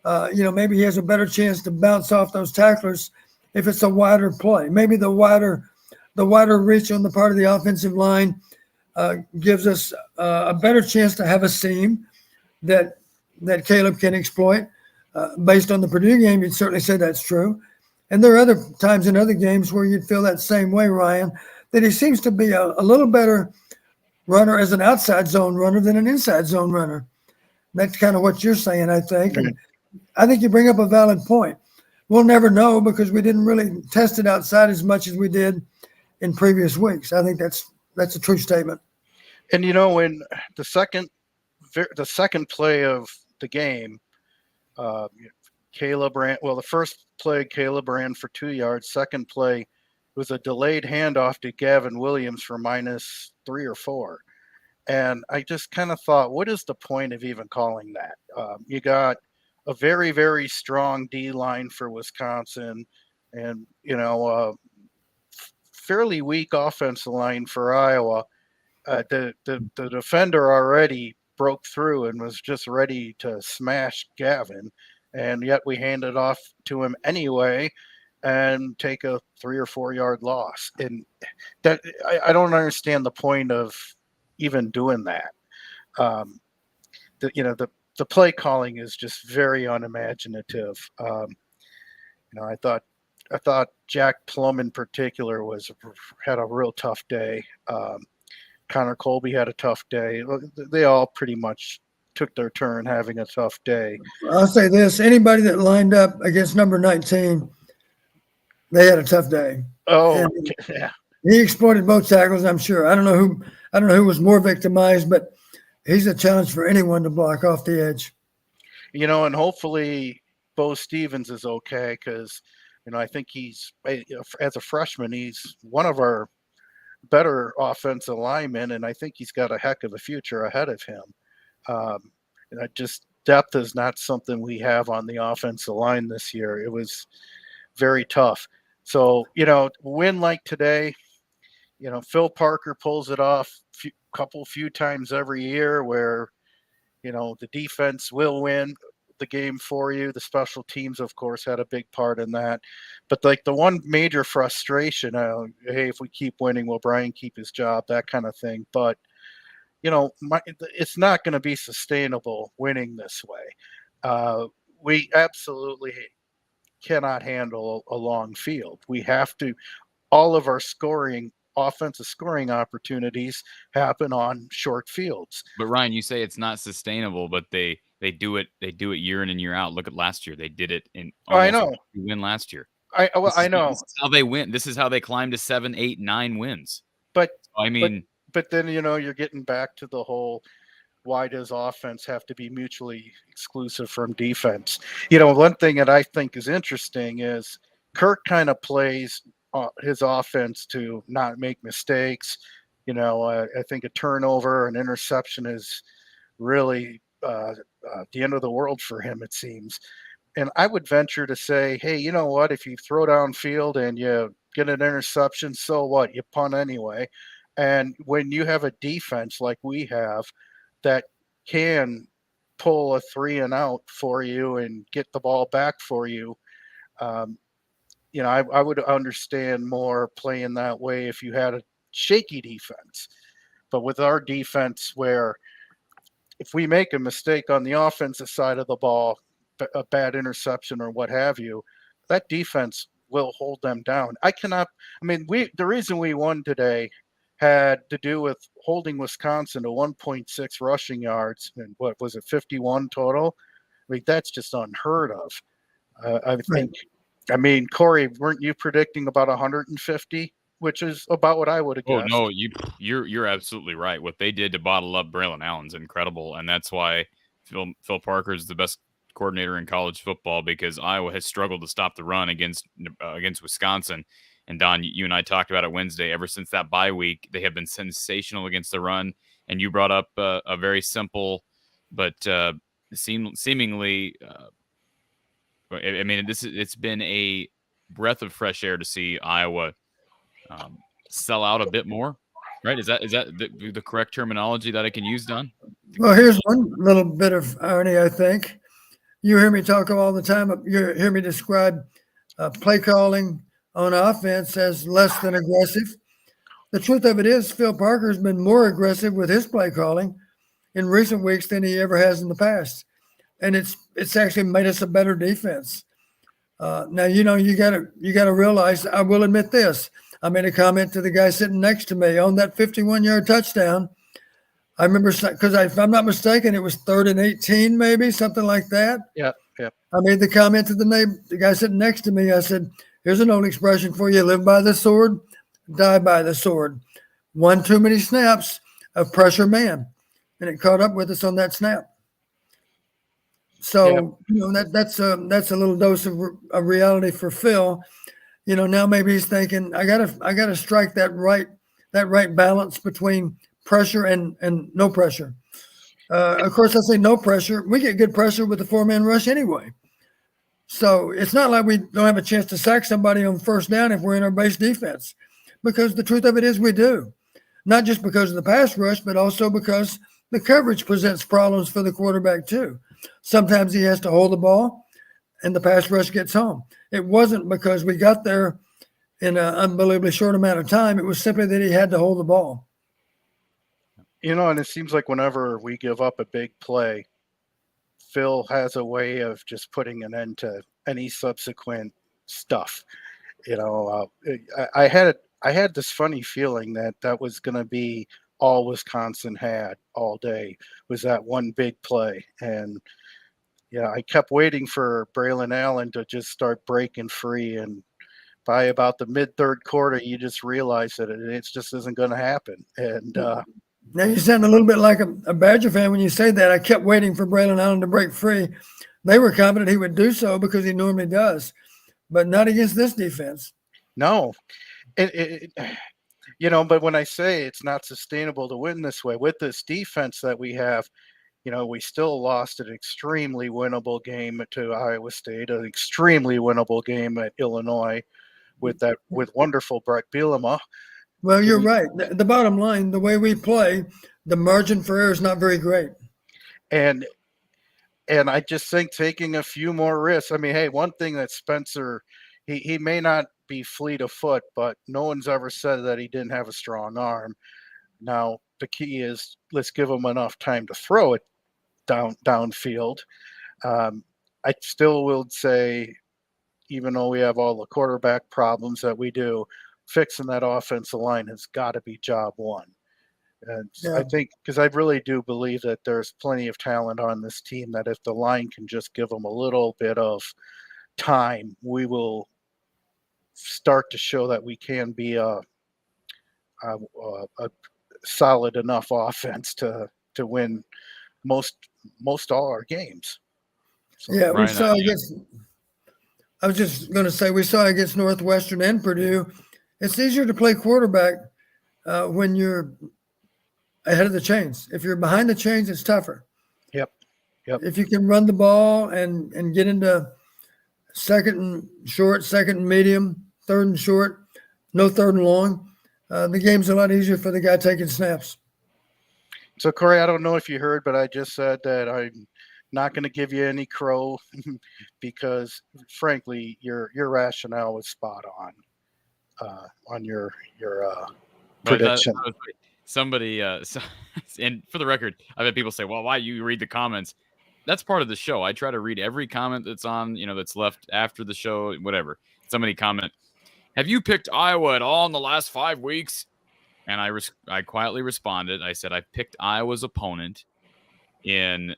Maybe he has a better chance to bounce off those tacklers if it's a wider play. Maybe the wider reach on the part of the offensive line gives us a better chance to have a seam that Caleb can exploit. Based on the Purdue game, you'd certainly say that's true. And there are other times in other games where you'd feel that same way, Ryan, that he seems to be a little better runner as an outside zone runner than an inside zone runner. That's kind of what you're saying, I think. And I think you bring up a valid point. We'll never know because we didn't really test it outside as much as we did in previous weeks. I think that's a true statement. And when the second play of the game, Caleb ran. Well, the first play Caleb ran for 2 yards. Second play was a delayed handoff to Gavin Williams for -3 or 4. And I just kind of thought, what is the point of even calling that? You got a very, very strong D line for Wisconsin, and fairly weak offensive line for Iowa. The defender already broke through and was just ready to smash Gavin, and yet we handed off to him anyway and take a 3 or 4 yard loss. And that I don't understand the point of even doing that. The play calling is just very unimaginative. I thought Jack Plum in particular had a real tough day. Connor Colby had a tough day. They all pretty much took their turn having a tough day. I'll say this: anybody that lined up against number 19, they had a tough day. Oh, yeah. He exploited both tackles, I'm sure. I don't know who was more victimized, but he's a challenge for anyone to block off the edge. And hopefully Bo Stevens is okay, because I think he's, as a freshman, he's one of our better offensive linemen, and I think he's got a heck of a future ahead of him. Depth is not something we have on the offensive line this year. It was very tough. So, win like today, Phil Parker pulls it off few times every year where, the defense will win the game for you. The special teams, of course, had a big part in that. But the one major frustration, hey, if we keep winning, will Brian keep his job, that kind of thing. But, it's not going to be sustainable winning this way. We absolutely cannot handle a long field. We have to, all of our offensive scoring opportunities happen on short fields. But Ryan, you say it's not sustainable, but they do it year in and year out. Look at last year. They did it in I know. win last year. I know. This is how they win. This is how they climbed to 7, 8, 9 wins. But but then you're getting back to the whole, why does offense have to be mutually exclusive from defense? One thing that I think is interesting is Kirk kind of plays his offense to not make mistakes. I think a turnover, an interception is really the end of the world for him, it seems. And I would venture to say, hey, you know what? If you throw downfield and you get an interception, so what? You punt anyway. And when you have a defense like we have that can pull a 3 and out for you and get the ball back for you, I would understand more playing that way if you had a shaky defense. But with our defense, where if we make a mistake on the offensive side of the ball, a bad interception or what have you, that defense will hold them down. I mean, the reason we won today had to do with holding Wisconsin to 1.6 rushing yards and what was it, 51 total? I mean, that's just unheard of. I think, I mean, Corey, weren't you predicting about 150, which is about what I would have Oh guessed? no, you're absolutely right. What they did to bottle up Braylon Allen's incredible, and that's why Phil Parker is the best coordinator in college football, because Iowa has struggled to stop the run against Wisconsin. And Don, you and I talked about it Wednesday. Ever since that bye week, they have been sensational against the run. And you brought up a very simple, but seemingly, I mean, it's been a breath of fresh air to see Iowa sell out a bit more, right? Is that the correct terminology that I can use, Don? Well, here's one little bit of irony, I think. You hear me talk all the time. You hear me describe play calling on offense as less than aggressive. The truth of it is, Phil Parker's been more aggressive with his play calling in recent weeks than he ever has in the past, and it's actually made us a better defense. Now, you gotta realize. I will admit this. I made a comment to the guy sitting next to me on that 51-yard touchdown. I remember, because if I'm not mistaken, it was 3rd and 18, maybe something like that. Yeah. I made the comment to the guy sitting next to me. I said, "Here's an old expression for you: live by the sword, die by the sword." One too many snaps of pressure man, and it caught up with us on that snap. So that's a little dose of reality for Phil. Now maybe he's thinking, I gotta strike that right balance between pressure and no pressure. Of course, I say no pressure. We get good pressure with the 4-man rush anyway. So it's not like we don't have a chance to sack somebody on first down if we're in our base defense, because the truth of it is we do. Not just because of the pass rush, but also because the coverage presents problems for the quarterback too. Sometimes he has to hold the ball and the pass rush gets home. It wasn't because we got there in an unbelievably short amount of time. It was simply that he had to hold the ball. And it seems like whenever we give up a big play, Phil has a way of just putting an end to any subsequent stuff. I had this funny feeling that was going to be all Wisconsin had all day, was that one big play. And I kept waiting for Braylon Allen to just start breaking free. And by about the mid-third quarter, you just realize that it just isn't going to happen. And now you sound a little bit like a Badger fan when you say that. I kept waiting for Braylon Allen to break free. They were confident he would do so because he normally does, but not against this defense. No, but when I say it's not sustainable to win this way with this defense that we have, we still lost an extremely winnable game to Iowa State, an extremely winnable game at Illinois with wonderful Brett Bielema. Well, you're right. The bottom line, the way we play, the margin for error is not very great. And I just think taking a few more risks. I mean, hey, one thing that Spencer, he may not be fleet of foot, but no one's ever said that he didn't have a strong arm. Now, the key is let's give him enough time to throw it downfield. I still will say, even though we have all the quarterback problems that we do, fixing that offensive line has got to be job one. And I think, because I really do believe that there's plenty of talent on this team, that if the line can just give them a little bit of time, we will start to show that we can be a solid enough offense to win most all our games. So, yeah, we saw against. I was just going to say we saw against Northwestern and Purdue. It's easier to play quarterback when you're ahead of the chains. If you're behind the chains, it's tougher. Yep. If you can run the ball and get into second and short, second and medium, third and short, no third and long, the game's a lot easier for the guy taking snaps. So, Corey, I don't know if you heard, but I just said that I'm not going to give you any crow because, frankly, your rationale was spot on your prediction. Somebody, and for the record, I bet people say, well, why you read the comments? that's part of the show. I try to read every comment that's on, that's left after the show, whatever. Somebody comment, have you picked Iowa at all in the last 5 weeks? And I quietly responded. I said, I've picked Iowa's opponent in,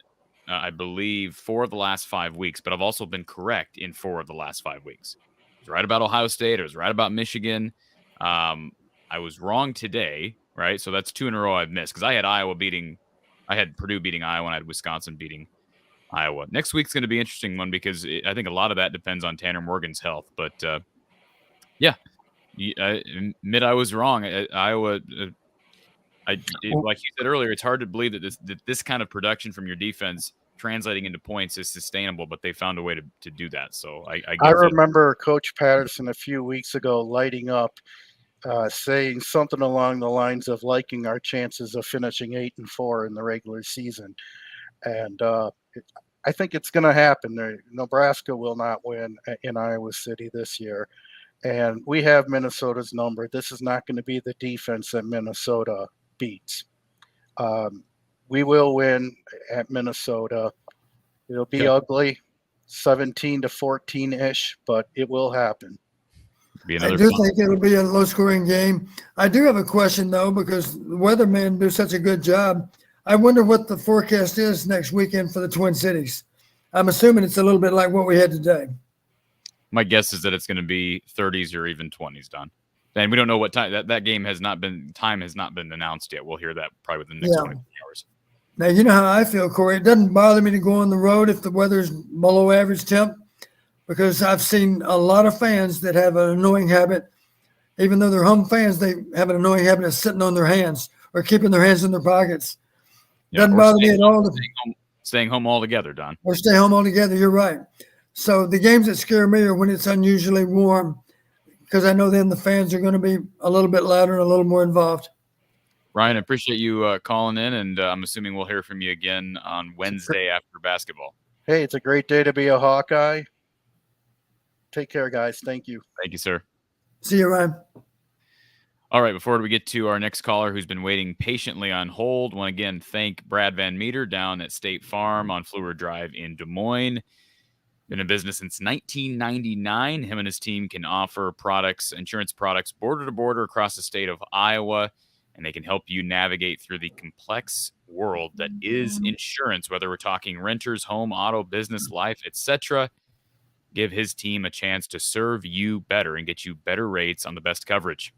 I believe, 4 of the last 5 weeks, but I've also been correct in 4 of the last 5 weeks. I was right about Ohio State. I was right about Michigan. I was wrong today, right? So that's 2 in a row I've missed because I had Purdue beating Iowa and I had Wisconsin beating Iowa. Next week's going to be an interesting one because I think a lot of that depends on Tanner Morgan's health. But yeah, admit I was wrong. Iowa. Like you said earlier, it's hard to believe that this kind of production from your defense translating into points is sustainable, but they found a way to do that. So I remember Coach Patterson a few weeks ago lighting up, saying something along the lines of liking our chances of finishing 8-4 in the regular season. And I think it's going to happen. Nebraska will not win in Iowa City this year. And we have Minnesota's number. This is not going to be the defense that Minnesota beats. We will win at Minnesota. It'll be ugly, 17-14-ish, but it will happen. I do think it'll be a low-scoring game. I do have a question, though, because the weathermen do such a good job. I wonder what the forecast is next weekend for the Twin Cities. I'm assuming it's a little bit like what we had today. My guess is that it's going to be 30s or even 20s, Don. And we don't know what time that game has not been announced yet. We'll hear that probably within the next 24 hours. Now, you know how I feel, Corey. It doesn't bother me to go on the road if the weather's below average temp, because I've seen a lot of fans that have an annoying habit. Even though they're home fans, they have an annoying habit of sitting on their hands or keeping their hands in their pockets. Doesn't bother me at all. Staying home altogether, Don. Or stay home altogether. You're right. So the games that scare me are when it's unusually warm, because I know then the fans are going to be a little bit louder and a little more involved. Ryan, I appreciate you calling in, and I'm assuming we'll hear from you again on Wednesday after basketball. Hey, it's a great day to be a Hawkeye. Take care, guys. Thank you. Thank you, sir. See you, Ryan. All right, before we get to our next caller who's been waiting patiently on hold, I want to again thank Brad Van Meter down at State Farm on Fluor Drive in Des Moines. Been in business since 1999. Him and his team can offer insurance products border to border across the state of Iowa, and they can help you navigate through the complex world that is insurance, whether we're talking renters, home, auto, business, life, etc. Give his team a chance to serve you better and get you better rates on the best coverage.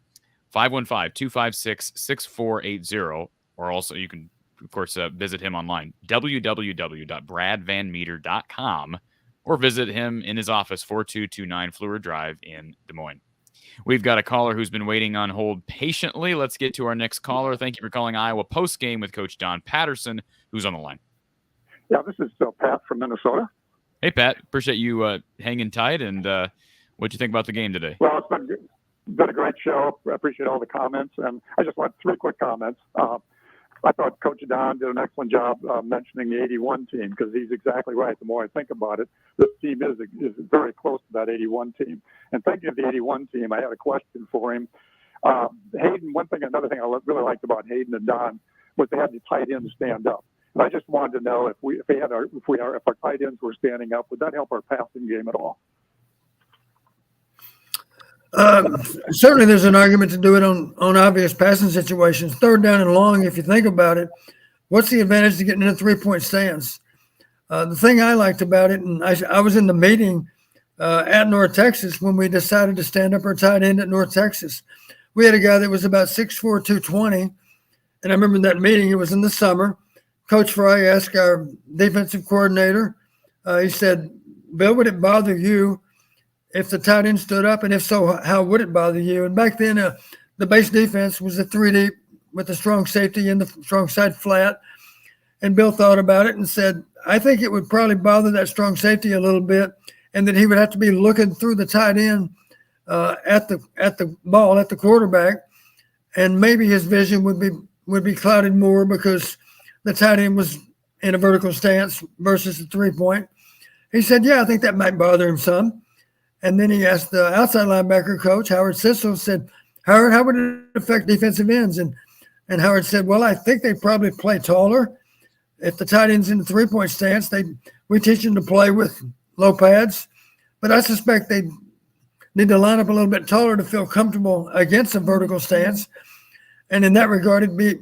515-256-6480, or also you can, of course, visit him online, www.bradvanmeter.com, or visit him in his office, 4229 Fluor Drive in Des Moines. We've got a caller who's been waiting on hold patiently. Let's get to our next caller. Thank you for calling Iowa Postgame with Coach Don Patterson, who's on the line. Yeah, this is Pat from Minnesota. Hey, Pat. Appreciate you hanging tight. And what'd you think about the game today? Well, it's been a great show. I appreciate all the comments. And I just want 3 quick comments. I thought Coach Don did an excellent job mentioning the 81 team, because he's exactly right. The more I think about it, this team is very close to that 81 team. And thinking of the 81 team, I had a question for him. Hayden, another thing I really liked about Hayden and Don was they had the tight ends stand up. And I just wanted to know if our tight ends were standing up, would that help our passing game at all? Certainly there's an argument to do it on obvious passing situations. 3rd down and long, if you think about it, what's the advantage to getting in a 3-point stance? The thing I liked about it, and I was in the meeting at North Texas when we decided to stand up our tight end at North Texas. We had a guy that was about 6'4", 220, and I remember that meeting, it was in the summer. Coach Fry asked our defensive coordinator, he said, Bill, would it bother you if the tight end stood up, and if so, how would it bother you? And back then, the base defense was a 3 deep with a strong safety and the strong side flat. And Bill thought about it and said, I think it would probably bother that strong safety a little bit, and that he would have to be looking through the tight end at the ball, at the quarterback, and maybe his vision would be clouded more because the tight end was in a vertical stance versus the 3-point. He said, yeah, I think that might bother him some. And then he asked the outside linebacker coach, Howard Sissel, said, Howard, how would it affect defensive ends? And Howard said, well, I think they probably play taller. if the tight end's in the 3-point stance, we teach them to play with low pads, but I suspect they need to line up a little bit taller to feel comfortable against a vertical stance. And in that regard, it'd be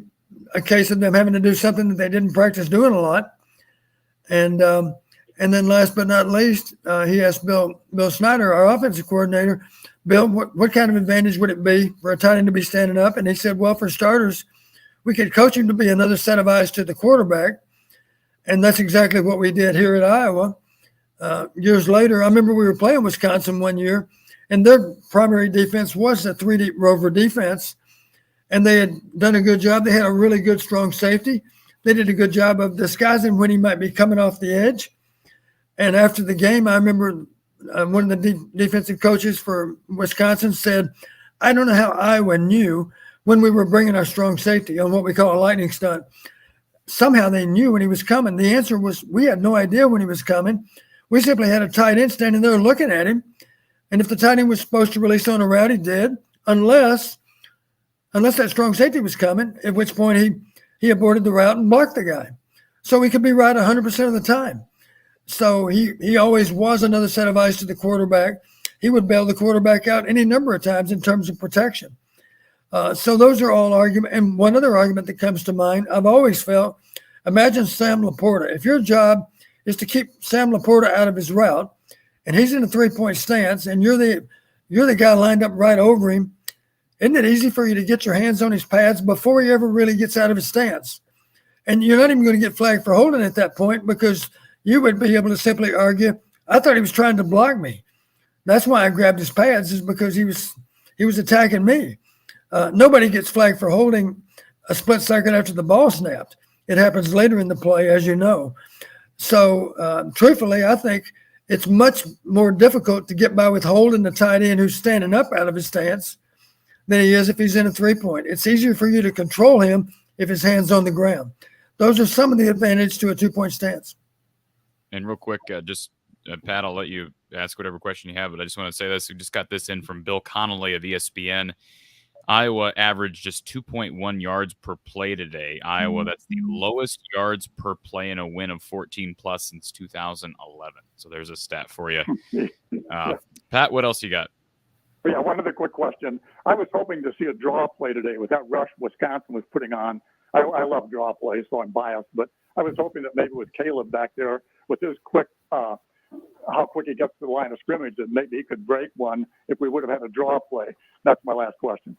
a case of them having to do something that they didn't practice doing a lot. And then last but not least, he asked Bill Snyder, our offensive coordinator, Bill, what kind of advantage would it be for a tight end to be standing up? And he said, well, for starters, we could coach him to be another set of eyes to the quarterback. And that's exactly what we did here at Iowa. Years later, I remember we were playing Wisconsin one year, and their primary defense was a 3-deep rover defense. And they had done a good job. They had a really good, strong safety. They did a good job of disguising when he might be coming off the edge. And after the game, I remember one of the defensive coaches for Wisconsin said, I don't know how Iowa knew when we were bringing our strong safety on what we call a lightning stunt. Somehow they knew when he was coming. The answer was we had no idea when he was coming. We simply had a tight end standing there looking at him. And if the tight end was supposed to release on a route, he did, unless that strong safety was coming, at which point he aborted the route and blocked the guy. So he could be right 100% of the time. So he always was another set of eyes to the quarterback. He would bail the quarterback out any number of times in terms of protection. So those are all arguments. And one other argument that comes to mind, I've always felt, imagine Sam Laporta. If your job is to keep Sam Laporta out of his route, and he's in a 3-point stance, and you're the guy lined up right over him, isn't it easy for you to get your hands on his pads before he ever really gets out of his stance? And you're not even going to get flagged for holding at that point because you would be able to simply argue, I thought he was trying to block me. That's why I grabbed his pads, is because he was attacking me. Nobody gets flagged for holding a split second after the ball snapped. It happens later in the play, as you know. So truthfully, I think it's much more difficult to get by with holding the tight end who's standing up out of his stance than he is if he's in a 3-point. It's easier for you to control him if his hand's on the ground. Those are some of the advantages to a 2-point stance. And real quick, Pat, I'll let you ask whatever question you have, but I just want to say this. We just got this in from Bill Connolly of ESPN. Iowa averaged just 2.1 yards per play today. Iowa, that's the lowest yards per play in a win of 14+ since 2011. So there's a stat for you. Pat, what else you got? Yeah, one other quick question. I was hoping to see a draw play today with that rush Wisconsin was putting on. I love draw plays, so I'm biased, but I was hoping that maybe with Caleb back there, with his quick, how quick he gets to the line of scrimmage, that maybe he could break one if we would have had a draw play. That's my last question.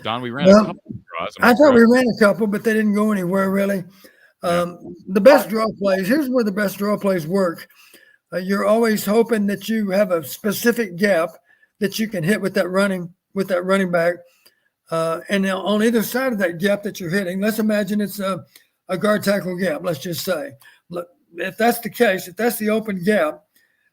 Don, we ran a couple of draws. I thought we ran a couple, but they didn't go anywhere really. The best draw plays, here's where the best draw plays work. You're always hoping that you have a specific gap that you can hit with that running back. And on either side of that gap that you're hitting, let's imagine it's a guard tackle gap, let's just say. If that's the case, if that's the open gap,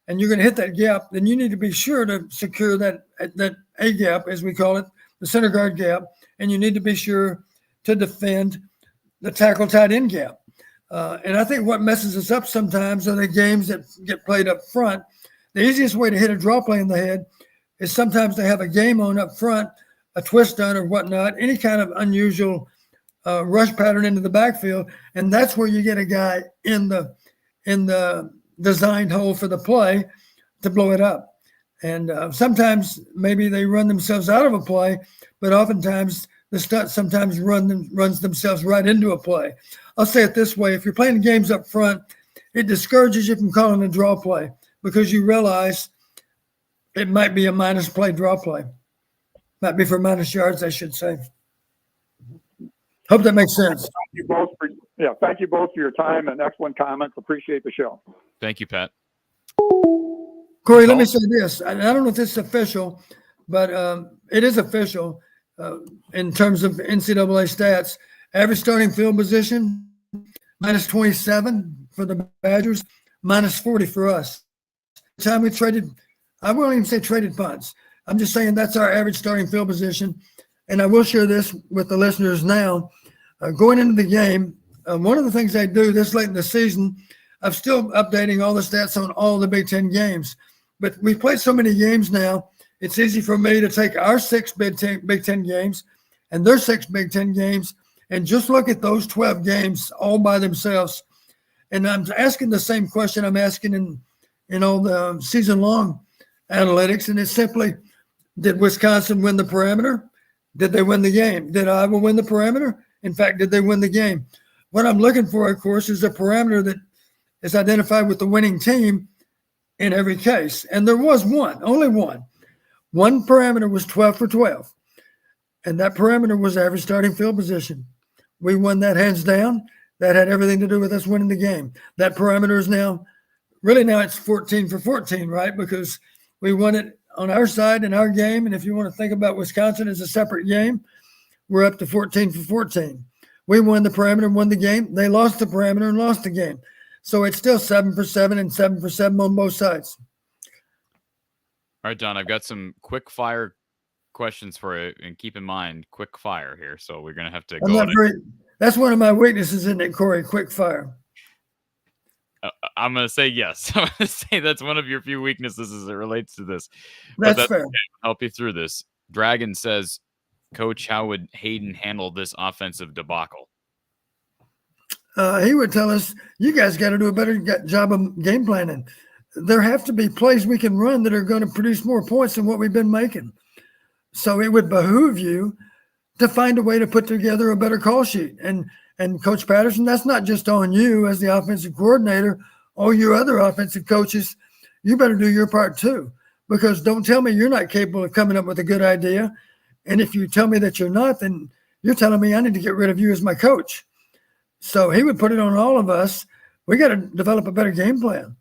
and you're going to hit that gap, then you need to be sure to secure that A gap, as we call it, the center guard gap, and you need to be sure to defend the tackle tight end gap. And I think what messes us up sometimes are the games that get played up front. The easiest way to hit a draw play in the head is sometimes to have a game on up front, a twist done or whatnot, any kind of unusual rush pattern into the backfield, and that's where you get a guy in the designed hole for the play to blow it up. And sometimes maybe they run themselves out of a play, but oftentimes the stunt sometimes runs themselves right into a play. I'll say it this way. If you're playing games up front, it discourages you from calling a draw play because you realize it might be a minus play draw play. Might be for minus yards, I should say. Hope that makes sense. Thank you both for your time and excellent comments. Appreciate the show. Thank you, Pat. Corey, let me say this. I don't know if this is official, but it is official in terms of NCAA stats. Average starting field position, minus 27 for the Badgers, minus 40 for us. The time we traded, I won't even say traded punts. I'm just saying that's our average starting field position. And I will share this with the listeners now. Going into the game, one of the things I do this late in the season, I'm still updating all the stats on all the Big Ten games. But we've played so many games now, it's easy for me to take our 6 Big Ten games and their 6 Big Ten games And just look at those 12 games all by themselves. And I'm asking the same question I'm asking in all the season-long analytics, and it's simply, did Wisconsin win the perimeter? Did they win the game? Did Iowa win the perimeter? In fact, did they win the game? What I'm looking for, of course, is a parameter that is identified with the winning team in every case. And there was one, only one. One parameter was 12 for 12. And that parameter was average starting field position. We won that hands down. That had everything to do with us winning the game. That parameter is now it's 14 for 14, right? Because we won it on our side in our game. And if you want to think about Wisconsin as a separate game, we're up to 14 for 14. We won the parameter and won the game. They lost the parameter and lost the game. So it's still 7 for 7 and 7 for 7 on both sides. All right, Don, I've got some quick fire questions for you, and keep in mind, quick fire here. So we're going to have to go. That's one of my weaknesses, isn't it, Corey? Quick fire. I'm going to say yes. I'm going to say that's one of your few weaknesses as it relates to this. That's fair. Okay. I'll help you through this. Dragon says, Coach, how would Hayden handle this offensive debacle? He would tell us, you guys got to do a better job of game planning. There have to be plays we can run that are going to produce more points than what we've been making. So it would behoove you to find a way to put together a better call sheet. And Coach Patterson, that's not just on you as the offensive coordinator, all you other offensive coaches. You better do your part too, because don't tell me you're not capable of coming up with a good idea. And if you tell me that you're not, then you're telling me I need to get rid of you as my coach. So he would put it on all of us. We got to develop a better game plan.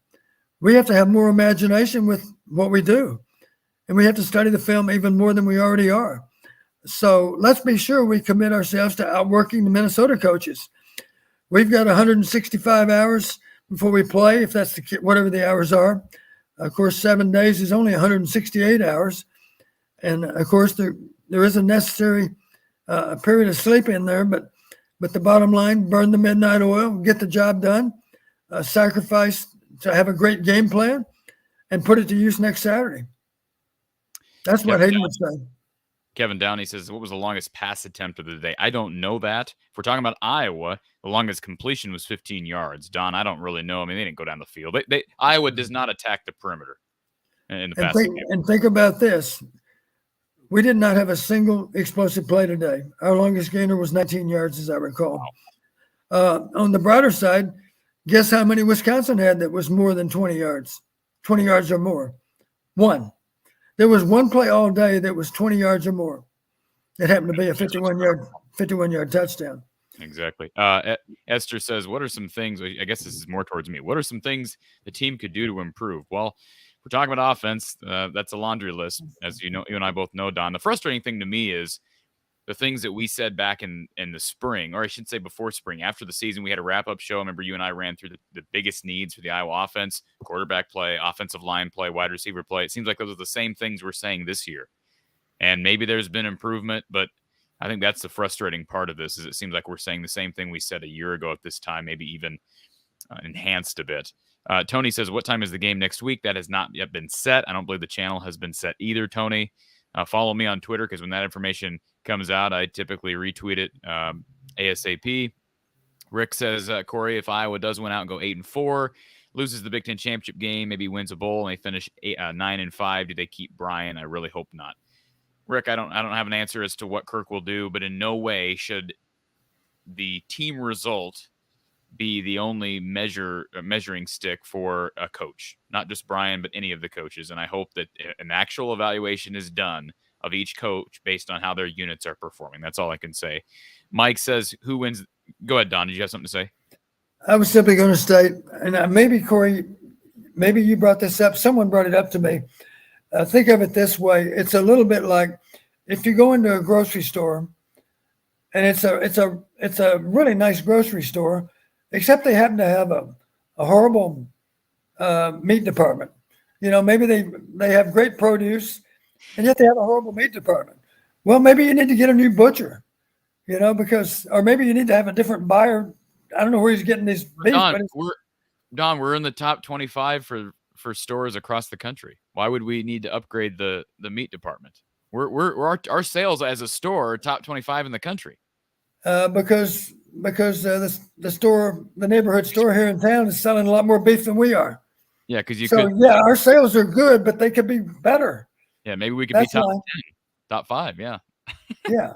We have to have more imagination with what we do. And we have to study the film even more than we already are. So let's be sure we commit ourselves to outworking the Minnesota coaches. We've got 165 hours before we play, if that's whatever the hours are. Of course, 7 days is only 168 hours. And of course, there is a necessary period of sleep in there, but the bottom line, burn the midnight oil, get the job done, sacrifice to have a great game plan, and put it to use next Saturday. That's what Hayden would say. Kevin Downey says, what was the longest pass attempt of the day? I don't know that. If we're talking about Iowa, the longest completion was 15 yards. Don, I don't really know. I mean, they didn't go down the field. Iowa does not attack the perimeter in the passing game. And think about this. We did not have a single explosive play today. Our longest gainer was 19 yards, as I recall. Wow. On the broader side, guess how many Wisconsin had that was more than 20 yards? 20 yards or more. One. There was one play all day that was 20 yards or more. It happened to be a 51-yard touchdown. Exactly. Esther says, what are some things, I guess this is more towards me, what are some things the team could do to improve? Well, we're talking about offense. That's a laundry list, as you know, you and I both know, Don. The frustrating thing to me is the things that we said back in the spring, or I should say before spring, after the season, we had a wrap-up show. I remember you and I ran through the biggest needs for the Iowa offense: quarterback play, offensive line play, wide receiver play. It seems like those are the same things we're saying this year. And maybe there's been improvement, but I think that's the frustrating part of this, is it seems like we're saying the same thing we said a year ago at this time, maybe even enhanced a bit. Tony says, what time is the game next week? That has not yet been set. I don't believe the channel has been set either, Tony. Follow me on Twitter, because when that information comes out, I typically retweet it ASAP. Rick says, Corey, if Iowa does win out and go 8-4, loses the Big Ten championship game, maybe wins a bowl, and they finish 9-5, do they keep Brian? I really hope not. Rick, I don't have an answer as to what Kirk will do, but in no way should the team result be the only measuring stick for a coach, not just Brian, but any of the coaches. And I hope that an actual evaluation is done of each coach based on how their units are performing. That's all I can say. Mike says, who wins? Go ahead, Don. Did you have something to say? I was simply going to state, and maybe, Corey, maybe you brought this up. Someone brought it up to me. Think of it this way. It's a little bit like if you go into a grocery store, and it's a really nice grocery store, except they happen to have a horrible meat department. You know, maybe they have great produce, and yet they have a horrible meat department. Well, maybe you need to get a new butcher, you know, or maybe you need to have a different buyer. I don't know where he's getting these beef. Don, we're in the top 25 for stores across the country. Why would we need to upgrade the meat department? Our sales as a store are top 25 in the country. because the neighborhood store here in town is selling a lot more beef than we are. Yeah, because you So could. yeah, our sales are good, but they could be better. Yeah, maybe we could That's be top why. 10, top 5. Yeah. Yeah.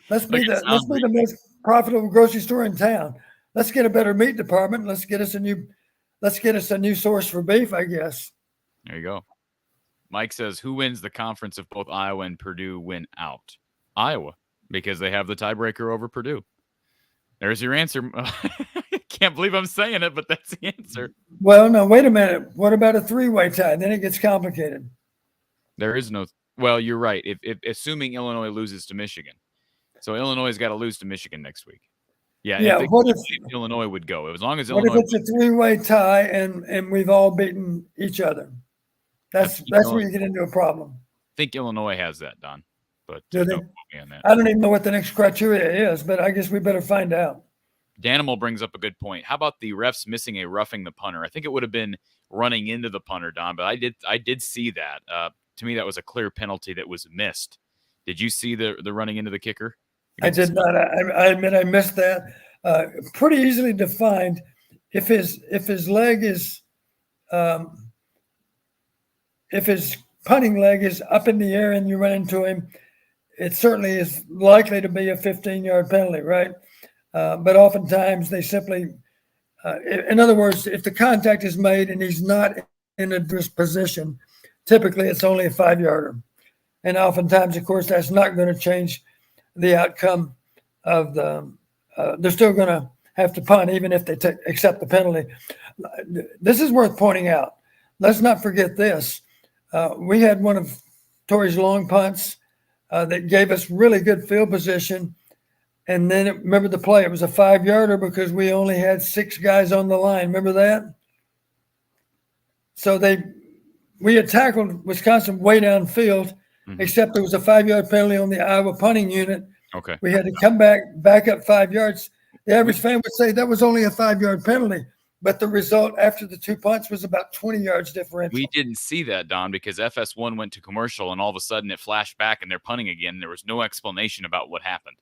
Let's be Look at Tom the most profitable grocery store in town. Let's get a better meat department. Let's get us a new source for beef, I guess. There you go. Mike says, who wins the conference if both Iowa and Purdue win out? Iowa, because they have the tiebreaker over Purdue. There's your answer. Can't believe I'm saying it, but that's the answer. Well, no, wait a minute. What about a 3-way tie? Then it gets complicated. There is no. Well, you're right. If assuming Illinois loses to Michigan, so Illinois has got to lose to Michigan next week. Yeah. Yeah. What if Illinois would go? As long as What Illinois. if it's a 3-way tie and we've all beaten each other? That's where you get into a problem. I think Illinois has that, Don. But Do they? don't quote me on that. I don't even know what the next criteria is, but I guess we better find out. Danimal brings up a good point. How about the refs missing a roughing the punter? I think it would have been running into the punter, Don, but I did see that. To me, that was a clear penalty that was missed. Did you see the running into the kicker? I did not. I admit I missed that. Pretty easily defined. If his leg is, if his punting leg is up in the air and you run into him, it certainly is likely to be a 15-yard penalty, right? But oftentimes they simply, in other words, if the contact is made and he's not in a position, typically it's only a 5-yarder. And oftentimes, of course, that's not going to change the outcome of the, they're still going to have to punt even if they accept the penalty. This is worth pointing out. Let's not forget this. We had one of Torrey's long punts that gave us really good field position. And then remember the play, it was a 5-yarder because we only had 6 guys on the line. Remember that? So we had tackled Wisconsin way downfield, except there was a 5-yard penalty on the Iowa punting unit. Okay. We had to come back up 5 yards. The average fan would say that was only a 5-yard penalty, but the result after the 2 punts was about 20 yards differential. We didn't see that, Don, because FS1 went to commercial and all of a sudden it flashed back and they're punting again. There was no explanation about what happened.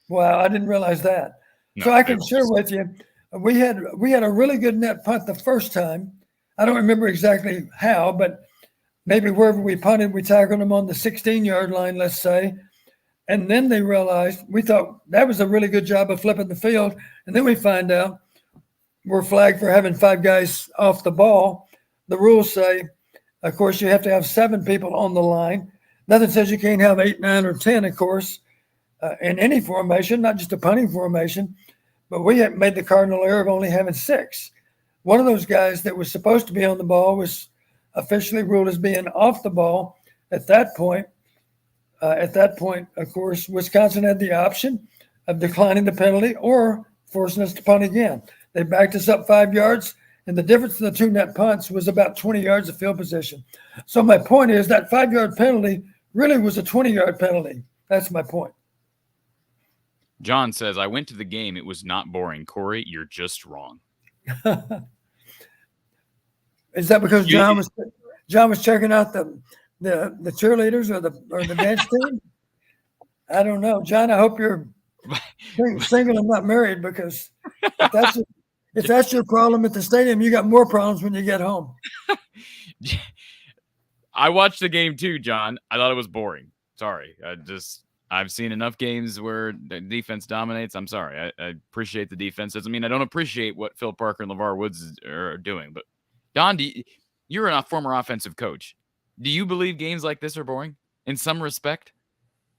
Wow, I didn't realize that. No, so I can share with you, we had a really good net punt the first time. I don't remember exactly how, but maybe wherever we punted, we tackled them on the 16-yard line, let's say. And then they realized, we thought that was a really good job of flipping the field. And then we find out we're flagged for having 5 guys off the ball. The rules say, of course, you have to have 7 people on the line. Nothing says you can't have 8, 9, or 10, of course, in any formation, not just a punting formation. But we had made the cardinal error of only having 6. One of those guys that was supposed to be on the ball was officially ruled as being off the ball. At that point, of course, Wisconsin had the option of declining the penalty or forcing us to punt again. They backed us up 5 yards, and the difference in the 2 net punts was about 20 yards of field position. So my point is that 5-yard penalty really was a 20-yard penalty. That's my point. John says, I went to the game. It was not boring. Corey, you're just wrong. Is that because John was checking out the cheerleaders or the dance team? I don't know, John. I hope you're single and not married, because if that's your problem at the stadium, you got more problems when you get home. I watched the game too, John. I thought it was boring. Sorry, I've seen enough games where the defense dominates. I'm sorry. I appreciate the defense. Doesn't mean I don't appreciate what Phil Parker and LeVar Woods are doing. But Don, you're a former offensive coach. Do you believe games like this are boring in some respect?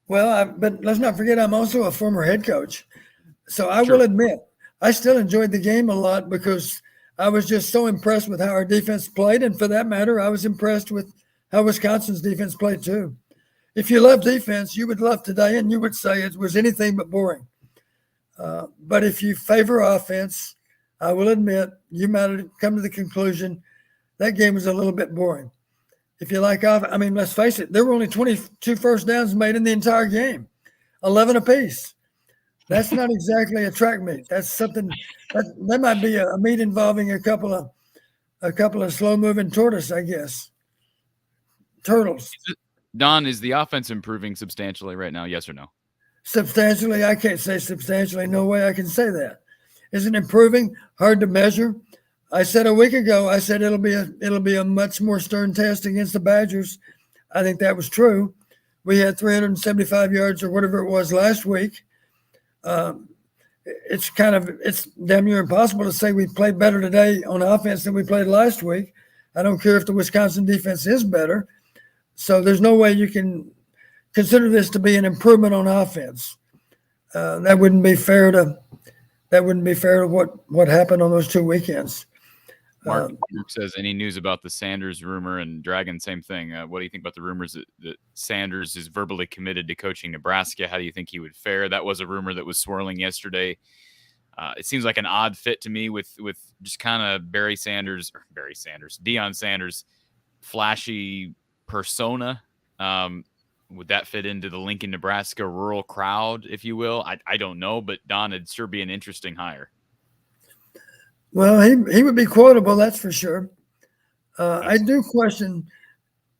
Well, but let's not forget I'm also a former head coach. So I will admit, I still enjoyed the game a lot because I was just so impressed with how our defense played. And for that matter, I was impressed with how Wisconsin's defense played too. If you love defense, you would love today, and you would say it was anything but boring. But if you favor offense, I will admit you might have come to the conclusion that game was a little bit boring. If you like offense, I mean, let's face it, there were only 22 first downs made in the entire game, 11 apiece. That's not exactly a track meet. That's something that might be a meet involving a couple of slow-moving tortoises, I guess. Turtles. Don, is the offense improving substantially right now? Yes or no? Substantially, I can't say substantially. No way I can say that. Is it improving? Hard to measure. I said a week ago, I said it'll be a much more stern test against the Badgers. I think that was true. We had 375 yards or whatever it was last week. It's damn near impossible to say we played better today on offense than we played last week. I don't care if the Wisconsin defense is better. So there's no way you can consider this to be an improvement on offense. That wouldn't be fair to what happened on those 2 weekends. Mark says, any news about the Sanders rumor? And Dragon, same thing. What do you think about the rumors that Sanders is verbally committed to coaching Nebraska? How do you think he would fare? That was a rumor that was swirling yesterday. It seems like an odd fit to me with just kind of Deion Sanders, flashy persona. Would that fit into the Lincoln, Nebraska rural crowd, if you will? I don't know, but Don, it'd sure be an interesting hire. Well, he would be quotable, that's for sure. I do question.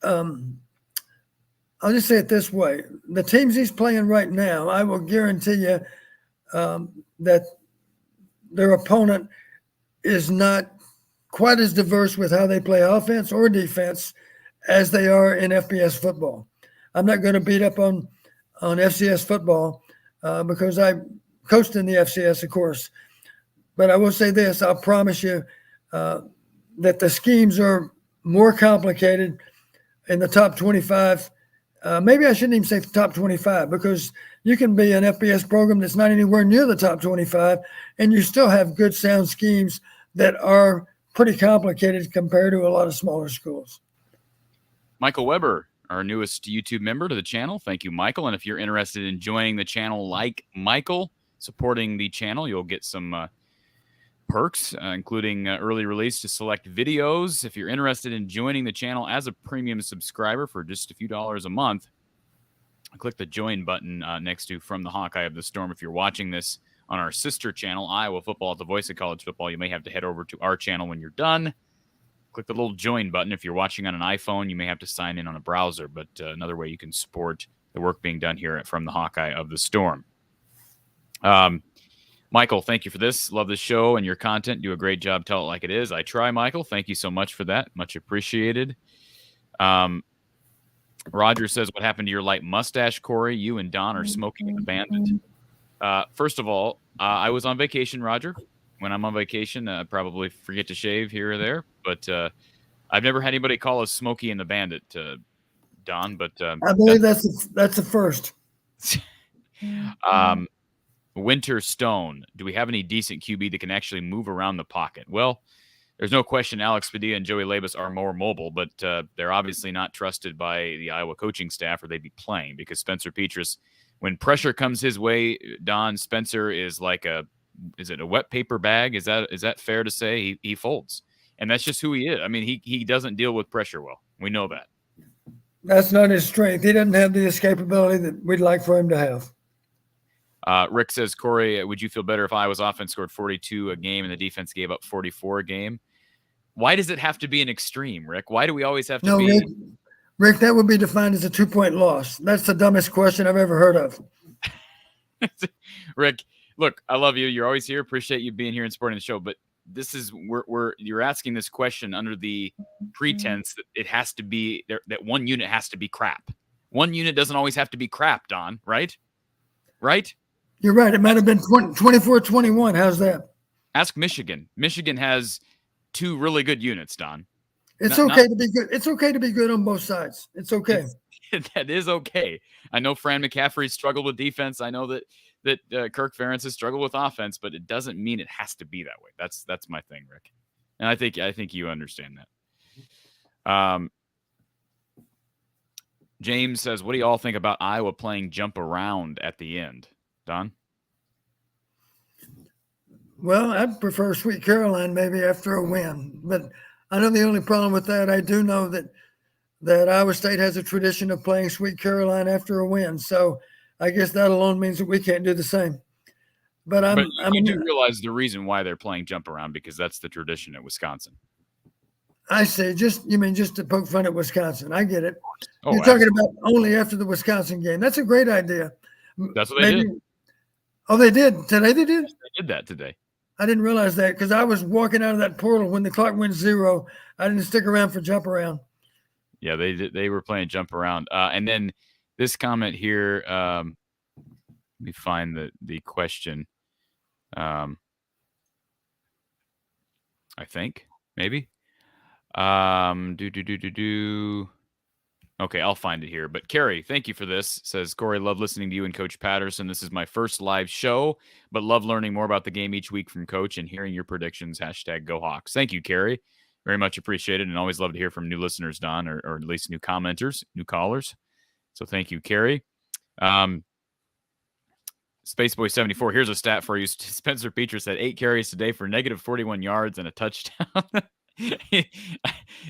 I'll just say it this way: the teams he's playing right now, I will guarantee you that their opponent is not quite as diverse with how they play offense or defense as they are in FBS football. I'm not going to beat up on FCS football because I coached in the FCS, of course. But I will say this, I'll promise you that the schemes are more complicated in the top 25. Maybe I shouldn't even say the top 25 because you can be an FBS program that's not anywhere near the top 25 and you still have good sound schemes that are pretty complicated compared to a lot of smaller schools. Michael Weber, our newest YouTube member to the channel. Thank you, Michael. And if you're interested in joining the channel like Michael, supporting the channel, you'll get some perks, including early release to select videos. If you're interested in joining the channel as a premium subscriber for just a few dollars a month, click the join button next to From the Hawkeye of the Storm. If you're watching this on our sister channel, Iowa Football, the voice of college football, you may have to head over to our channel when you're done. Click the little join button. If you're watching on an iPhone, you may have to sign in on a browser, but another way you can support the work being done here From the Hawkeye of the Storm. Michael, thank you for this. Love the show and your content. Do a great job. Tell it like it is. I try, Michael. Thank you so much for that. Much appreciated. Roger says, what happened to your light mustache, Corey? You and Don are smoking and abandoned. First of all, I was on vacation, Roger. When I'm on vacation, I probably forget to shave here or there. But I've never had anybody call us Smokey and the Bandit, Don. But I believe that's the first. Winter Stone, do we have any decent QB that can actually move around the pocket? Well, there's no question Alex Padilla and Joey Labus are more mobile, but they're obviously not trusted by the Iowa coaching staff or they'd be playing because Spencer Petras, when pressure comes his way, Don, Spencer is like is it a wet paper bag? Is that fair to say? He folds. And that's just who he is. I mean, he doesn't deal with pressure well. We know that. That's not his strength. He doesn't have the escapability that we'd like for him to have. Rick says, Corey, would you feel better if Iowa's offense scored 42 a game and the defense gave up 44 a game? Why does it have to be an extreme, Rick? Why do we always have to be? Rick, that would be defined as a 2-point loss. That's the dumbest question I've ever heard of. Rick, look, I love you. You're always here. Appreciate you being here and supporting the show. But this is you're asking this question under the pretense that it has to be that one unit has to be crap. One unit doesn't always have to be crap, Don, right? Right? You're right. It might have been 24-21. How's that? Ask Michigan. Michigan has 2 really good units, Don. It's okay to be good. It's okay to be good on both sides. It's okay. That is okay. I know Fran McCaffrey struggled with defense. I know that Kirk Ferentz has struggled with offense, but it doesn't mean it has to be that way. That's my thing, Rick. And I think you understand that. James says, what do you all think about Iowa playing jump around at the end? Don? Well, I'd prefer Sweet Caroline maybe after a win. But I know the only problem with that, I do know that Iowa State has a tradition of playing Sweet Caroline after a win. So I guess that alone means that we can't do the same. But you do realize the reason why they're playing jump around because that's the tradition at Wisconsin. I see. You mean just to poke fun at Wisconsin. I get it. Oh, You're talking about only after the Wisconsin game. That's a great idea. That's what they did. Oh, they did today. They did. They did that today. I didn't realize that because I was walking out of that portal when the clock went 0. I didn't stick around for jump around. Yeah, they did. They were playing jump around. And then this comment here. Let me find the question. I think maybe. Okay, I'll find it here. But Carrie, thank you for this. Says Corey, love listening to you and Coach Patterson. This is my first live show, but love learning more about the game each week from Coach and hearing your predictions. #GoHawks. Thank you, Carrie. Very much appreciated, and always love to hear from new listeners, Don, or at least new commenters, new callers. So thank you, Carrie. Spaceboy74, here's a stat for you. Spencer Petras had 8 carries today for negative 41 yards and a touchdown.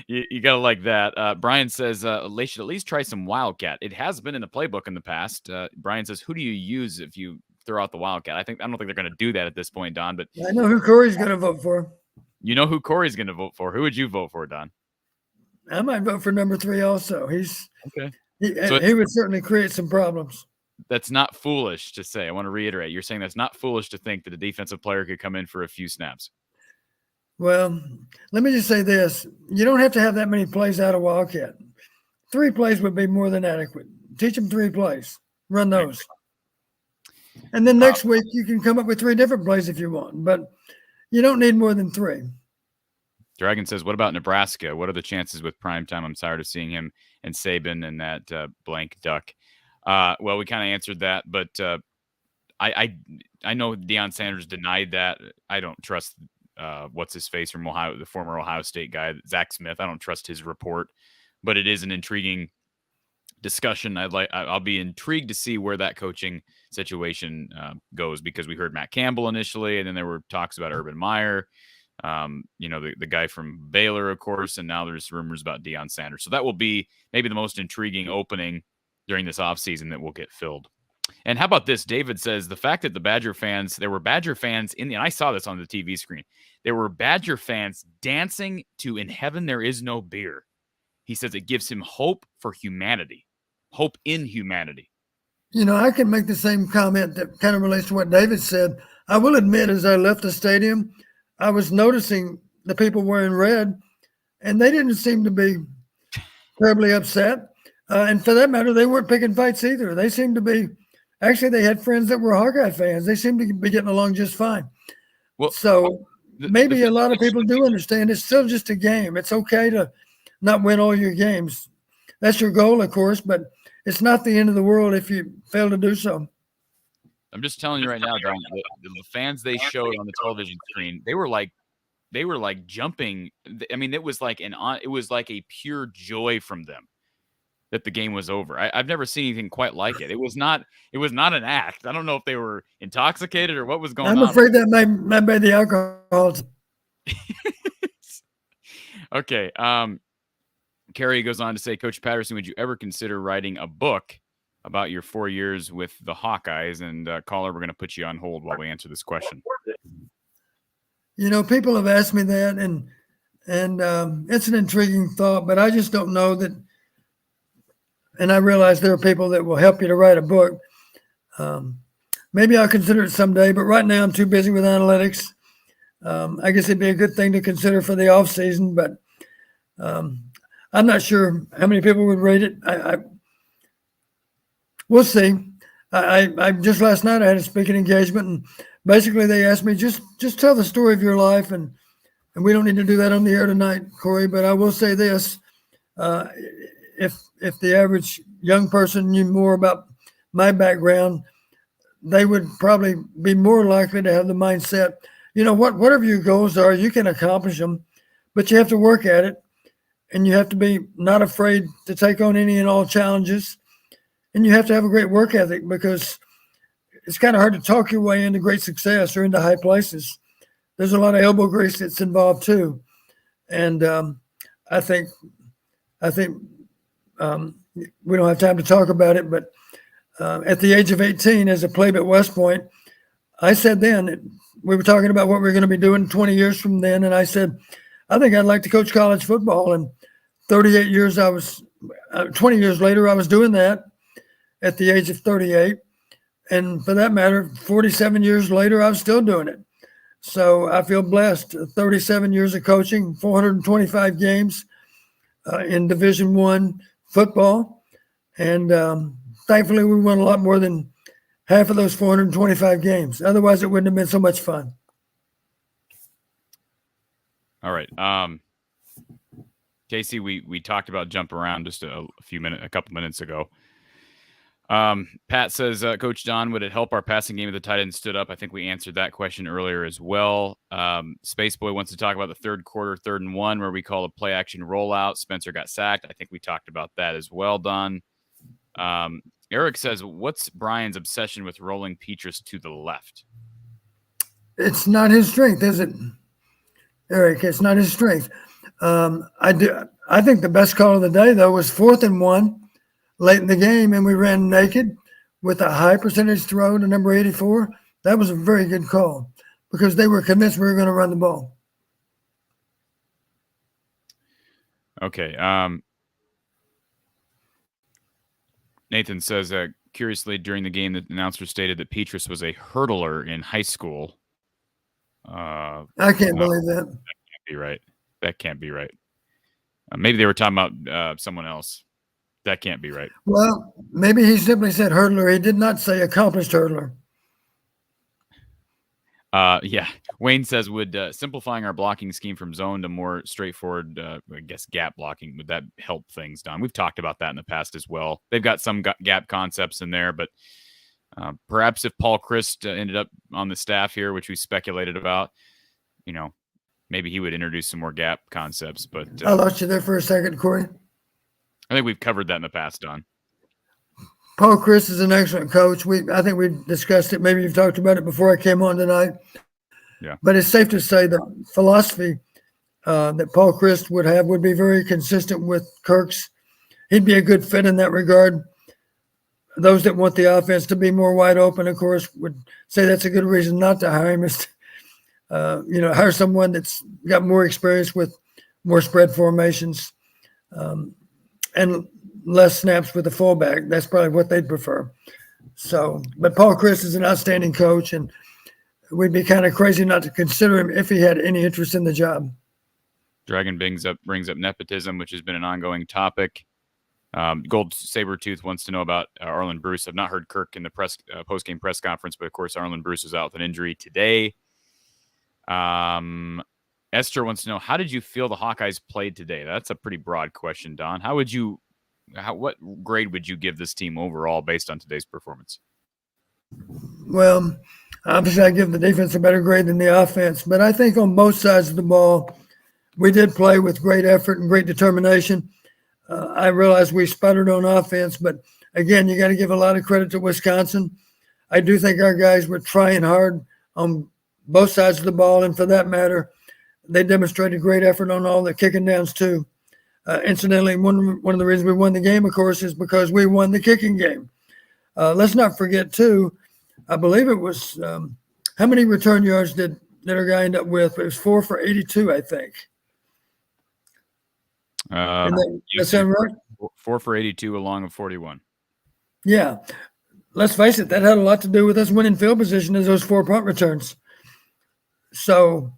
you gotta like that. Brian says they should at least try some Wildcat. It has been in the playbook in the past. Brian says, who do you use if you throw out the Wildcat? I don't think they're going to do that at this point, Don. But I know who Corey's going to vote for. You know who Corey's going to vote for. Who would you vote for, Don? I might vote for number 3 also. He's okay. He would certainly create some problems. That's not foolish to say. I want to reiterate. You're saying that's not foolish to think that a defensive player could come in for a few snaps. Well, let me just say this. You don't have to have that many plays out of Wildcat. 3 plays would be more than adequate. Teach them 3 plays. Run those. And then next week you can come up with 3 different plays if you want. But you don't need more than 3. Dragon says, what about Nebraska? What are the chances with primetime? I'm tired of seeing him and Saban and that blank duck. Well, we kind of answered that, but I know Deion Sanders denied that. I don't trust what's his face from Ohio, the former Ohio State guy, Zach Smith. I don't trust his report, but it is an intriguing discussion. I'll be intrigued to see where that coaching situation goes, because we heard Matt Campbell initially, and then there were talks about Urban Meyer, the guy from Baylor, of course, and now there's rumors about Deion Sanders. So that will be maybe the most intriguing opening during this offseason that will get filled. And how about this? David says the fact that there were Badger fans and I saw this on the TV screen. There were Badger fans dancing to "In Heaven There Is No Beer." He says it gives him hope for humanity, hope in humanity. I can make the same comment that kind of relates to what David said. I will admit, as I left the stadium, I was noticing the people wearing red, and they didn't seem to be terribly upset. And for that matter, they weren't picking fights either. They seemed to be, actually, they had friends that were Hawkeye fans. They seemed to be getting along just fine. Well, so maybe a lot of people do understand it's still just a game. It's okay to not win all your games. That's your goal, of course, but it's not the end of the world if you fail to do so. I'm just telling you right now, Don, the fans they showed on the television screen, they were like jumping. I mean, it was like a pure joy from them that the game was over. I've never seen anything quite like it. It was not an act. I don't know if they were intoxicated or what was going on. I'm afraid that might be the alcohol. Okay. Carrie goes on to say, Coach Patterson, would you ever consider writing a book about your 4 years with the Hawkeyes? And caller, we're going to put you on hold while we answer this question. People have asked me that, and it's an intriguing thought, but I just don't know that. And I realize there are people that will help you to write a book. Maybe I'll consider it someday, but right now I'm too busy with analytics. I guess it'd be a good thing to consider for the off season, but I'm not sure how many people would read it. We'll see. I just last night I had a speaking engagement, and basically they asked me just tell the story of your life, and we don't need to do that on the air tonight, Corey. But I will say this: if the average young person knew more about my background, they would probably be more likely to have the mindset. Whatever your goals are, you can accomplish them, but you have to work at it, and you have to be not afraid to take on any and all challenges. And you have to have a great work ethic, because it's kind of hard to talk your way into great success or into high places. There's a lot of elbow grease that's involved too. And I think we don't have time to talk about it, but at the age of 18 as a plebe at West Point, I said then, we were talking about what we were going to be doing 20 years from then. And I said, I think I'd like to coach college football. And 20 years later, I was doing that at the age of 38. And for that matter, 47 years later, I'm still doing it. So I feel blessed. 37 years of coaching, 425 games in Division I football. And thankfully, we won a lot more than half of those 425 games. Otherwise, it wouldn't have been so much fun. All right. Casey, we talked about jump around just a couple minutes ago. Pat says, Coach Don, would it help our passing game if the tight end stood up? I think we answered that question earlier as well. Spaceboy wants to talk about the third quarter, 3rd and 1, where we call a play action rollout. Spencer got sacked. I think we talked about that as well, Don. Eric says, what's Brian's obsession with rolling Petrus to the left? It's not his strength, is it, Eric? It's not his strength. I think the best call of the day, though, was 4th and 1 late in the game, and we ran naked with a high percentage throw to number 84. That was a very good call because they were convinced we were going to run the ball. Okay. Nathan says, curiously, during the game, the announcer stated that Petrus was a hurdler in high school. I can't believe that. That can't be right. That can't be right. Maybe they were talking about someone else. That can't be right. Well, maybe he simply said hurdler. He did not say accomplished hurdler. Yeah. Wayne says, would simplifying our blocking scheme from zone to more straightforward, I guess, gap blocking, would that help things, Don? We've talked about that in the past as well. They've got some gap concepts in there, but perhaps if Paul Christ ended up on the staff here, which we speculated about, maybe he would introduce some more gap concepts. But I lost you there for a second, Corey. I think we've covered that in the past, Don. Paul Christ is an excellent coach. I think we discussed it. Maybe you've talked about it before I came on tonight. Yeah. But it's safe to say the philosophy that Paul Christ would have would be very consistent with Kirk's. He'd be a good fit in that regard. Those that want the offense to be more wide open, of course, would say that's a good reason not to hire him. Is hire someone that's got more experience with more spread formations. And less snaps with the fullback. That's probably what they'd prefer. So, but Paul Christ is an outstanding coach, and we'd be kind of crazy not to consider him if he had any interest in the job. Dragon brings up nepotism, which has been an ongoing topic. Gold Sabretooth wants to know about Arlen Bruce. I've not heard Kirk in the post-game press conference, but of course, Arlen Bruce is out with an injury today. Esther wants to know, how did you feel the Hawkeyes played today? That's a pretty broad question, Don. What grade would you give this team overall based on today's performance? Well, obviously I give the defense a better grade than the offense, but I think on both sides of the ball, we did play with great effort and great determination. I realize we sputtered on offense, but again, you got to give a lot of credit to Wisconsin. I do think our guys were trying hard on both sides of the ball, and for that matter, they demonstrated great effort on all the kicking downs too. Incidentally, one of the reasons we won the game, of course, is because we won the kicking game. Let's not forget too, I believe it was, how many return yards did our guy end up with? It was 4 for 82, I think. That sound right? 4 for 82 along with 41. Yeah. Let's face it, that had a lot to do with us winning field position as those 4 punt returns. So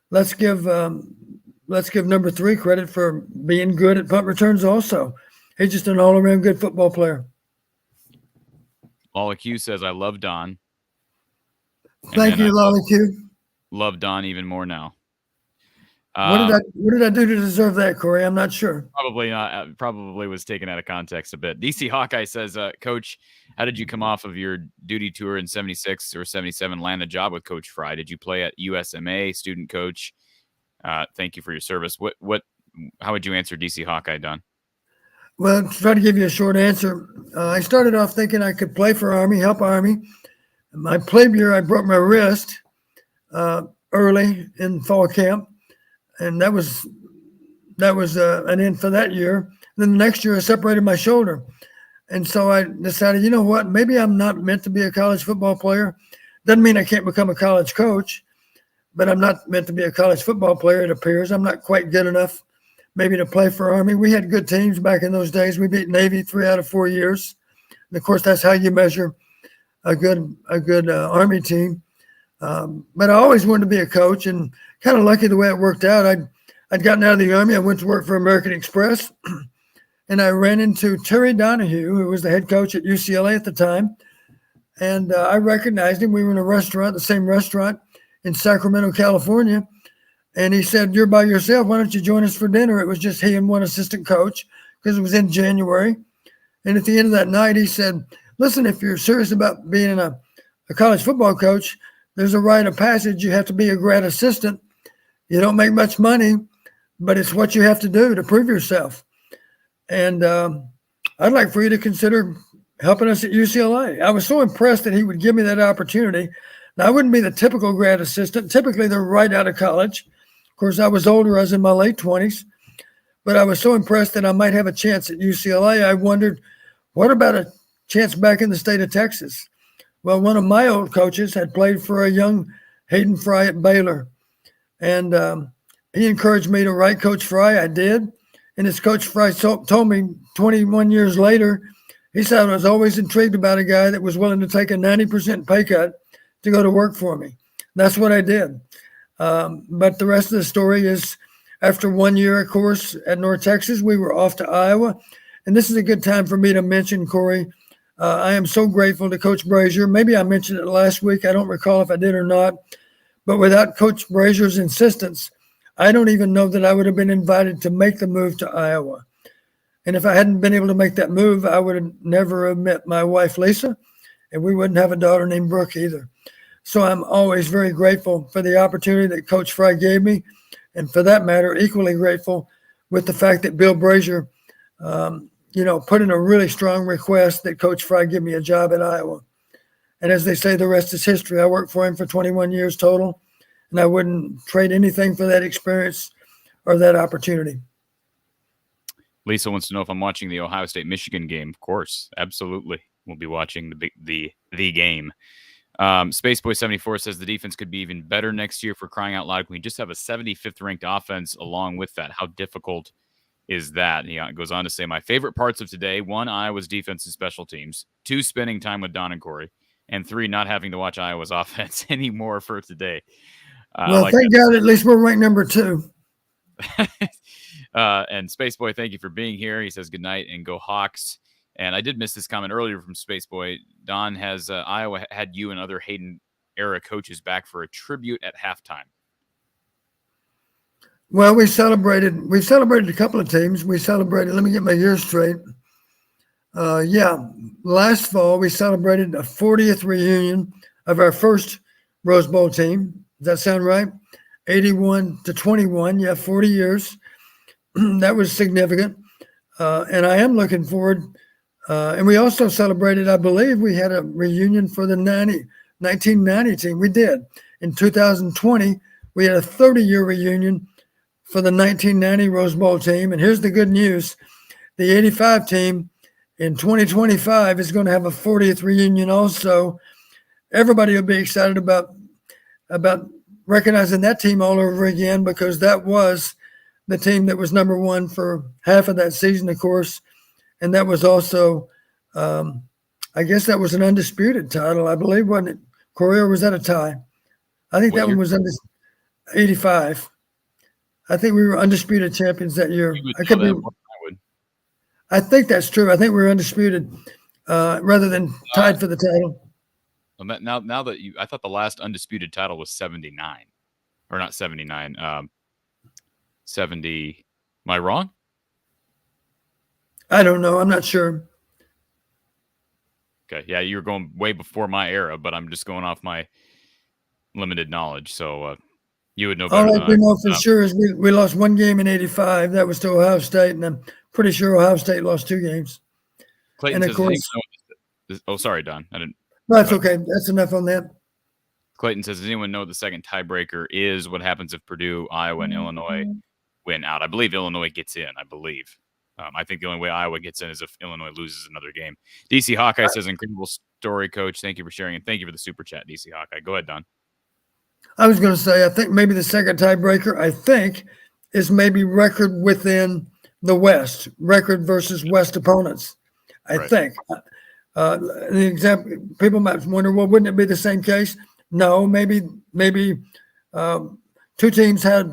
let's give number 3 credit for being good at punt returns also. He's just an all-around good football player. Lolly Q says, I love Don. Thank you, Lolly Q. Love Don even more now. What did I do to deserve that, Corey? I'm not sure. Probably not. Probably was taken out of context a bit. DC Hawkeye says, Coach, how did you come off of your duty tour in 76 or 77, land a job with Coach Fry? Did you play at USMA, student coach? Thank you for your service. How would you answer DC Hawkeye, Don? Well, to try to give you a short answer, I started off thinking I could play for Army, help Army. My plebe year, I broke my wrist early in fall camp, and that was an end for that year. Then the next year, I separated my shoulder, and so I decided, you know what? Maybe I'm not meant to be a college football player. Doesn't mean I can't become a college coach, but I'm not meant to be a college football player. It appears I'm not quite good enough, maybe to play for Army. We had good teams back in those days. We beat Navy 3 out of 4 years. And of course, that's how you measure a good Army team. But I always wanted to be a coach, and kind of lucky the way it worked out. I'd gotten out of the Army. I went to work for American Express, and I ran into Terry Donahue, who was the head coach at UCLA at the time. And I recognized him. We were in a restaurant, the same restaurant in Sacramento, California. And he said, "You're by yourself. Why don't you join us for dinner?" It was just he and one assistant coach because it was in January. And at the end of that night, he said, "Listen, if you're serious about being a college football coach, there's a rite of passage. You have to be a grad assistant. You don't make much money, but it's what you have to do to prove yourself. And I'd like for you to consider helping us at UCLA." I was so impressed that he would give me that opportunity. Now, I wouldn't be the typical grad assistant. Typically, they're right out of college. Of course, I was older. I was in my late 20s. But I was so impressed that I might have a chance at UCLA. I wondered, what about a chance back in the state of Texas? Well, one of my old coaches had played for a young Hayden Fry at Baylor. And he encouraged me to write Coach Fry. I did. And as Coach Fry told me 21 years later, he said, "I was always intrigued about a guy that was willing to take a 90% pay cut to go to work for me." That's what I did. But the rest of the story is, after 1 year, of course, at North Texas, we were off to Iowa. And this is a good time for me to mention, Corey, I am so grateful to Coach Brazier. Maybe I mentioned it last week. I don't recall if I did or not. But without Coach Brazier's insistence, I don't even know that I would have been invited to make the move to Iowa. And if I hadn't been able to make that move, I would have never have met my wife, Lisa, and we wouldn't have a daughter named Brooke either. So I'm always very grateful for the opportunity that Coach Fry gave me. And for that matter, equally grateful with the fact that Bill Brazier, put in a really strong request that Coach Fry give me a job at Iowa. And as they say, the rest is history. I worked for him for 21 years total, and I wouldn't trade anything for that experience or that opportunity. Lisa wants to know if I'm watching the Ohio State-Michigan game. Of course, absolutely. We'll be watching the game. Spaceboy74 says the defense could be even better next year. For crying out loud, can we just have a 75th ranked offense along with that? How difficult is that? He goes on to say, my favorite parts of today: 1, Iowa's defense and special teams; 2, spending time with Don and Corey; and 3, not having to watch Iowa's offense anymore for today. Well, thank God at least we're ranked number 2. And Spaceboy, thank you for being here. He says good night and go Hawks. And I did miss this comment earlier from Spaceboy. Don, has Iowa had you and other Hayden era coaches back for a tribute at halftime? Well, we celebrated a couple of teams. We celebrated, let me get my years straight. Last fall, we celebrated a 40th reunion of our first Rose Bowl team. Does that sound right? 81-21. 40 years. That was significant. And I am looking forward. And we also celebrated, I believe we had a reunion for the 1990 team. We did. In 2020, we had a 30-year reunion for the 1990 Rose Bowl team. And here's the good news. The 85 team in 2025 is going to have a 40th reunion also. Everybody will be excited about recognizing that team all over again, because that was the team that was number 1 for half of that season, of course. And that was also, I guess that was an undisputed title, I believe, wasn't it, Corey, or was that a tie? I think that one was 85. I think we were undisputed champions that year. I think that's true. I think we were undisputed rather than tied for the title. Now that I thought the last undisputed title was 79, or not 79, 70. Am I wrong? I don't know. I'm not sure. Okay. Yeah, you're going way before my era, but I'm just going off my limited knowledge. So you would know better. All we know for sure is we lost 1 game in 85. That was to Ohio State, and I'm pretty sure Ohio State lost 2 games. Clayton and of says, course, oh, sorry, Don. I didn't. That's okay. That's enough on that. Clayton says, does anyone know what the second tiebreaker is? What happens if Purdue, Iowa, and Illinois win out? I believe Illinois gets in, I believe. I think the only way Iowa gets in is if Illinois loses another game. DC Hawkeye says, incredible story, Coach. Thank you for sharing, and thank you for the super chat, DC Hawkeye. Go ahead, Don. I was going to say, I think maybe the second tiebreaker, is maybe record within the West, record versus West opponents. I think. The example, people might wonder, well, wouldn't it be the same case? No, maybe two teams had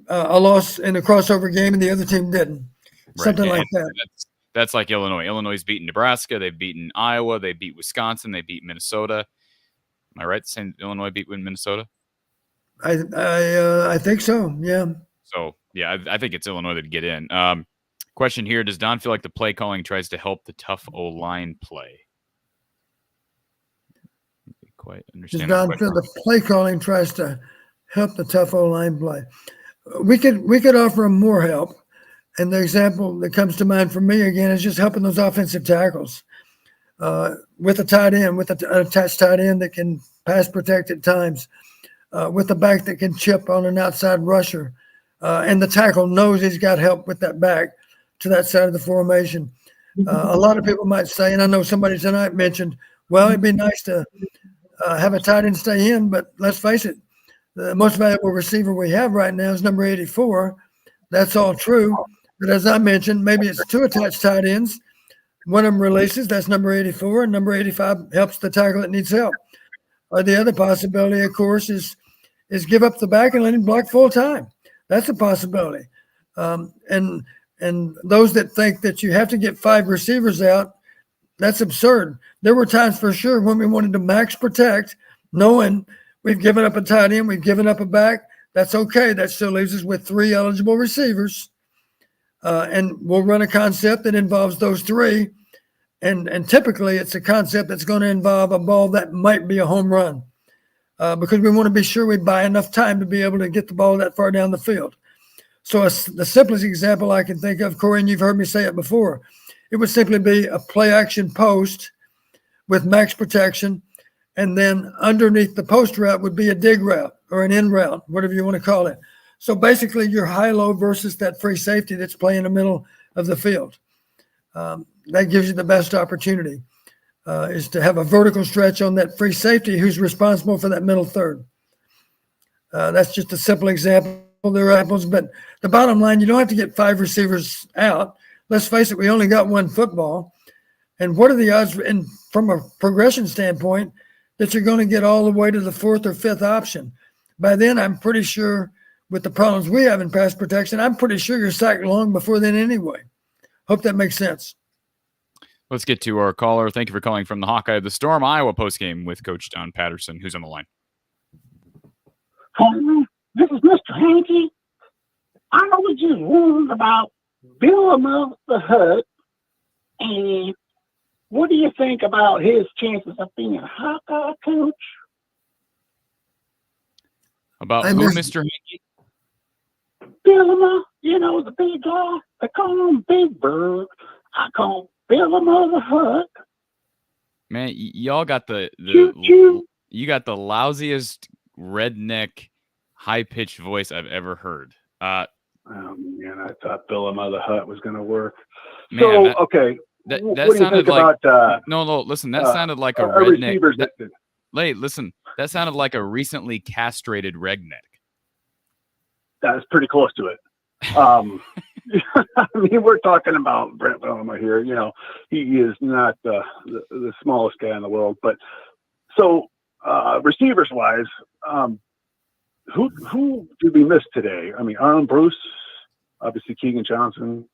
a loss in a crossover game and the other team didn't. Right. Something like that. That's like Illinois. Illinois beaten Nebraska. They've beaten Iowa. They beat Wisconsin. They beat Minnesota. Am I right? Saying Illinois beat Minnesota? I think so. Yeah. So yeah, I think it's Illinois that get in. Question here: does Don feel like the play calling tries to help the tough O line play? Quite understand. Does Don feel the play calling tries to help the tough O line play? We could offer them more help. And the example that comes to mind for me again is just helping those offensive tackles with a tight end, with an attached tight end that can pass protect at times, with a back that can chip on an outside rusher. And the tackle knows he's got help with that back to that side of the formation. A lot of people might say, and I know somebody tonight mentioned, well, it'd be nice to have a tight end stay in, but let's face it, the most valuable receiver we have right now is number 84. That's all true. But as I mentioned, maybe it's two attached tight ends. One of them releases, that's number 84, and number 85 helps the tackle that needs help. Or the other possibility, of course, is give up the back and let him block full time. That's a possibility. And those that think that you have to get 5 receivers out, that's absurd. There were times for sure when we wanted to max protect, knowing we've given up a tight end, we've given up a back. That's okay. That still leaves us with 3 eligible receivers. And we'll run a concept that involves those 3. And typically it's a concept that's going to involve a ball that might be a home run because we want to be sure we buy enough time to be able to get the ball that far down the field. So the simplest example I can think of, Corey, and you've heard me say it before, it would simply be a play action post with max protection. And then underneath the post route would be a dig route or an in route, whatever you want to call it. So basically your high-low versus that free safety that's playing in the middle of the field. That gives you the best opportunity is to have a vertical stretch on that free safety who's responsible for that middle third. That's just a simple example. There are apples, but the bottom line, you don't have to get 5 receivers out. Let's face it, we only got 1 football. And what are the odds from a progression standpoint that you're going to get all the way to the 4th or 5th option? By then, I'm pretty sure with the problems we have in pass protection, I'm pretty sure you're sacked long before then anyway. Hope that makes sense. Let's get to our caller. Thank you for calling from the Hawkeye of the Storm, Iowa postgame with Coach Don Patterson, who's on the line. Hello, this is Mr. Hankey. I was just wondering about Bill of the Hut, and what do you think about his chances of being a Hawkeye coach? About who, Mr. Hankey? Bill, the big guy. They call him Big Bird. I call him Bill of the Hut. Man, y'all got you got the lousiest redneck high-pitched voice I've ever heard. I thought Bill of the Hut was going to work. Man, okay. That what do you sounded think like about, no. Listen, that sounded like a redneck. receiver. Listen, that sounded like a recently castrated redneck. That's pretty close to it. I mean, we're talking about Brent Bellama here. He is not the smallest guy in the world. But so receivers wise, who did we miss today? I mean, Arlen Bruce, obviously Keegan Johnson.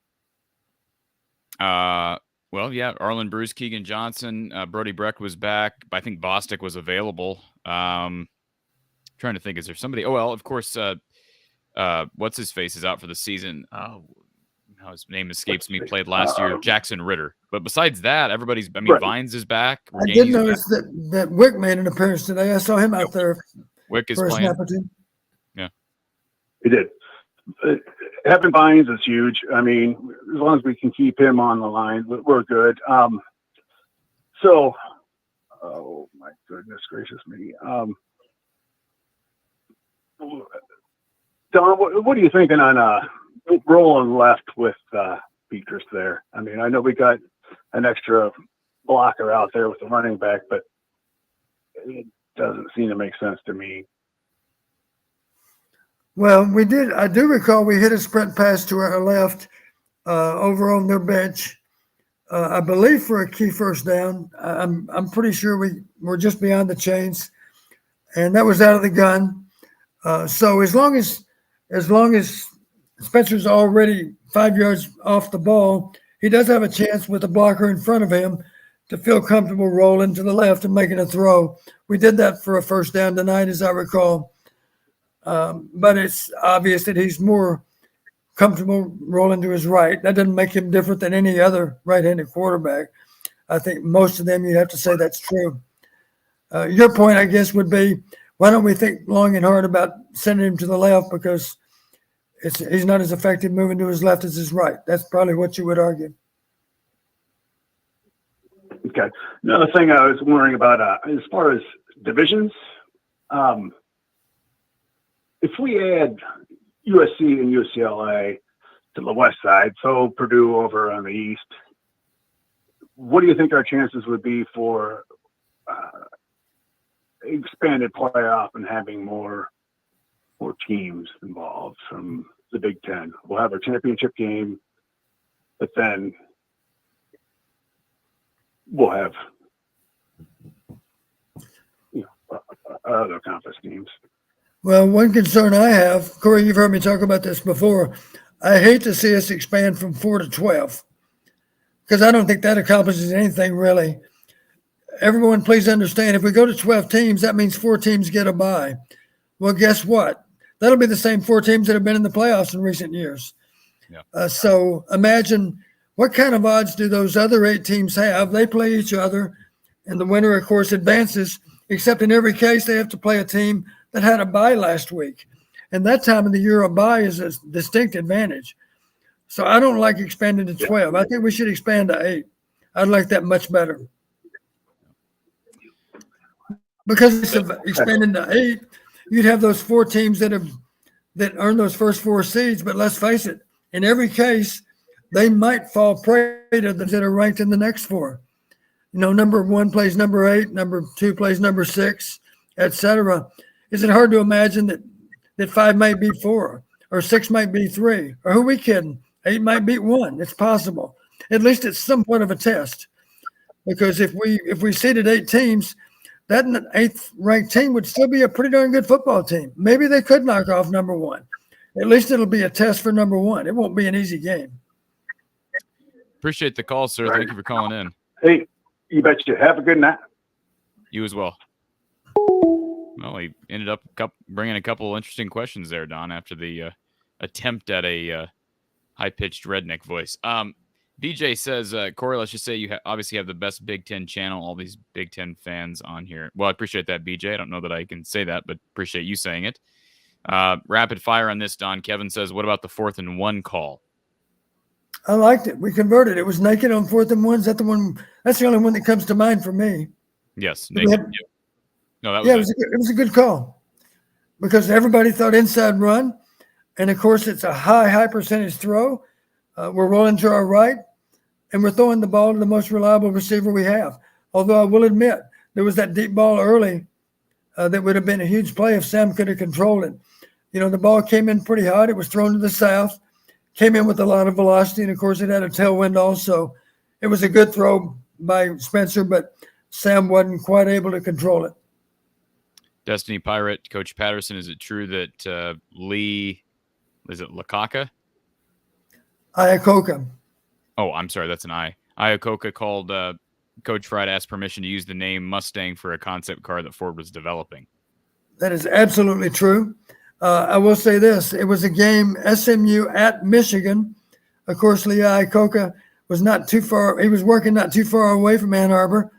Well, yeah, Arlen Bruce, Keegan Johnson, Brody Breck was back. I think Bostic was available. Trying to think, is there somebody? Oh, well, of course, what's his face is out for the season. How his name escapes me. Played last year, Jackson Ritter. But besides that, everybody's. I mean, right. Vines is back. I did notice that Wick made an appearance today. I saw him out there. Wick is for playing. A snap or two. Yeah, he did. Having Vines is huge. I mean, as long as we can keep him on the line, we're good. So, oh my goodness gracious me. Don, what are you thinking on rolling left with Petras there? I mean, I know we got an extra blocker out there with the running back, but it doesn't seem to make sense to me. Well, we did. I do recall we hit a sprint pass to our left over on their bench I believe for a key first down. I'm pretty sure we're just beyond the chains, and that was out of the gun. So as long as Spencer's already 5 yards off the ball, he does have a chance with a blocker in front of him to feel comfortable rolling to the left and making a throw. We did that for a first down tonight, as I recall. But it's obvious that he's more comfortable rolling to his right. That doesn't make him different than any other right-handed quarterback. I think most of them, you'd have to say that's true. Your point, I guess, would be, why don't we think long and hard about sending him to the left, because he's not as effective moving to his left as his right. That's probably what you would argue. Okay. Another thing I was wondering about, as far as divisions, if we add USC and UCLA to the west side, so Purdue over on the east, what do you think our chances would be for expanded playoff and having more teams involved from the Big Ten? We'll have our championship game, but then we'll have other conference teams. Well, one concern I have, Corey, you've heard me talk about this before. I hate to see us expand from 4 to 12, because I don't think that accomplishes anything really. Everyone, please understand, if we go to 12 teams, that means 4 teams get a bye. Well, guess what? That'll be the same 4 teams that have been in the playoffs in recent years. Yeah. So imagine what kind of odds do those other 8 teams have? They play each other, and the winner, of course, advances, except in every case they have to play a team that had a bye last week. And that time of the year, a bye is a distinct advantage. So I don't like expanding to 12. I think we should expand to 8. I'd like that much better. Because it's expanding to 8, you'd have those 4 teams that earn those first 4 seeds. But let's face it, in every case, they might fall prey to the that are ranked in the next 4. You know, number 1 plays number 8, number 2 plays number 6, etc. Is it hard to imagine that 5 might be 4, or 6 might be 3, or who are we kidding? 8 might beat 1. It's possible. At least it's somewhat of a test, because if we seeded 8 teams, that 8th ranked team would still be a pretty darn good football team. Maybe they could knock off number 1. At least it'll be a test for number 1. It won't be an easy game. Appreciate the call, sir. Thank you for calling in. Hey, you betcha. Have a good night. You as well. Well, he ended up bringing a couple interesting questions there, Don, after the attempt at a high-pitched redneck voice. BJ says, Corey, let's just say you obviously have the best Big Ten channel, all these Big Ten fans on here. Well, I appreciate that, BJ. I don't know that I can say that, but appreciate you saying it. Rapid fire on this, Don. Kevin says, what about the 4th and 1 call? I liked it. We converted. It was naked on 4th and 1. Is that the one? That's the only one that comes to mind for me. Yes, naked. No, that was yeah, it was a good call, because everybody thought inside run, and of course it's a high percentage throw. We're rolling to our right, and we're throwing the ball to the most reliable receiver we have. Although I will admit there was that deep ball early that would have been a huge play if Sam could have controlled it. You know, the ball came in pretty hot. It was thrown to the south, came in with a lot of velocity, and of course it had a tailwind also. It was a good throw by Spencer, but Sam wasn't quite able to control it. Destiny Pirate, Coach Patterson, is it true that Iacocca? Iacocca. Oh, I'm sorry, that's an I. Iacocca called Coach Fry to ask permission to use the name Mustang for a concept car that Ford was developing. That is absolutely true. I will say this. It was a game, SMU at Michigan. Of course, Lee Iacocca was not too far. He was working not too far away from Ann Arbor.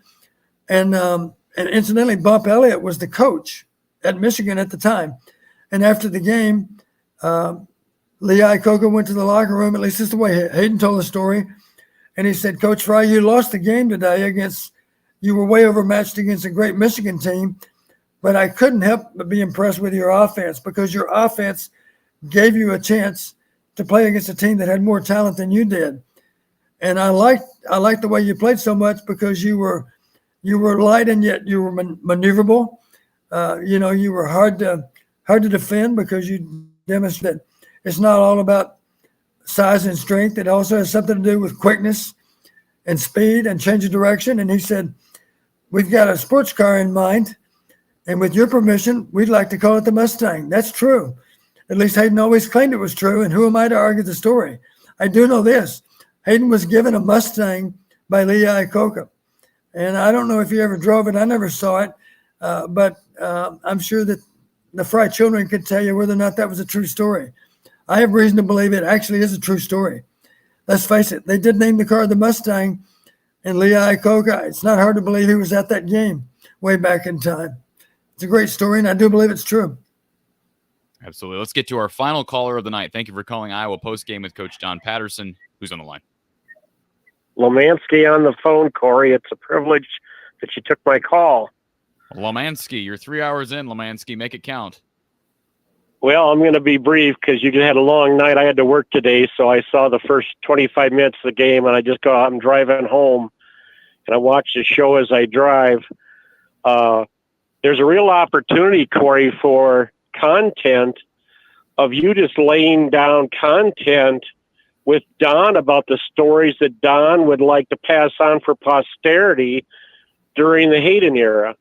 And incidentally, Bump Elliott was the coach at Michigan at the time. And after the game, Lee Iacocca went to the locker room, at least this is the way Hayden told the story. And he said, Coach Fry, you lost the game today you were way overmatched against a great Michigan team, but I couldn't help but be impressed with your offense, because your offense gave you a chance to play against a team that had more talent than you did. And I liked the way you played so much, because you were light, and yet you were maneuverable. You were hard to defend, because you demonstrated it's not all about size and strength. It also has something to do with quickness. and speed and change of direction. And he said, we've got a sports car in mind, and with your permission, we'd like to call it the Mustang. That's true. At least Hayden always claimed it was true, and who am I to argue the story? I do know this. Hayden was given a Mustang by Lee Iacocca, and I don't know if he ever drove it. I never saw it, but I'm sure that the Fry children could tell you whether or not that was a true story. I have reason to believe it actually is a true story. Let's face it, they did name the car the Mustang, and Lee Iacocca, it's not hard to believe he was at that game way back in time. It's a great story, and I do believe it's true. Absolutely. Let's get to our final caller of the night. Thank you for calling Iowa Postgame with Coach John Patterson. Who's on the line? Lomansky on the phone, Corey. It's a privilege that you took my call. Lomansky, you're 3 hours in, Lomansky. Make it count. Well, I'm going to be brief because you had a long night. I had to work today, so I saw the first 25 minutes of the game, and I just go out and driving home, and I watch the show as I drive. There's a real opportunity, Corey, for content of you just laying down content with Don about the stories that Don would like to pass on for posterity during the Hayden era.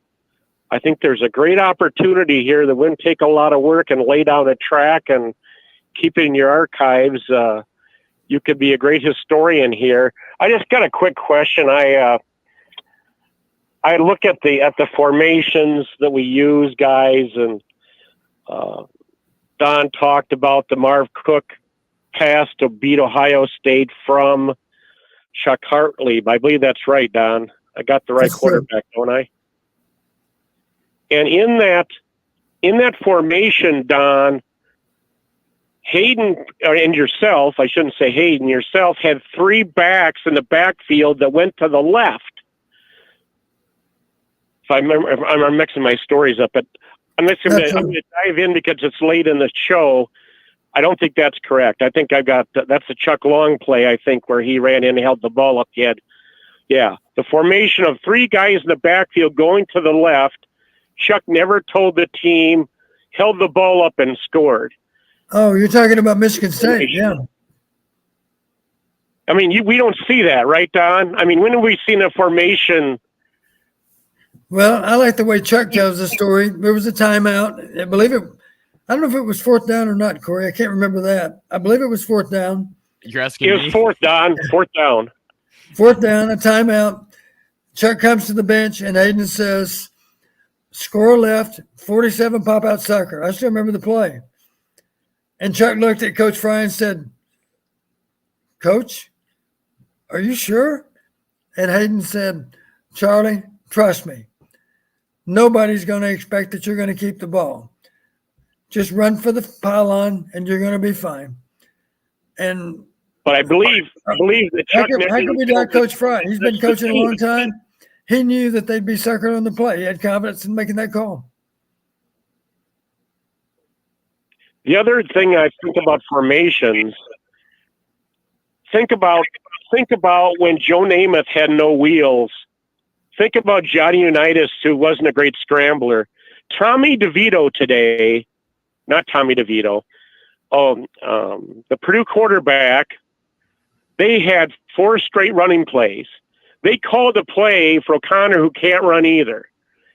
I think there's a great opportunity here that wouldn't take a lot of work and lay down a track and keep it in your archives. You could be a great historian here. I just got a quick question. I look at the formations that we use, guys, and Don talked about the Marv Cook pass to beat Ohio State from Chuck Hartley. I believe that's right, Don. I got the right quarterback, don't I? And in that formation, Don, Hayden, and yourself, I shouldn't say Hayden, yourself had three backs in the backfield that went to the left. If I remember, I'm mixing my stories up, but I'm going to dive in because it's late in the show. I don't think that's correct. I think that's a Chuck Long play, I think, where he ran in and held the ball up. Yeah. The formation of three guys in the backfield going to the left. Chuck never told the team, held the ball up and scored. Oh, you're talking about Michigan State, yeah. I mean, we don't see that, right, Don? I mean, when have we seen a formation? Well, I like the way Chuck tells the story. There was a timeout. I believe it. I don't know if it was fourth down or not, Corey. I can't remember that. I believe it was fourth down. You're asking me? It was fourth, Don. Fourth down. Fourth down, a timeout. Chuck comes to the bench, and Hayden says, score left, 47 pop-out sucker. I still remember the play. And Chuck looked at Coach Fry and said, Coach, are you sure? And Hayden said, Charlie, trust me. Nobody's going to expect that you're going to keep the ball. Just run for the pylon, and you're going to be fine. But I believe that Chuck. How can we doubt Coach Fry? He's been coaching a long time. He knew that they'd be suckered on the play. He had confidence in making that call. The other thing I think about formations. Think about when Joe Namath had no wheels. Think about Johnny Unitas, who wasn't a great scrambler. Tommy DeVito today, not Tommy DeVito, the Purdue quarterback, they had 4 straight running plays. They called a play for O'Connor, who can't run either,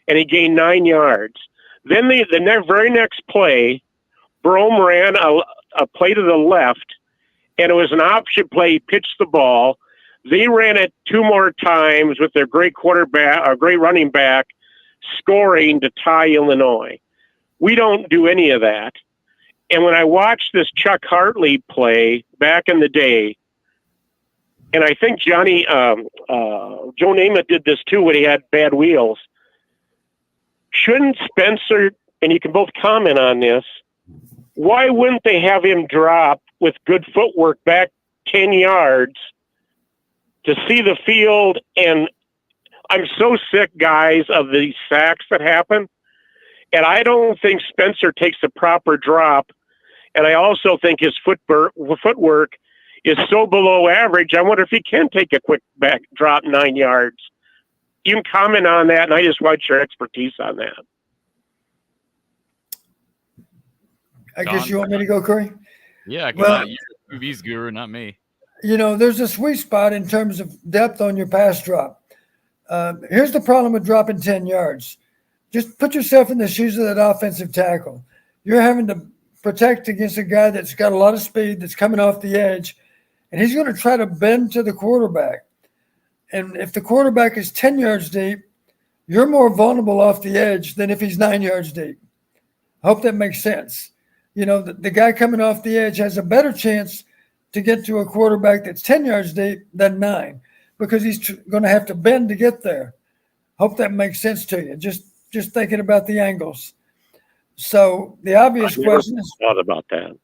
and he gained 9 yards. Then the very next play, Brome ran a play to the left, and it was an option play. He pitched the ball. They ran it 2 more times with their great quarterback, or great running back, scoring to tie Illinois. We don't do any of that. And when I watched this Chuck Hartley play back in the day, and I think Joe Namath did this too when he had bad wheels. Shouldn't Spencer, and you can both comment on this, why wouldn't they have him drop with good footwork back 10 yards to see the field? And I'm so sick, guys, of these sacks that happen. And I don't think Spencer takes the proper drop. And I also think his footwork is so below average. I wonder if he can take a quick back drop 9 yards. You can comment on that, and I just want your expertise on that. I guess you want me to go, Corey? Yeah, well, you're QB's guru, not me. there's a sweet spot in terms of depth on your pass drop. Here's the problem with dropping 10 yards. Just put yourself in the shoes of that offensive tackle. You're having to protect against a guy that's got a lot of speed, that's coming off the edge, and he's going to try to bend to the quarterback. And if the quarterback is 10 yards deep, you're more vulnerable off the edge than if he's 9 yards deep. I hope that makes sense. The guy coming off the edge has a better chance to get to a quarterback that's 10 yards deep than 9 because he's going to have to bend to get there. Hope that makes sense to you. Just thinking about the angles. So the obvious question is, thought about that.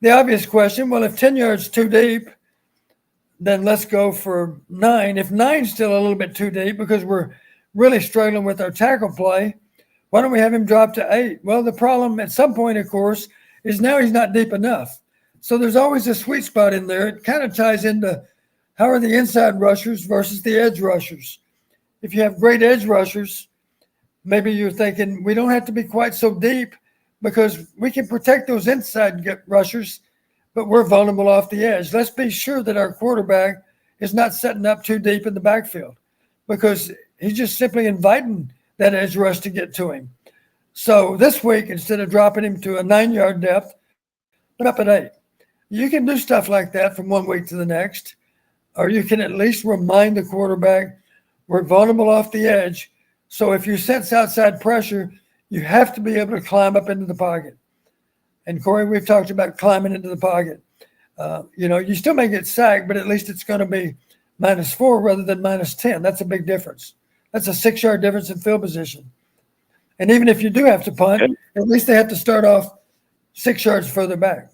The obvious question, well, if 10 yards too deep, then let's go for 9. If 9's still a little bit too deep because we're really struggling with our tackle play, why don't we have him drop to 8? Well, the problem at some point, of course, is now he's not deep enough. So there's always a sweet spot in there. It kind of ties into how are the inside rushers versus the edge rushers. If you have great edge rushers, maybe you're thinking we don't have to be quite so deep because we can protect those inside rushers, but we're vulnerable off the edge. Let's be sure that our quarterback is not setting up too deep in the backfield because he's just simply inviting that edge rush to get to him. So this week, instead of dropping him to a 9-yard depth, put up at 8. You can do stuff like that from one week to the next, or you can at least remind the quarterback we're vulnerable off the edge. So if you sense outside pressure, you have to be able to climb up into the pocket. And Corey, we've talked about climbing into the pocket. You still may get sacked, but at least it's going to be -4 rather than -10. That's a big difference. That's a 6-yard difference in field position. And even if you do have to punt, at least they have to start off 6 yards further back.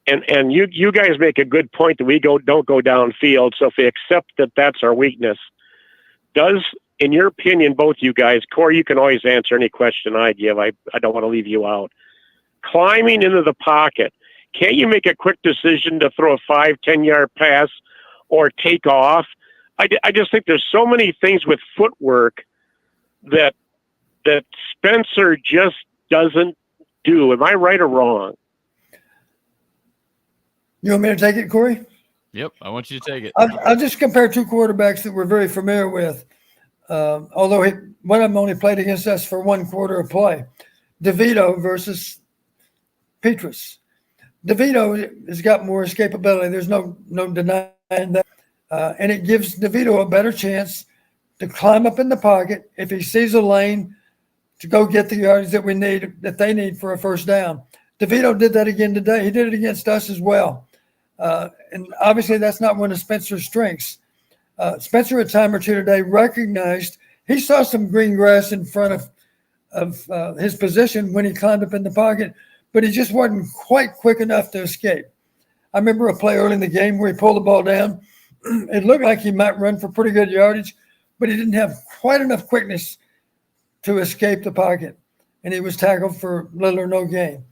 And you guys make a good point that we don't go downfield. So if we accept that that's our weakness, does, in your opinion, both you guys, Corey, you can always answer any question I give. I don't want to leave you out. Climbing into the pocket, can't you make a quick decision to throw a 5-10 yard pass or take off? I just think there's so many things with footwork that Spencer just doesn't do. Am I right or wrong? You want me to take it, Corey? Yep, I want you to take it. I'll just compare two quarterbacks that we're very familiar with. Although one of them only played against us for 1 quarter of play. DeVito versus Petrus. DeVito has got more escapability. There's no denying that. And it gives DeVito a better chance to climb up in the pocket if he sees a lane to go get the yards that they need for a first down. DeVito did that again today. He did it against us as well. And obviously that's not one of Spencer's strengths. Spencer, a time or two today, recognized he saw some green grass in front of his position when he climbed up in the pocket, but he just wasn't quite quick enough to escape. I remember a play early in the game where he pulled the ball down. It looked like he might run for pretty good yardage, but he didn't have quite enough quickness to escape the pocket, and he was tackled for little or no gain.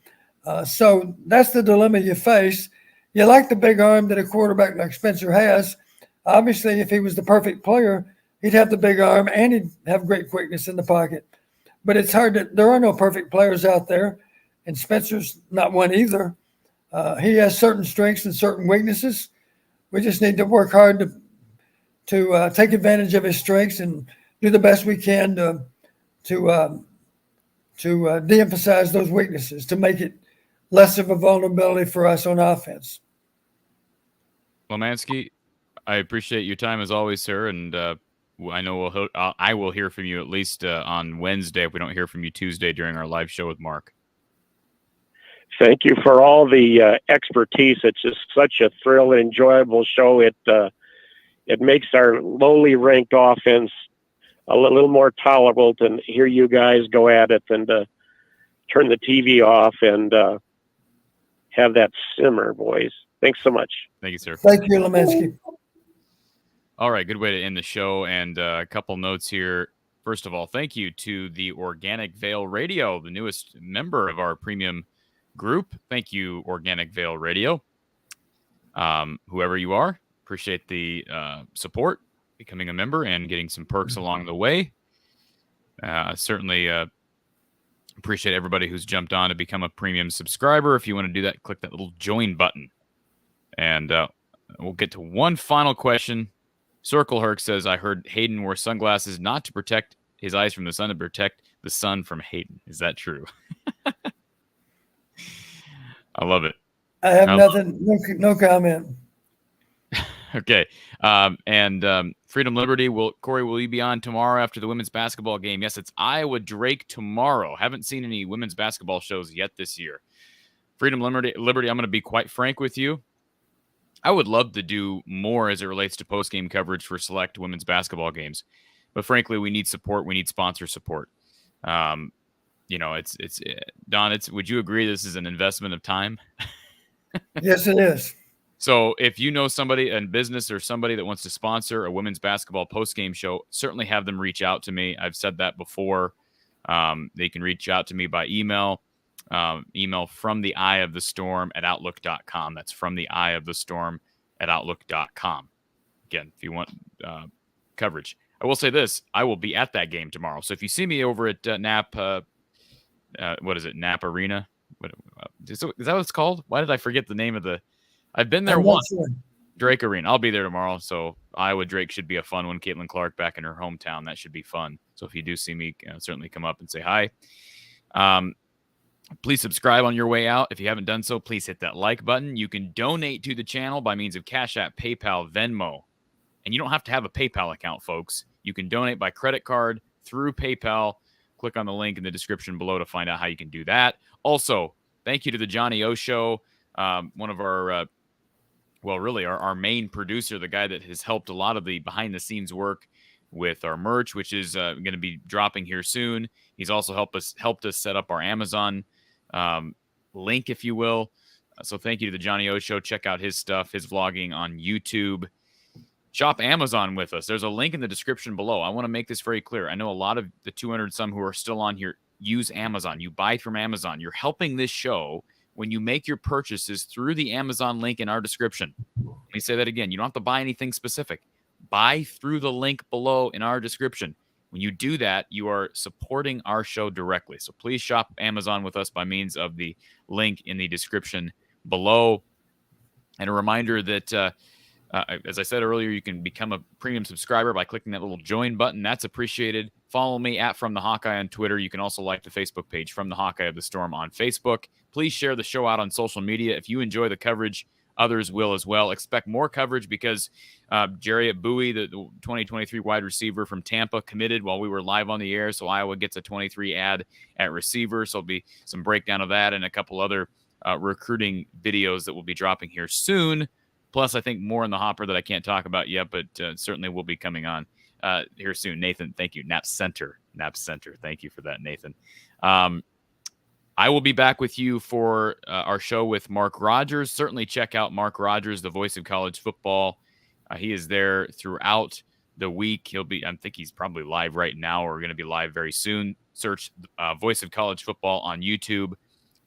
So that's the dilemma you face. You like the big arm that a quarterback like Spencer has. Obviously, if he was the perfect player, he'd have the big arm and he'd have great quickness in the pocket. But it's hard there are no perfect players out there, and Spencer's not one either. He has certain strengths and certain weaknesses. We just need to work hard to take advantage of his strengths and do the best we can to de-emphasize those weaknesses, to make it less of a vulnerability for us on offense. Lomansky, I appreciate your time as always, sir, and I know I will hear from you at least on Wednesday if we don't hear from you Tuesday during our live show with Mark. Thank you for all the expertise. It's just such a thrill and enjoyable show. It makes our lowly ranked offense a little more tolerable to hear you guys go at it than to turn the TV off and have that simmer, boys. Thanks so much. Thank you, sir. Thank you, Lomansky. All right, good way to end the show. And a couple notes here. First of all, thank you to the Organic Veil Radio, the newest member of our premium group. Thank you, Organic Veil Radio. Whoever you are, appreciate the support, becoming a member, and getting some perks along the way. Certainly appreciate everybody who's jumped on to become a premium subscriber. If you want to do that, click that little join button And we'll get to one final question. Circle Herc says, I heard Hayden wore sunglasses not to protect his eyes from the sun, to protect the sun from Hayden. Is that true? I love it. I have nothing, no comment. Okay. Freedom Liberty, Corey, will you be on tomorrow after the women's basketball game? Yes, it's Iowa Drake tomorrow. Haven't seen any women's basketball shows yet this year. Freedom Liberty, I'm going to be quite frank with you. I would love to do more as it relates to post-game coverage for select women's basketball games. But frankly, we need support. We need sponsor support. Don, would you agree this is an investment of time? Yes, it is. So if you know somebody in business or somebody that wants to sponsor a women's basketball post-game show, certainly have them reach out to me. I've said that before. They can reach out to me by email. Email from the eye of the storm at outlook.com. That's from the eye of the storm at outlook.com. Again, if you want coverage. I will say this. I will be at that game tomorrow. So if you see me over at Nap Arena? Is that what it's called? Why did I forget the name of the... I've been there once. Sure. Drake Arena. I'll be there tomorrow. So Iowa Drake should be a fun one. Caitlin Clark back in her hometown. That should be fun. So if you do see me, certainly come up and say hi. Please subscribe on your way out. If you haven't done so, please hit that like button. You can donate to the channel by means of Cash App, PayPal, Venmo. And you don't have to have a PayPal account, folks. You can donate by credit card through PayPal. Click on the link in the description below to find out how you can do that. Also, thank you to the Johnny O Show, one of our, our main producer, the guy that has helped a lot of the behind-the-scenes work with our merch, which is going to be dropping here soon. He's also helped us set up our Amazon link, if you will. So thank you to the Johnny O Show. Check out his stuff, his vlogging on YouTube. Shop Amazon with us. There's a link in the description below. I want to make this very clear. I know a lot of the 200 some who are still on here use Amazon. You buy from Amazon. You're helping this show when you make your purchases through the Amazon link in our description. Let me say that again. You don't have to buy anything specific. Buy through the link below in our description. When you do that, you are supporting our show directly. So please shop Amazon with us by means of the link in the description below. And a reminder that, as I said earlier, you can become a premium subscriber by clicking that little join button. That's appreciated. Follow me at From the Hawkeye on Twitter. You can also like the Facebook page, From the Hawkeye of the Storm on Facebook. Please share the show out on social media. If you enjoy the coverage, others will as well. Expect more coverage because Jarriett Bowie, the 2023 wide receiver from Tampa, committed while we were live on the air. So Iowa gets a 23 ad at receiver. So there'll be some breakdown of that and a couple other recruiting videos that will be dropping here soon. Plus, I think more in the hopper that I can't talk about yet, but certainly will be coming on here soon. Nathan, thank you. Nap Center. Thank you for that, Nathan. I will be back with you for our show with Mark Rogers. Certainly check out Mark Rogers, the voice of college football. He is there throughout the week. I think he's probably live right now or going to be live very soon. Search Voice of College Football on YouTube.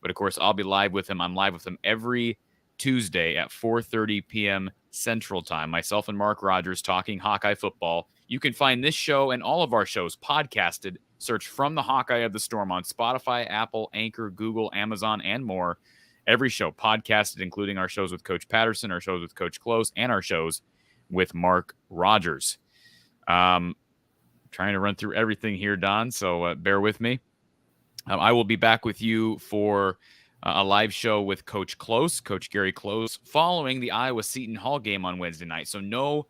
But, of course, I'll be live with him. I'm live with him every Tuesday at 4:30 p.m. Central Time. Myself and Mark Rogers talking Hawkeye football. You can find this show and all of our shows podcasted. Search From the Hawkeye of the Storm on Spotify, Apple, Anchor, Google, Amazon, and more. Every show podcasted, including our shows with Coach Patterson, our shows with Coach Close, and our shows with Mark Rogers. Trying to run through everything here, Don, so bear with me. I will be back with you for a live show with Coach Close, Coach Gary Close, following the Iowa Seton Hall game on Wednesday night. So no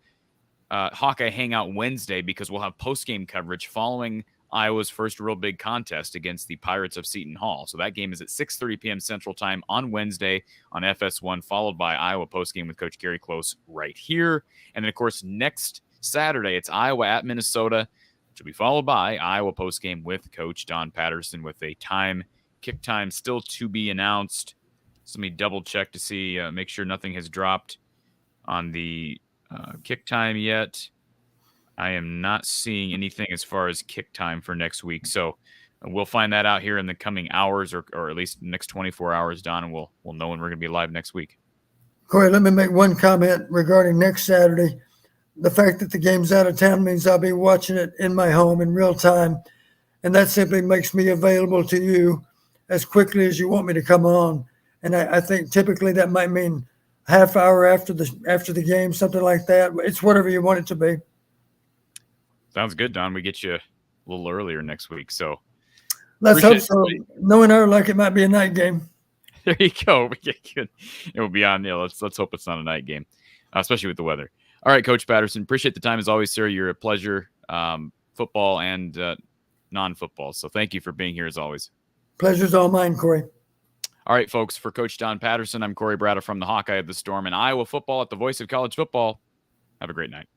Hawkeye Hangout Wednesday because we'll have post-game coverage following Iowa's first real big contest against the Pirates of Seton Hall. So that game is at 6:30 p.m. Central Time on Wednesday on FS1, followed by Iowa postgame with Coach Gary Close right here. And then, of course, next Saturday, it's Iowa at Minnesota, which will be followed by Iowa postgame with Coach Don Patterson with a kick time still to be announced. So let me double check to see, make sure nothing has dropped on the kick time yet. I am not seeing anything as far as kick time for next week. So we'll find that out here in the coming hours or at least the next 24 hours, Don, and we'll know when we're going to be live next week. Corey, let me make one comment regarding next Saturday. The fact that the game's out of town means I'll be watching it in my home in real time, and that simply makes me available to you as quickly as you want me to come on. And I think typically that might mean half hour after the game, something like that. It's whatever you want it to be. Sounds good, Don. We get you a little earlier next week. So Let's hope so. Knowing our luck, it might be a night game. There you go. It will be on. Yeah, let's hope it's not a night game, especially with the weather. All right, Coach Patterson. Appreciate the time as always, sir. You're a pleasure, football and non-football. So thank you for being here as always. Pleasure's all mine, Corey. All right, folks. For Coach Don Patterson, I'm Corey Brada from the Hawkeye of the Storm and Iowa football at the Voice of College Football. Have a great night.